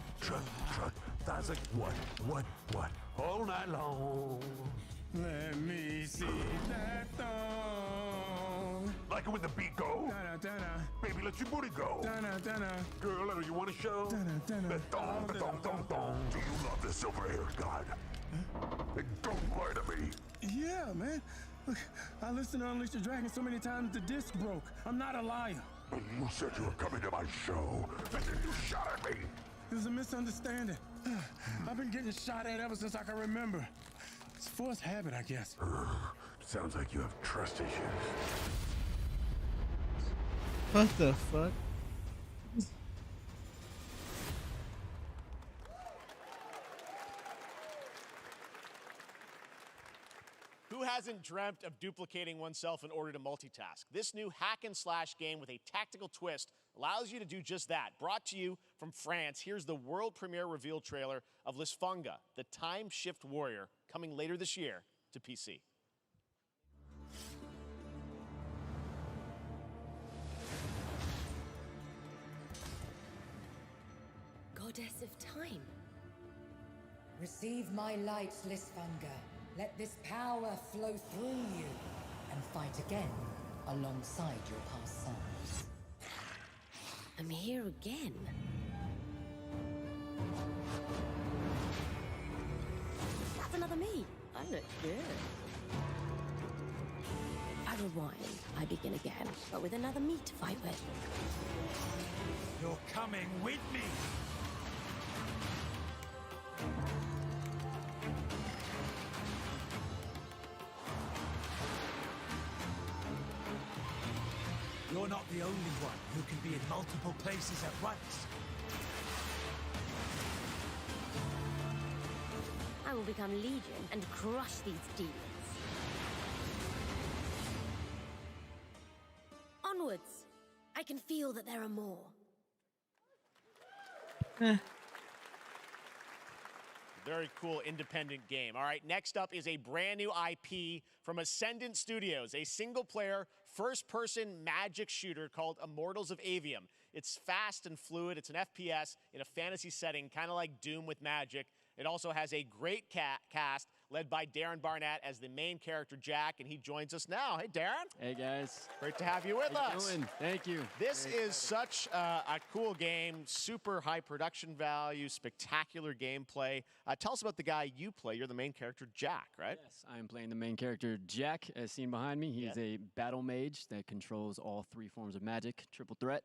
That's like what? All night long. Let me see that thong. Like like it when the beat go? Dana, Dana. Baby, let your booty go. Dana, Dana. Girl, do you want to show? Dana, Dana. The thong, the thong, thong, thong. Do you love the silver-haired god? Then don't lie to me. Yeah, man. Look, I listened to Unleash the Dragon so many times the disc broke. I'm not a liar. But you said you were coming to my show, and then you shot at me. It was a misunderstanding. I've been getting shot at ever since I can remember. It's a forced habit, I guess. Sounds like you have trust issues. What the fuck? Who hasn't dreamt of duplicating oneself in order to multitask? This new hack and slash game with a tactical twist allows you to do just that. Brought to you from France, here's the world premiere reveal trailer of Lisfunga, the time shift warrior, coming later this year to PC. Goddess of time. Receive my light, Lisfunga. Let this power flow through you and fight again alongside your past selves. I'm here again. That's another me. I look good. I rewind. I begin again, but with another me to fight with. You're coming with me! You're not the only one who can be in multiple places at once. I will become Legion and crush these demons. Onwards! I can feel that there are more. Very cool independent game. All right, next up is a brand new IP from Ascendant Studios, a single-player, first-person magic shooter called Immortals of Avium. It's fast and fluid. It's an FPS in a fantasy setting, kind of like Doom with magic. It also has a great cast led by Darren Barnett as the main character, Jack, and he joins us now. Hey, Darren. Hey, guys. Great to have you with How you us. doing? Thank you. This is such a cool game, super high production value, spectacular gameplay. Tell us about the guy you play. You're the main character, Jack, right? Yes, I am playing the main character, Jack, as seen behind me. He's a battle mage that controls all three forms of magic, triple threat.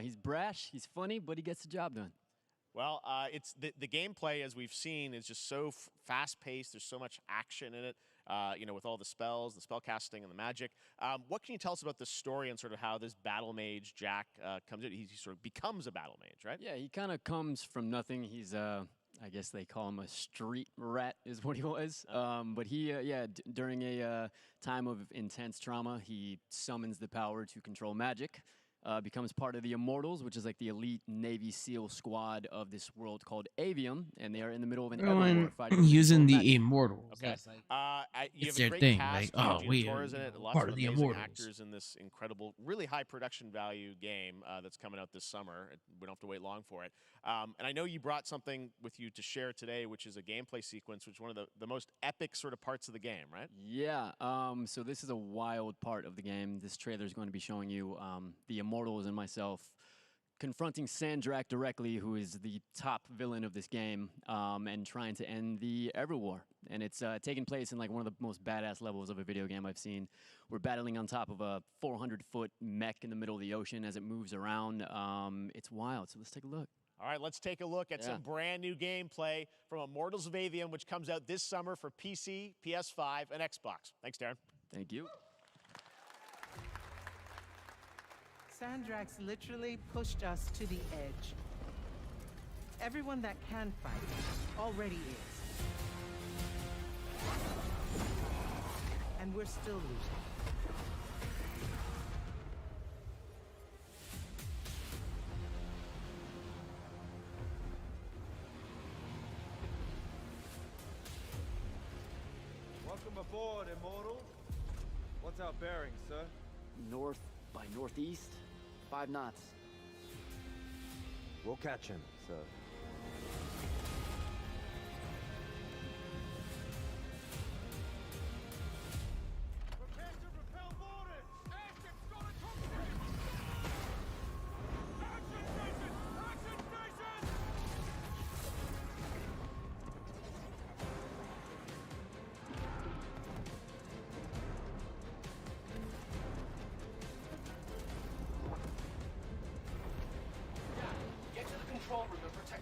He's brash, he's funny, but he gets the job done. Well, it's the gameplay, as we've seen, is just so fast-paced. There's so much action in it, you know, with all the spells, the spell casting, and the magic. What can you tell us about the story and sort of how this battle mage, Jack, comes in? He sort of becomes a battle mage, right? Yeah, he kind of comes from nothing. He's, I guess they call him a street rat is what he was. But he, during a time of intense trauma, he summons the power to control magic. Becomes part of the Immortals, which is like the elite Navy SEAL squad of this world called Avium, and they are in the middle of an Everwar fighting using the magic. Immortals. Okay. It's You have a their great thing. cast. Like, we are are in it. Lots part of of the amazing Immortals. actors in this incredible, really high production value game that's coming out this summer. We don't have to wait long for it. And I know you brought something with you to share today, which is a gameplay sequence, which is one of the most epic sort of parts of the game, right? Yeah, so this is a wild part of the game. This trailer is going to be showing you the Immortals and myself confronting Sandrak directly, who is the top villain of this game, and trying to end the Everwar. And it's taking place in like one of the most badass levels of a video game I've seen. We're battling on top of a 400-foot mech in the middle of the ocean as it moves around. It's wild, so let's take a look. All right, let's take a look at some brand new gameplay from Immortals of Avium, which comes out this summer for PC, PS5, and Xbox. Thanks, Darren. Thank you. Sandrax literally pushed us to the edge. Everyone that can fight already is. And we're still losing. Welcome aboard, Immortal. What's our bearing, sir? North by northeast, 5 knots. We'll catch him, sir. Prepare to repel boarders! Airship's got a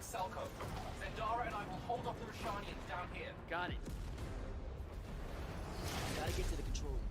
exact cell code. Zendara and I will hold off the Rashanians down here. Got it. Gotta get to the control room.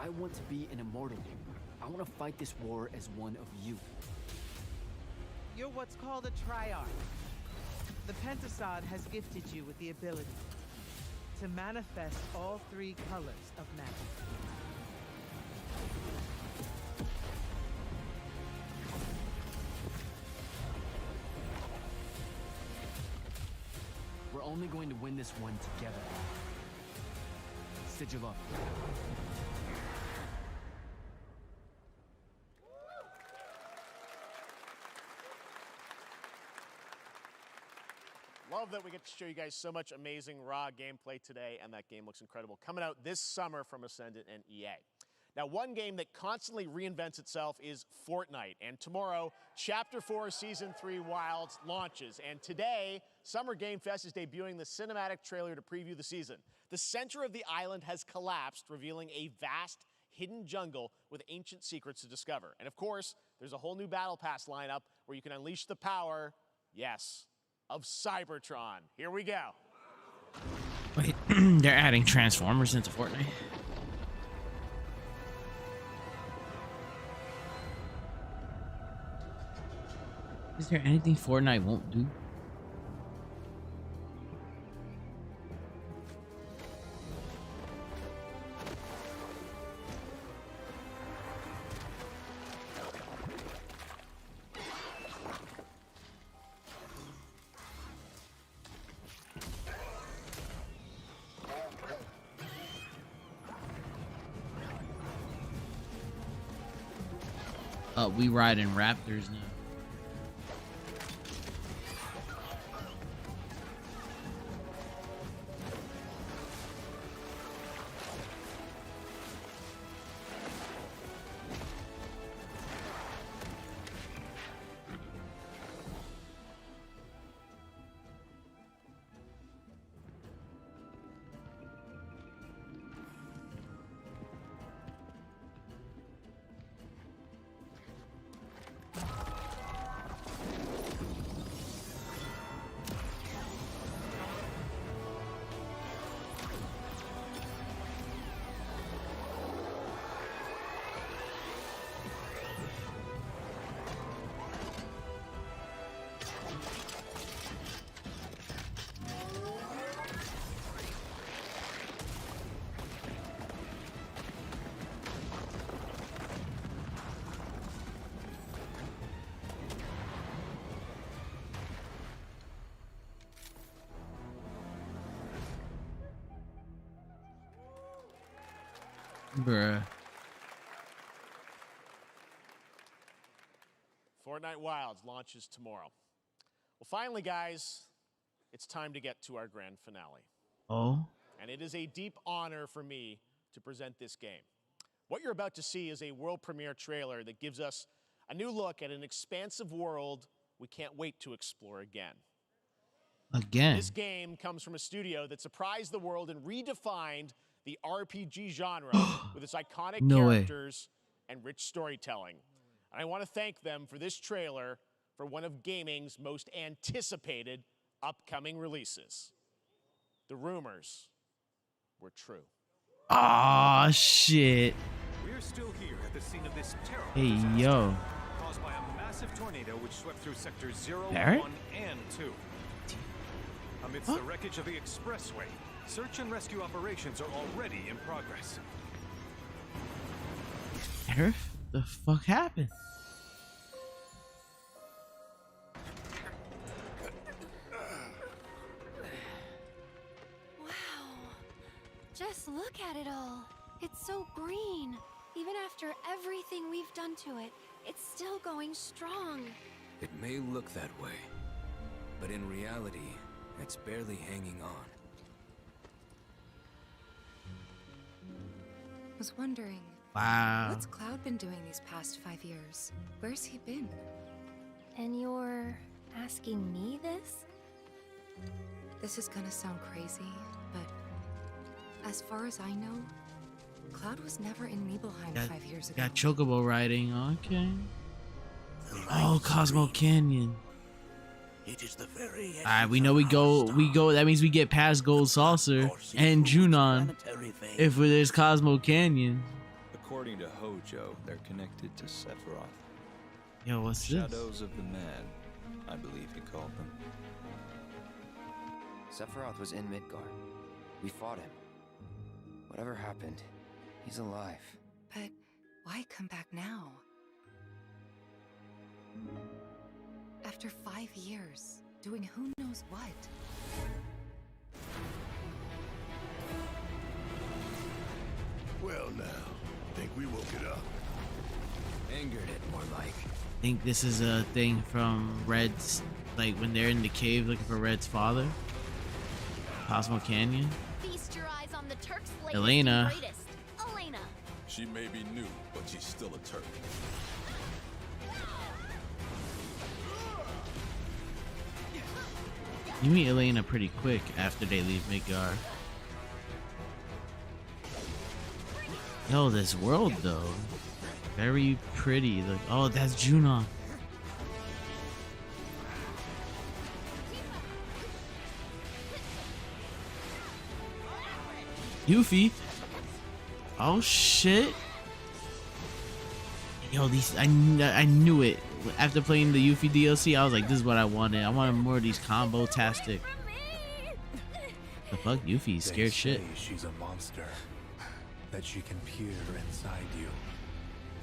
I want to be an immortal. I want to fight this war as one of you. You're what's called a triarch. The Pentasod has gifted you with the ability to manifest all three colors of magic. We're only going to win this one together. Sigil up. Love that we get to show you guys so much amazing raw gameplay today, and that game looks incredible. Coming out this summer from Ascendant and EA. Now, one game that constantly reinvents itself is Fortnite, and tomorrow, Chapter 4 Season 3 Wilds launches, and today, Summer Game Fest is debuting the cinematic trailer to preview the season. The center of the island has collapsed, revealing a vast, hidden jungle with ancient secrets to discover. And of course, there's a whole new Battle Pass lineup where you can unleash the power, yes, of Cybertron. Here we go. Wait, they're adding Transformers into Fortnite? Is there anything Fortnite won't do? We riding Raptors now. Bruh. Fortnite Wilds launches tomorrow. Well, finally, guys, it's time to get to our grand finale. Oh? And it is a deep honor for me to present this game. What you're about to see is a world premiere trailer that gives us a new look at an expansive world we can't wait to explore again. Again. This game comes from a studio that surprised the world and redefined the RPG genre with its iconic No way. characters and rich storytelling. And I want to thank them for this trailer for one of gaming's most anticipated upcoming releases. The rumors were true. Ah, shit. We're still here at the scene of this terrible Hey, disaster yo. caused by a massive tornado which swept through sectors 0, Barrett? 1, and 2. Amidst the wreckage of the expressway, search and rescue operations are already in progress. Sheriff? The fuck happened? Wow. Just look at it all. It's so green. Even after everything we've done to it, it's still going strong. It may look that way, but in reality, it's barely hanging on. Was wondering, Wow. what's Cloud been doing these past 5 years? Where's he been? And you're asking me this? This is gonna sound crazy, but as far as I know, Cloud was never in Nibelheim 5 years ago. Got chocobo riding. Okay. Oh, Cosmo Canyon. It is the very end. Alright, we know we go. That means we get past Gold Saucer and Junon if there's Cosmo Canyon. According to Hojo, they're connected to Sephiroth. Yo, what's this? Shadows of the Mad, I believe he called them. Sephiroth was in Midgard. We fought him. Whatever happened, he's alive. But why come back now? After 5 years, doing who knows what? Well now, think we woke it up. Angered it, more like. I think this is a thing from Red's, like when they're in the cave looking for Red's father. Cosmo Canyon. Feast your eyes on the Turk's latest Elena. and greatest. Elena. She may be new, but she's still a Turk. You meet Elena pretty quick after they leave Midgard. Yo, this world though, very pretty. Look, oh, that's Junon. Yuffie. Oh shit. Yo, I knew it. After playing the Yuffie DLC, I was like, this is what I wanted. I wanted more of these combo-tastic. The fuck? Yuffie scared shit. She's a monster. That she can peer inside you.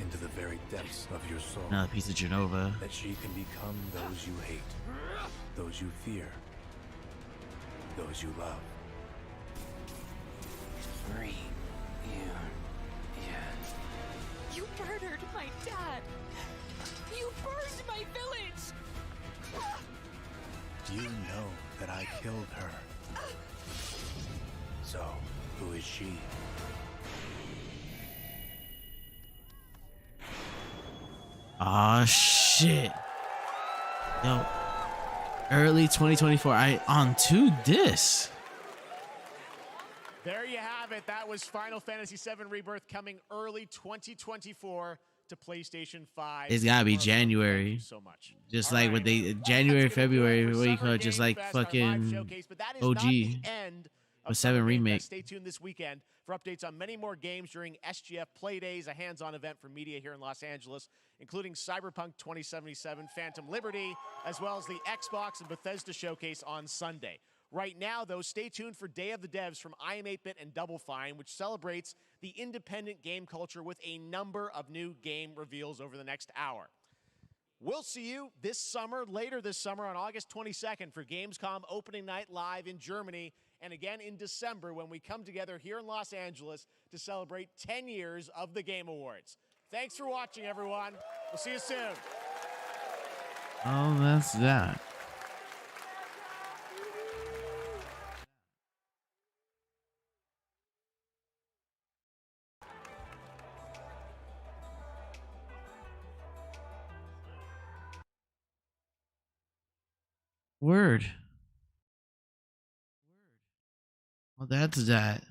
Into the very depths of your soul. Another piece of Genova. That she can become those you hate. Those you fear. Those you love. Free. You murdered my dad. You burned my village. You know that I killed her. So, who is she? Aw, shit. Yo, early 2024. On to this. There you have it. That was Final Fantasy VII Rebirth coming early 2024 to PlayStation 5. It's gotta be January. So much. Just like what they January, February, what do you call it? Just like fucking OG. With 7 remake. Stay tuned this weekend for updates on many more games during SGF Play Days, a hands-on event for media here in Los Angeles, including Cyberpunk 2077, Phantom Liberty, as well as the Xbox and Bethesda Showcase on Sunday. Right now, though, stay tuned for Day of the Devs from IM8-Bit and Double Fine, which celebrates the independent game culture with a number of new game reveals over the next hour. We'll see you this summer, later this summer on August 22nd for Gamescom Opening Night Live in Germany, and again in December when we come together here in Los Angeles to celebrate 10 years of the Game Awards. Thanks for watching, everyone. We'll see you soon. Oh, that's that. Word. Well, that's that.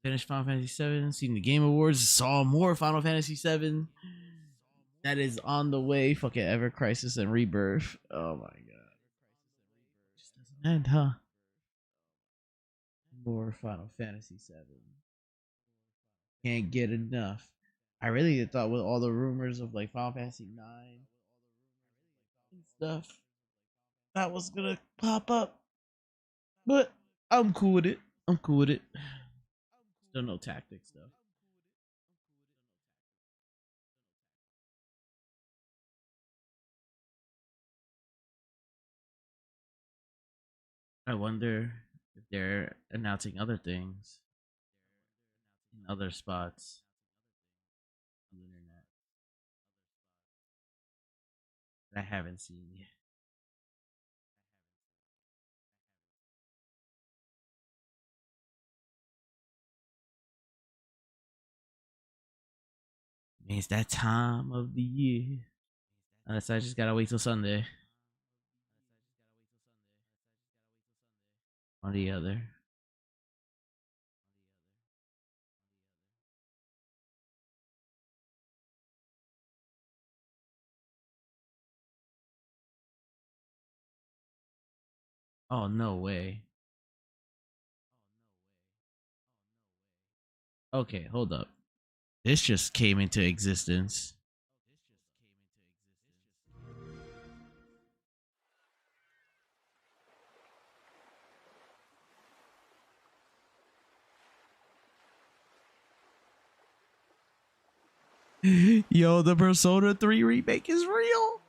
Finished Final Fantasy 7, seen the Game Awards, saw more Final Fantasy 7. That is on the way. Fucking Ever Crisis and Rebirth. Oh my god. Just doesn't end, huh? More Final Fantasy 7. Can't get enough. I really thought with all the rumors of like Final Fantasy 9 and stuff, that was gonna pop up. But I'm cool with it. I'm cool with it. Still no tactics though. I wonder if they're announcing other things in other spots on the internet that I haven't seen yet. Man, it's that time of the year. Unless I just gotta wait till Sunday. On the other. Oh, no way. Okay, hold up. This just came into existence. Yo, the Persona 3 remake is real.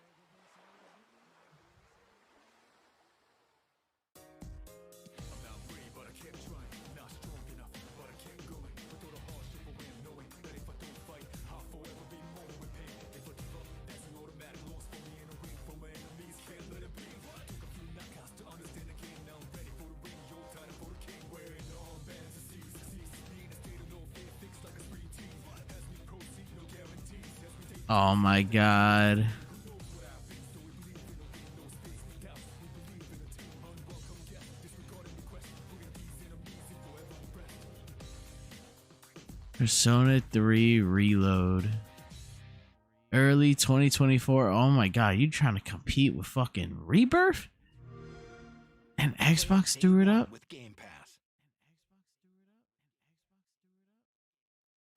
Oh my god. Persona 3 Reload. Early 2024. Oh my god, you trying to compete with fucking Rebirth? And Xbox threw it up?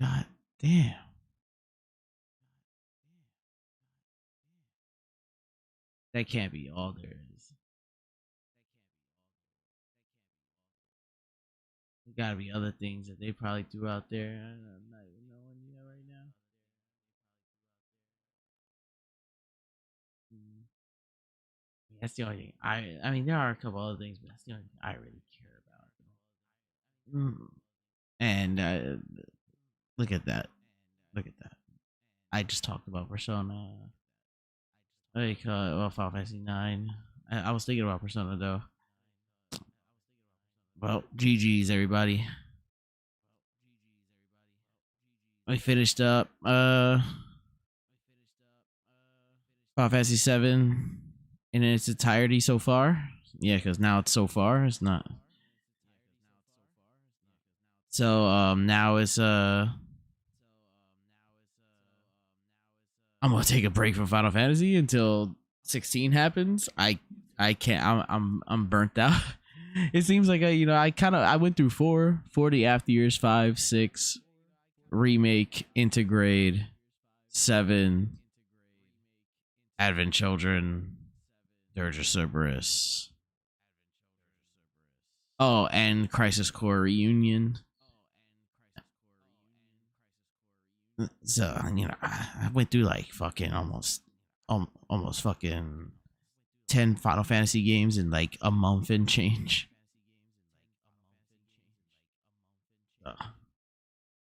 God damn. That can't be all there is. There gotta be other things that they probably threw out there. I'm not even knowing yet right now. That's the only thing. I mean, there are a couple other things, but that's the only thing I really care about. And look at that. Look at that. I just talked about Persona. What do you call it? Well, Final Fantasy 9. I was thinking about Persona though. Well, GG's everybody. I finished up Final Fantasy 7 in its entirety so far. Yeah, because now it's so far. It's not. So now it's I'm gonna take a break from Final Fantasy until 16 happens. I can't. I'm burnt out. It seems like I went through 40 after years, 5, 6, remake, integrate, 7, Advent Children, Dirge of Cerberus. Oh, and Crisis Core Reunion. So I went through like fucking almost fucking 10 Final Fantasy games in like a month and change.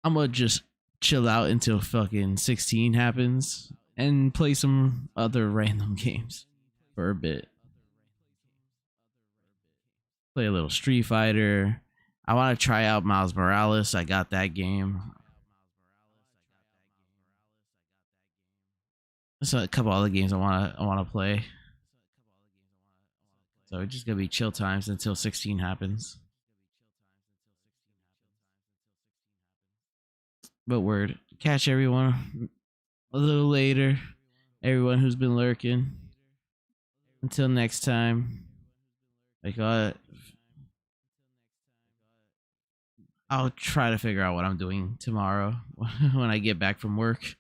I'm gonna just chill out until fucking 16 happens and play some other random games for a bit. Play a little Street Fighter. I want to try out Miles Morales. I got that game. There's a couple other games I want to play. So it's just gonna be chill times until 16 happens. But word, catch everyone a little later. Everyone who's been lurking. Until next time. I'll try to figure out what I'm doing tomorrow when I get back from work.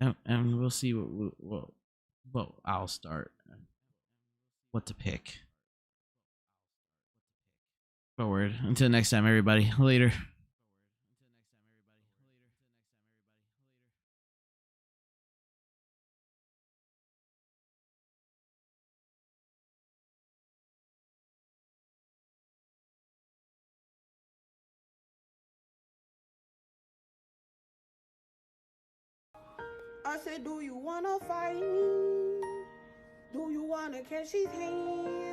And we'll see what I'll start. What to pick. Forward. Until next time, everybody. Later. I said, do you wanna fight me? Do you wanna catch his hand?